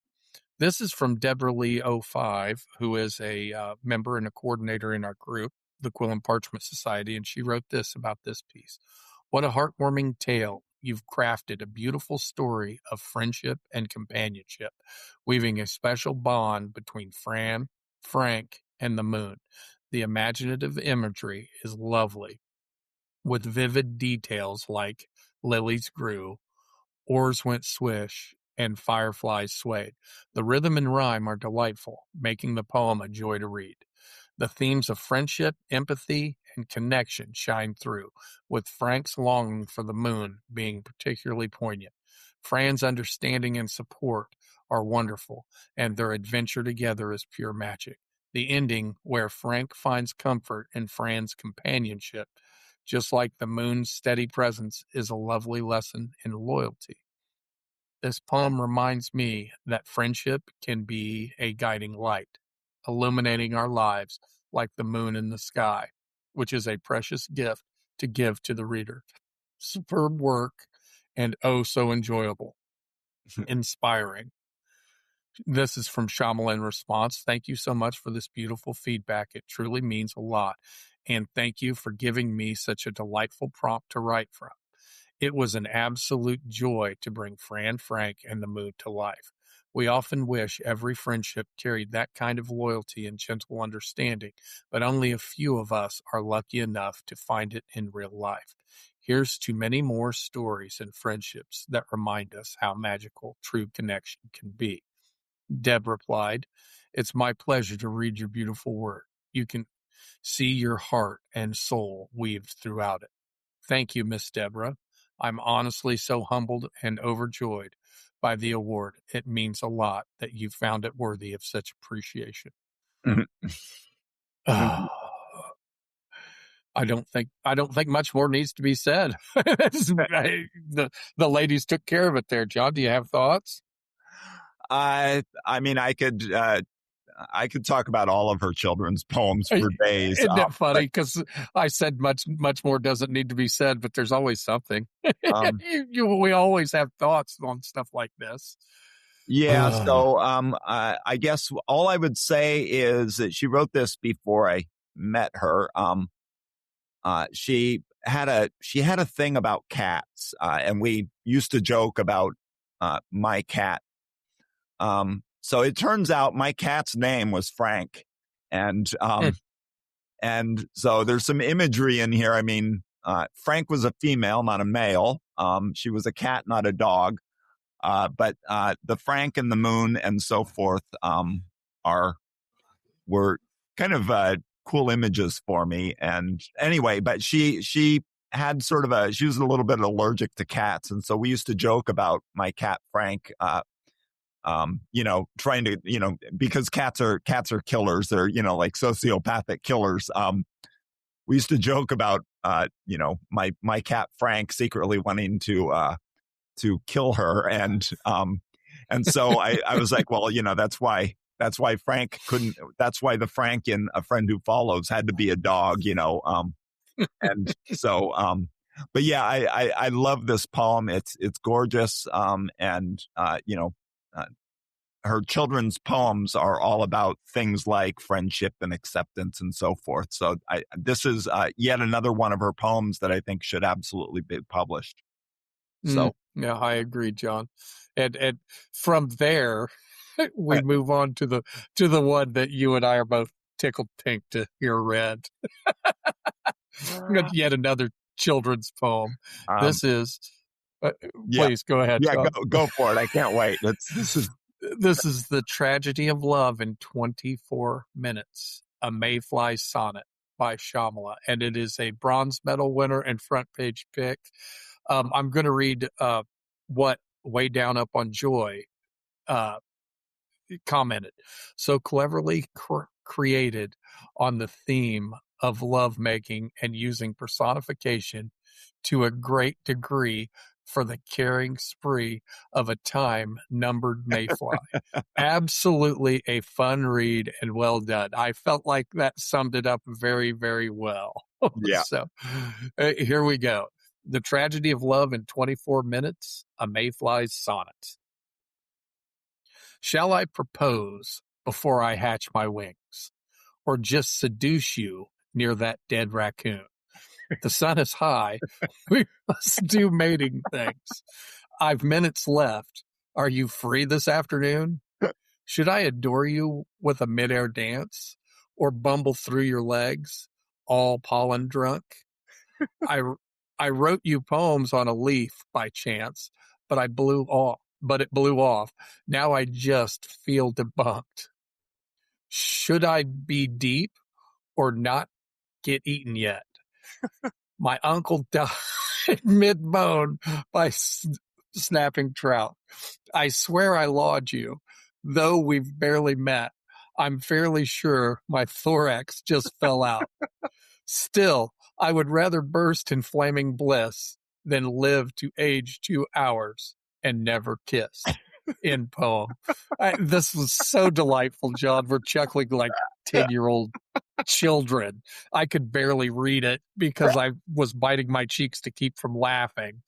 This is from Deborah Lee 05, who is a member and a coordinator in our group, the Quill and Parchment Society, and she wrote this about this piece. What a heartwarming tale. You've crafted a beautiful story of friendship and companionship, weaving a special bond between Fran, Frank, and the moon. The imaginative imagery is lovely, with vivid details like lilies grew, oars went swish, and fireflies swayed. The rhythm and rhyme are delightful, making the poem a joy to read. The themes of friendship, empathy, and connection shine through, with Frank's longing for the moon being particularly poignant. Fran's understanding and support are wonderful, and their adventure together is pure magic. The ending, where Frank finds comfort in Fran's companionship, just like the moon's steady presence, is a lovely lesson in loyalty. This poem reminds me that friendship can be a guiding light, illuminating our lives like the moon in the sky, which is a precious gift to give to the reader. Superb work and oh so enjoyable, inspiring. This is from Shamala in response. Thank you so much for this beautiful feedback. It truly means a lot. And thank you for giving me such a delightful prompt to write from. It was an absolute joy to bring Fran, Frank, and the moon to life. We often wish every friendship carried that kind of loyalty and gentle understanding, but only a few of us are lucky enough to find it in real life. Here's to many more stories and friendships that remind us how magical true connection can be. Deb replied, "It's my pleasure to read your beautiful work. You can see your heart and soul weaved throughout it. Thank you, Miss Deborah. I'm honestly so humbled and overjoyed by the award. It means a lot that you found it worthy of such appreciation." I don't think much more needs to be said. the ladies took care of it there. John, do you have thoughts? I mean, I could talk about all of her children's poems for days. Isn't that funny? Because I said much more doesn't need to be said, but there's always something. We always have thoughts on stuff like this. Yeah. So I guess all I would say is that she wrote this before I met her. She had a thing about cats, and we used to joke about my cat. So it turns out my cat's name was Frank, and so there's some imagery in here. I mean, Frank was a female, not a male. She was a cat, not a dog. But the Frank and the moon and so forth were kind of cool images for me. And anyway, but she had she was a little bit allergic to cats, and so we used to joke about my cat Frank. Trying to, because cats are killers. They're, like sociopathic killers. We used to joke about, my cat Frank secretly wanting to kill her. And so I was like, well, that's why Frank couldn't, that's why the Frank in A Friend Who Follows had to be a dog, and so, but yeah, I love this poem. It's gorgeous. Her children's poems are all about things like friendship and acceptance and so forth. So this is yet another one of her poems that I think should absolutely be published. So yeah, I agree, John. And from there, we move on to the one that you and I are both tickled pink to hear read. Yet another children's poem. This is. Please go ahead. Yeah, go for it. I can't wait. This is The Tragedy of Love in 24 Minutes, a Mayfly sonnet by Shamala, and it is a bronze medal winner and front page pick. I'm going to read what Way Down Up on Joy commented. So cleverly created on the theme of lovemaking and using personification to a great degree for the carrying spree of a time-numbered mayfly. Absolutely a fun read and well done. I felt like that summed it up very, very well. Yeah. So here we go. The Tragedy of Love in 24 Minutes, a Mayfly's Sonnet. Shall I propose before I hatch my wings, or just seduce you near that dead raccoon? The sun is high. We must do mating things. I've minutes left. Are you free this afternoon? Should I adore you with a midair dance, or bumble through your legs, all pollen drunk? I wrote you poems on a leaf by chance, but it blew off. Now I just feel debunked. Should I be deep or not get eaten yet? My uncle died mid-bone by snapping trout. I swear I laud you, though we've barely met. I'm fairly sure my thorax just fell out. Still, I would rather burst in flaming bliss than live to age 2 hours and never kiss. End poem. This was so delightful, John. We're chuckling like 10-year-old children. I could barely read it because I was biting my cheeks to keep from laughing.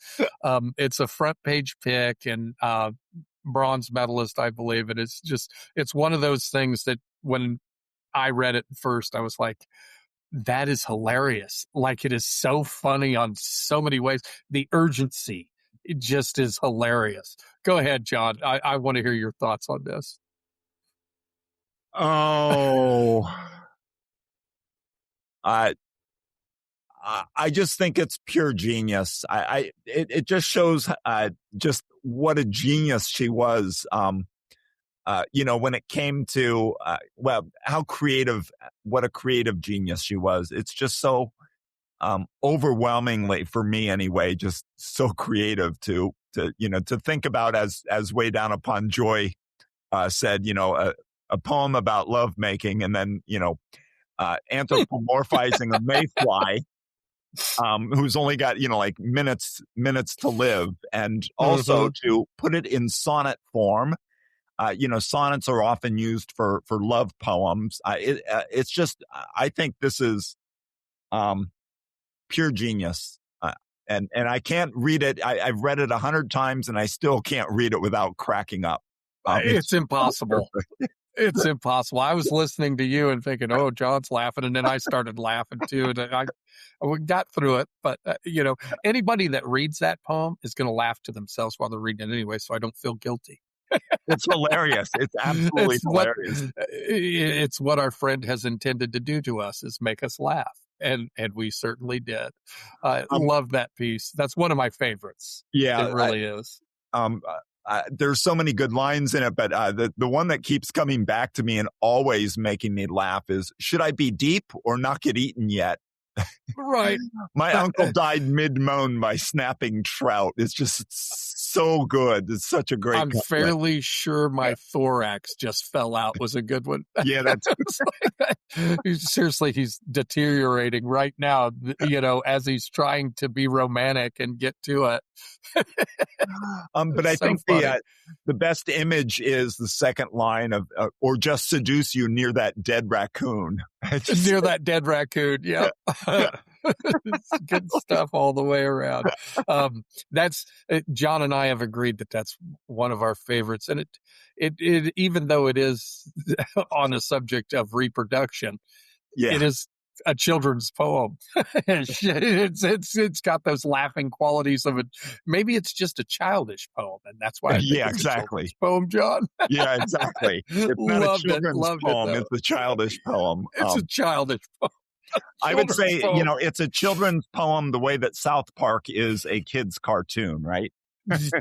It's a front page pick and bronze medalist, I believe. And it's one of those things that when I read it first, I was like, that is hilarious. Like, it is so funny on so many ways. The urgency it just is hilarious. Go ahead, John. I want to hear your thoughts on this. Oh, I just think it's pure genius. It just shows just what a genius she was. When it came to what a creative genius she was. It's just so overwhelmingly, for me anyway, just so creative to think about, as Way Down Upon Joy said, a poem about lovemaking, and then anthropomorphizing a mayfly. Who's only got, like minutes to live, and also to put it in sonnet form. Sonnets are often used for love poems. It's just, I think this is pure genius. And I can't read it. I've read it 100 times and I still can't read it without cracking up. It's impossible. It's impossible. I was listening to you and thinking, oh, John's laughing. And then I started laughing too. And I got through it. But, anybody that reads that poem is going to laugh to themselves while they're reading it anyway. So I don't feel guilty. It's hilarious. It's absolutely hilarious. It's what our friend has intended to do to us, is make us laugh. And we certainly did. I love that piece. That's one of my favorites. Yeah. It really is. There's so many good lines in it, but the one that keeps coming back to me and always making me laugh is, should I be deep or not get eaten yet? Right. My uncle died mid-moan by snapping trout. It's just so good. It's such a great I'm fairly sure my thorax just fell out was a good one. Yeah, that's seriously, he's deteriorating right now, as he's trying to be romantic and get to it. But I think the best image is the second line of or just seduce you near that dead raccoon. Near that dead raccoon, yeah. It's good stuff all the way around. That's John and I have agreed that that's one of our favorites, and it even though it is on the subject of reproduction, it is a children's poem. It's got those laughing qualities of it. Maybe it's just a childish poem, and that's why. Exactly. It's a poem, John. Yeah, exactly. It's not a children's poem. It's a childish poem. It's a childish poem. I would say, it's a children's poem the way that South Park is a kid's cartoon, right?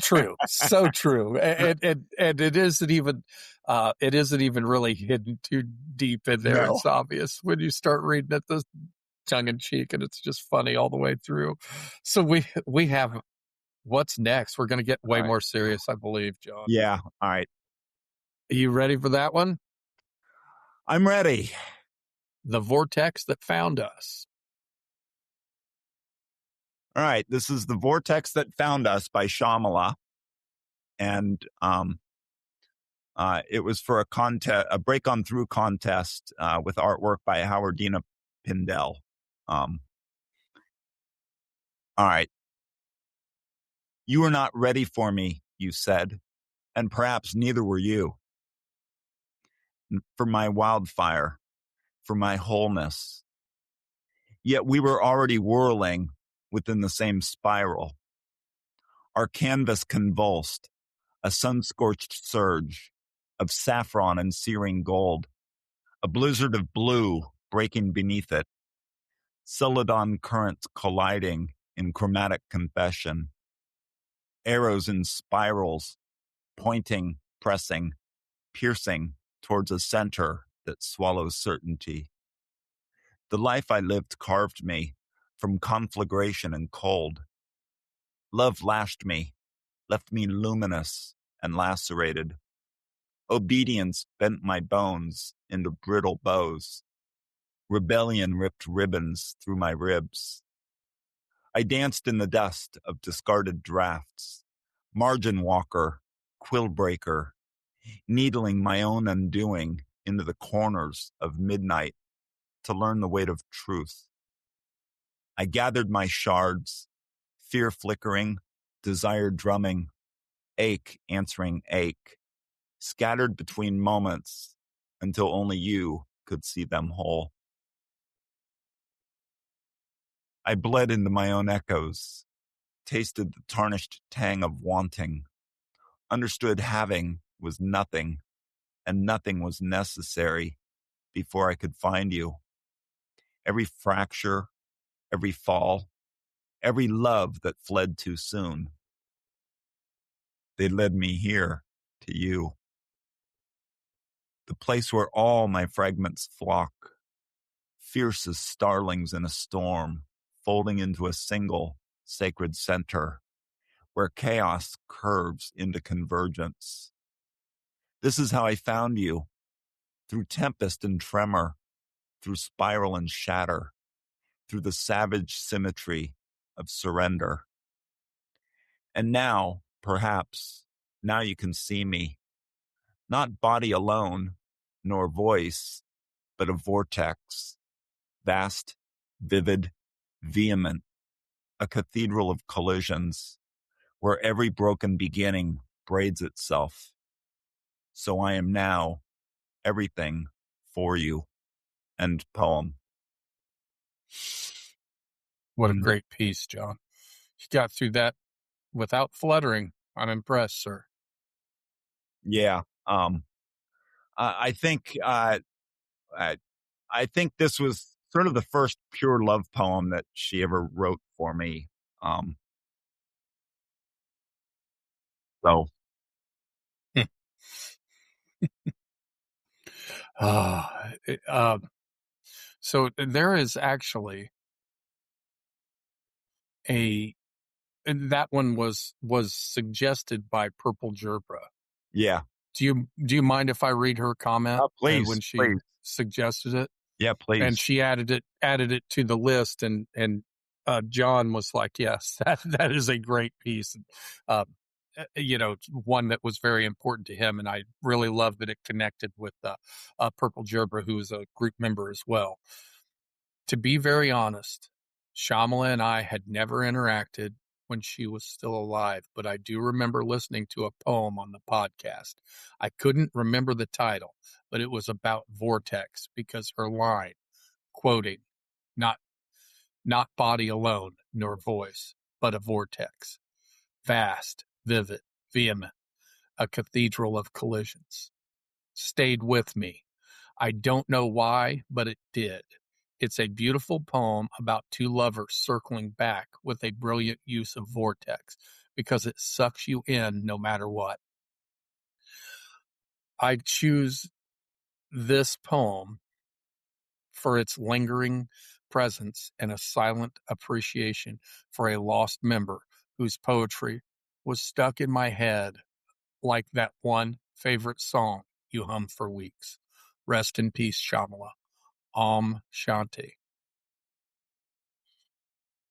True. So true. And it isn't even really hidden too deep in there. No. It's obvious when you start reading it, the tongue in cheek, and it's just funny all the way through. So we have what's next. We're going to get way more serious, I believe, John. Yeah. All right. Are you ready for that one? I'm ready. The Vortex That Found Us. All right, this is The Vortex That Found Us by Shamala. And it was for a Break On Through contest with artwork by Howardina Pindell. All right. You were not ready for me, you said, and perhaps neither were you. For my wildfire, for my wholeness. Yet we were already whirling within the same spiral. Our canvas convulsed, a sun-scorched surge of saffron and searing gold, a blizzard of blue breaking beneath it, celadon currents colliding in chromatic confession, arrows in spirals, pointing, pressing, piercing towards a center that swallows certainty. The life I lived carved me from conflagration and cold. Love lashed me, left me luminous and lacerated. Obedience bent my bones into brittle bows. Rebellion ripped ribbons through my ribs. I danced in the dust of discarded drafts, margin walker, quill breaker, needling my own undoing into the corners of midnight to learn the weight of truth. I gathered my shards, fear flickering, desire drumming, ache answering ache, scattered between moments until only you could see them whole. I bled into my own echoes, tasted the tarnished tang of wanting, understood having was nothing, and nothing was necessary before I could find you. Every fracture, every fall, every love that fled too soon, they led me here to you. The place where all my fragments flock, fierce as starlings in a storm, folding into a single sacred center, where chaos curves into convergence. This is how I found you, through tempest and tremor, through spiral and shatter, through the savage symmetry of surrender. And now, perhaps, now you can see me, not body alone, nor voice, but a vortex, vast, vivid, vehement, a cathedral of collisions, where every broken beginning braids itself. So I am now everything for you. End poem. What a great piece, John. You got through that without fluttering. I'm impressed, sir. Yeah. I think I think this was sort of the first pure love poem that she ever wrote for me. So So there is actually that one was suggested by Purple Gerbera. yeah. Do you mind if I read her comment Please, when she please. suggested it? Yeah, please. And she added it to the list, and John was like, "Yes, that is a great piece." One that was very important to him, and I really love that it connected with Purple Gerbera, who is a group member as well. To be very honest, Shamala and I had never interacted when she was still alive, but I do remember listening to a poem on the podcast. I couldn't remember the title, but it was about vortex because her line, quoting, not body alone nor voice, but a vortex, vast, vivid, vehement, a cathedral of collisions, stayed with me. I don't know why, but it did. It's a beautiful poem about two lovers circling back with a brilliant use of vortex because it sucks you in no matter what. I choose this poem for its lingering presence and a silent appreciation for a lost member whose poetry was stuck in my head like that one favorite song you hum for weeks. Rest in peace, Shamala. Om Shanti.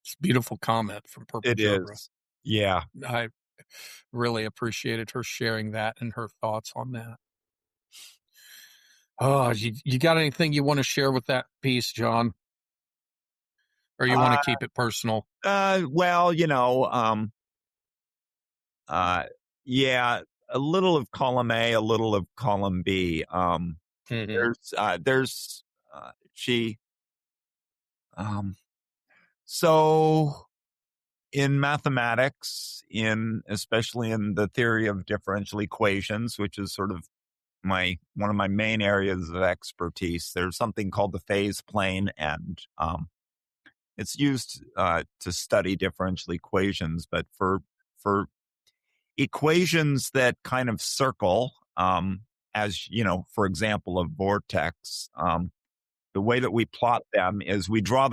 It's a beautiful comment from Purple It Gerbera. is. Yeah. I really appreciated her sharing that and her thoughts on that. Oh, you got anything you want to share with that piece, John? Or you want to keep it personal? Well, yeah, a little of column A, a little of column B. So in mathematics, especially in the theory of differential equations, which is sort of one of my main areas of expertise, there's something called the phase plane, and it's used to study differential equations. But for equations that kind of circle, as for example, a vortex, the way that we plot them is we draw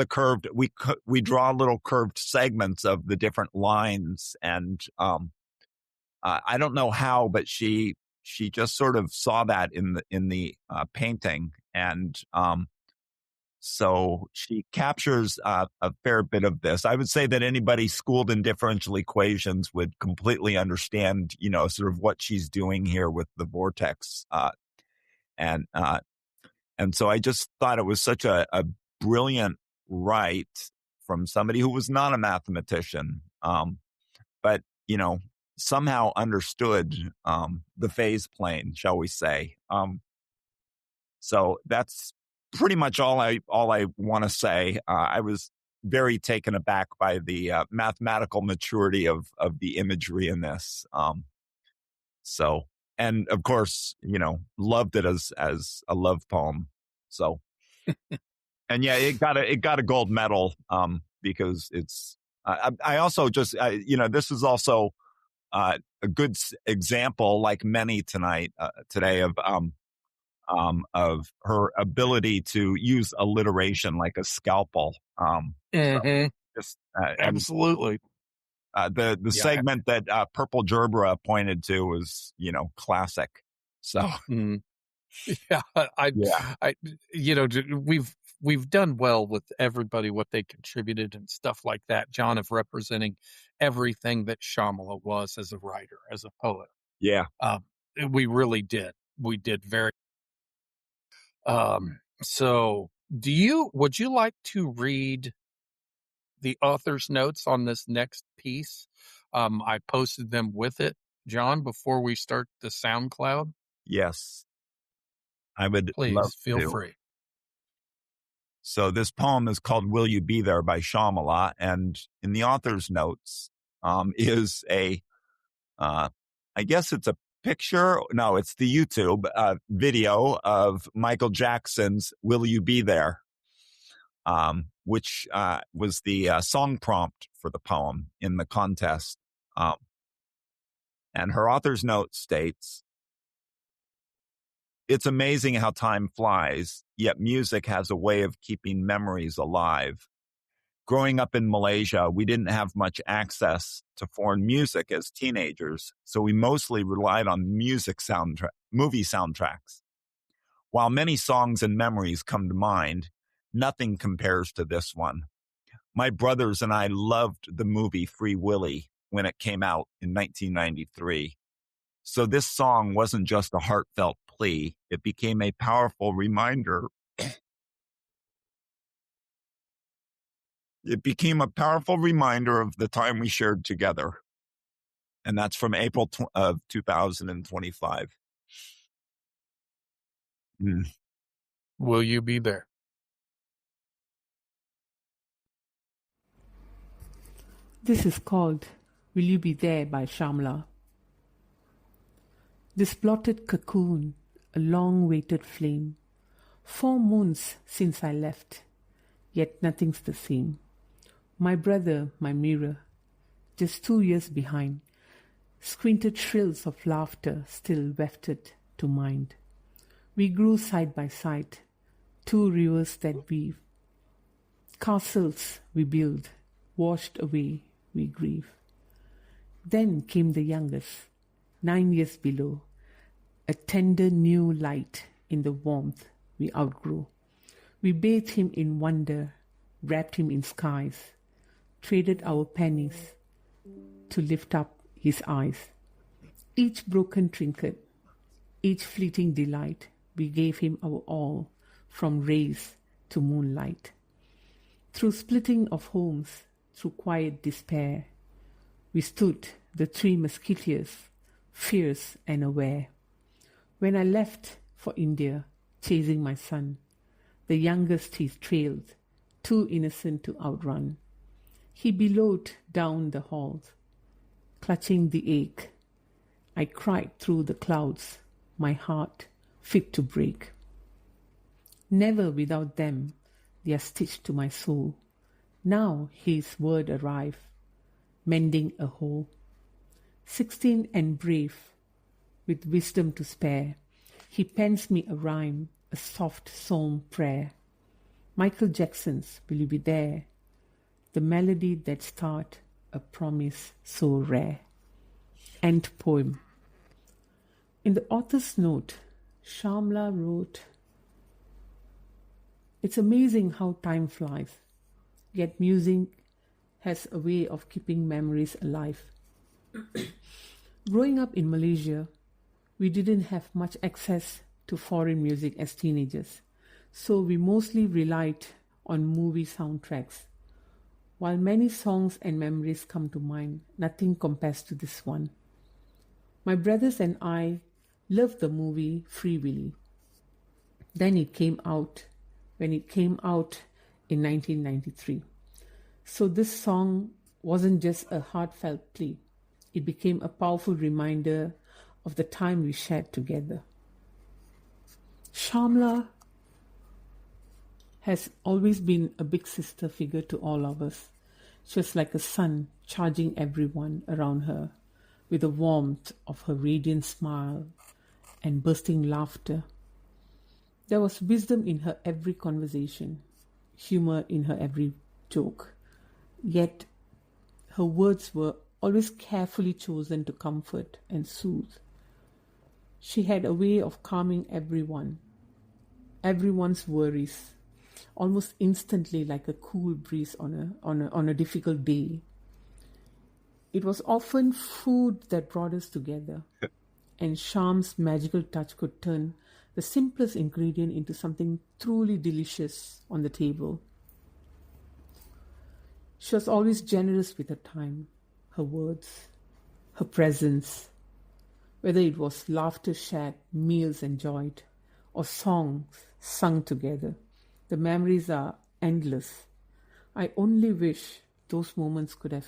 we draw little curved segments of the different lines, and I don't know how, but she just sort of saw that in the painting, and so she captures a fair bit of this. I would say that anybody schooled in differential equations would completely understand, sort of what she's doing here with the vortex. And so I just thought it was such a brilliant write from somebody who was not a mathematician, but, somehow understood the phase plane, shall we say. So that's pretty much all I want to say. I was very taken aback by the mathematical maturity of the imagery in this. So, and of course, loved it as a love poem. So, and yeah, it got a gold medal because it's. I also just this is also a good example, like many today of her ability to use alliteration like a scalpel. Mm-hmm. Just Absolutely. the segment that Purple Gerbera pointed to was classic. So yeah, we've done well with everybody what they contributed and stuff like that, John, of representing everything that Shamala was as a writer, as a poet. Yeah, we really did. We did very. So would you like to read the author's notes on this next piece? I posted them with it, John, before we start the SoundCloud. Yes, I would. Please feel free. So this poem is called "Will You Be There" by Shamala, and in the author's notes is a, I guess it's a picture. No, it's the YouTube video of Michael Jackson's "Will You Be There," which was the song prompt for the poem in the contest. And her author's note states, "It's amazing how time flies, yet music has a way of keeping memories alive. Growing up in Malaysia, we didn't have much access to foreign music as teenagers, so we mostly relied on movie soundtracks. While many songs and memories come to mind, nothing compares to this one. My brothers and I loved the movie Free Willy when it came out in 1993. So this song wasn't just a heartfelt plea. It became a powerful reminder. It became a powerful reminder of the time we shared together." And that's from April of 2025. Will you be there? This is called "Will You Be There" by Shamala. This blotted cocoon, a long-waited flame. 4 moons since I left, yet nothing's the same. My brother, my mirror, just 2 years behind, squinted shrills of laughter still wafted to mind. We grew side by side, 2 rivers that weave. Castles we build, washed away we grieve. Then came the youngest, 9 years below, a tender new light in the warmth we outgrew. We bathed him in wonder, wrapped him in skies, traded our pennies to lift up his eyes. Each broken trinket, each fleeting delight, we gave him our all, from rays to moonlight. Through splitting of homes, through quiet despair, we stood, the 3 musketeers, fierce and aware. When I left for India, chasing my son, the youngest he trailed, too innocent to outrun. He bellowed down the halls, clutching the ache. I cried through the clouds, my heart fit to break. Never without them, they are stitched to my soul. Now his word arrive, mending a hole. 16 and brave, with wisdom to spare, he pens me a rhyme, a soft psalm prayer. Michael Jackson's "Will You Be There," the melody that start a promise so rare. End poem. In the author's note, Shamala wrote, "It's amazing how time flies, yet music has a way of keeping memories alive. Growing up in Malaysia, we didn't have much access to foreign music as teenagers, so we mostly relied on movie soundtracks. While many songs and memories come to mind, nothing compares to this one. My brothers and I loved the movie Free Willy. When it came out in 1993. So this song wasn't just a heartfelt plea. It became a powerful reminder of the time we shared together. Shamala has always been a big sister figure to all of us. She was like a sun charging everyone around her with the warmth of her radiant smile and bursting laughter. There was wisdom in her every conversation, humor in her every joke. Yet her words were always carefully chosen to comfort and soothe. She had a way of calming everyone's worries, almost instantly, like a cool breeze on a difficult day. It was often food that brought us together, and Sham's magical touch could turn the simplest ingredient into something truly delicious on the table. She was always generous with her time, her words, her presence. Whether it was laughter shared, meals enjoyed, or songs sung together, the memories are endless. I only wish those moments could have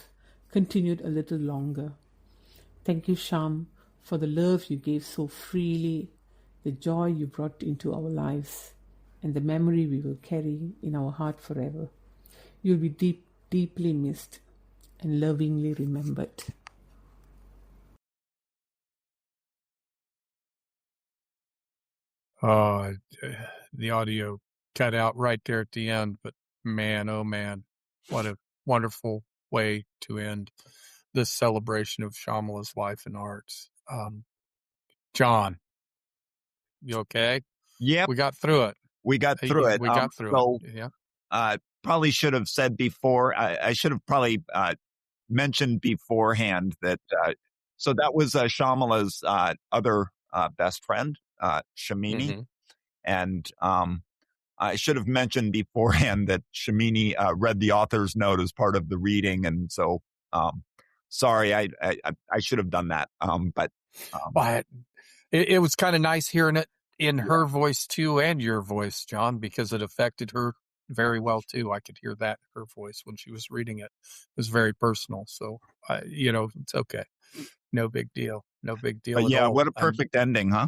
continued a little longer. Thank you, Sham, for the love you gave so freely, the joy you brought into our lives, and the memory we will carry in our heart forever. You'll be deeply missed and lovingly remembered. The audio cut out right there at the end, but man, oh man, what a wonderful way to end this celebration of Shamala's life and arts. John, you okay? Yep. We got through it. We got through it. We got through it. Yeah. Probably should have said before, I should have probably mentioned beforehand that, so that was Shamala's other best friend, Shamini. Mm-hmm. And I should have mentioned beforehand that Shamini read the author's note as part of the reading. And so, sorry, I should have done that. But it was kind of nice hearing it in her voice too, and your voice, John, because it affected her very well too. I could hear that in her voice when she was reading it. It was very personal. So, it's okay. No big deal. No big deal. But at all. What a perfect ending, huh?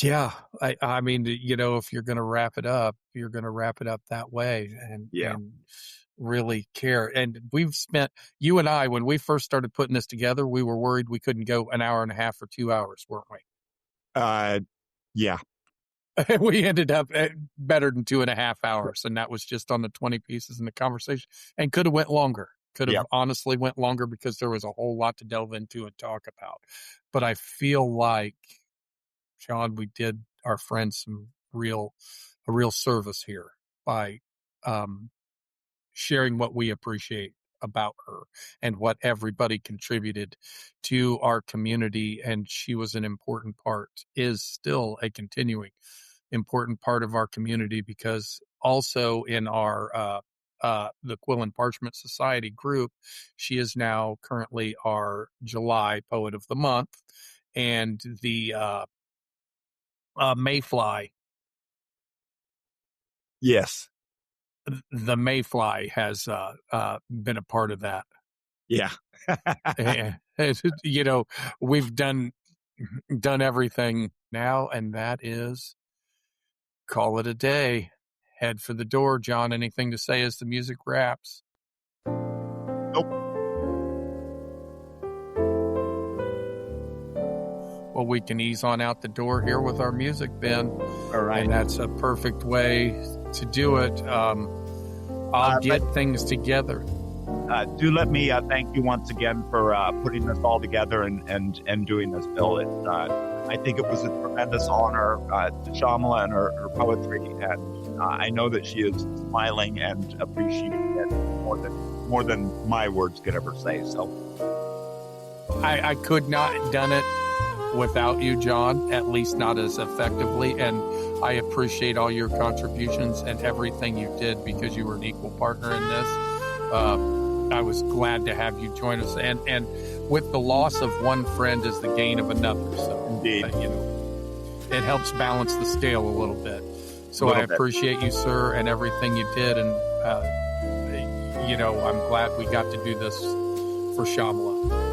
Yeah. I mean, if you're going to wrap it up, you're going to wrap it up that way and really care. And you and I, when we first started putting this together, we were worried we couldn't go an hour and a half or 2 hours, weren't we? Yeah. We ended up at better than 2.5 hours. And that was just on the 20 pieces in the conversation, and could have went longer. Could have honestly went longer because there was a whole lot to delve into and talk about. But I feel like, John, we did our friends a real service here by sharing what we appreciate about her and what everybody contributed to our community. And she was an important part, is still a continuing important part of our community, because also in our the Quill and Parchment Society group, she is now currently our July Poet of the Month, and the Mayfly. Yes. The Mayfly has been a part of that. Yeah. We've done everything now, and that is call it a day. Head for the door. John, anything to say as the music wraps? Nope. Well, we can ease on out the door here with our music, Ben. All right. And that's a perfect way to do it. I'll get things together. Do let me thank you once again for putting this all together and doing this, Bill. I think it was a tremendous honor to Shamala and her poetry, and I know that she is smiling and appreciating it more than my words could ever say. So I could not have done it without you, John, at least not as effectively, and I appreciate all your contributions and everything you did, because you were an equal partner in this. I was glad to have you join us, and with the loss of one friend is the gain of another. So, indeed, it helps balance the scale a little bit. So I appreciate you, sir, and everything you did, and I'm glad we got to do this for Shamala.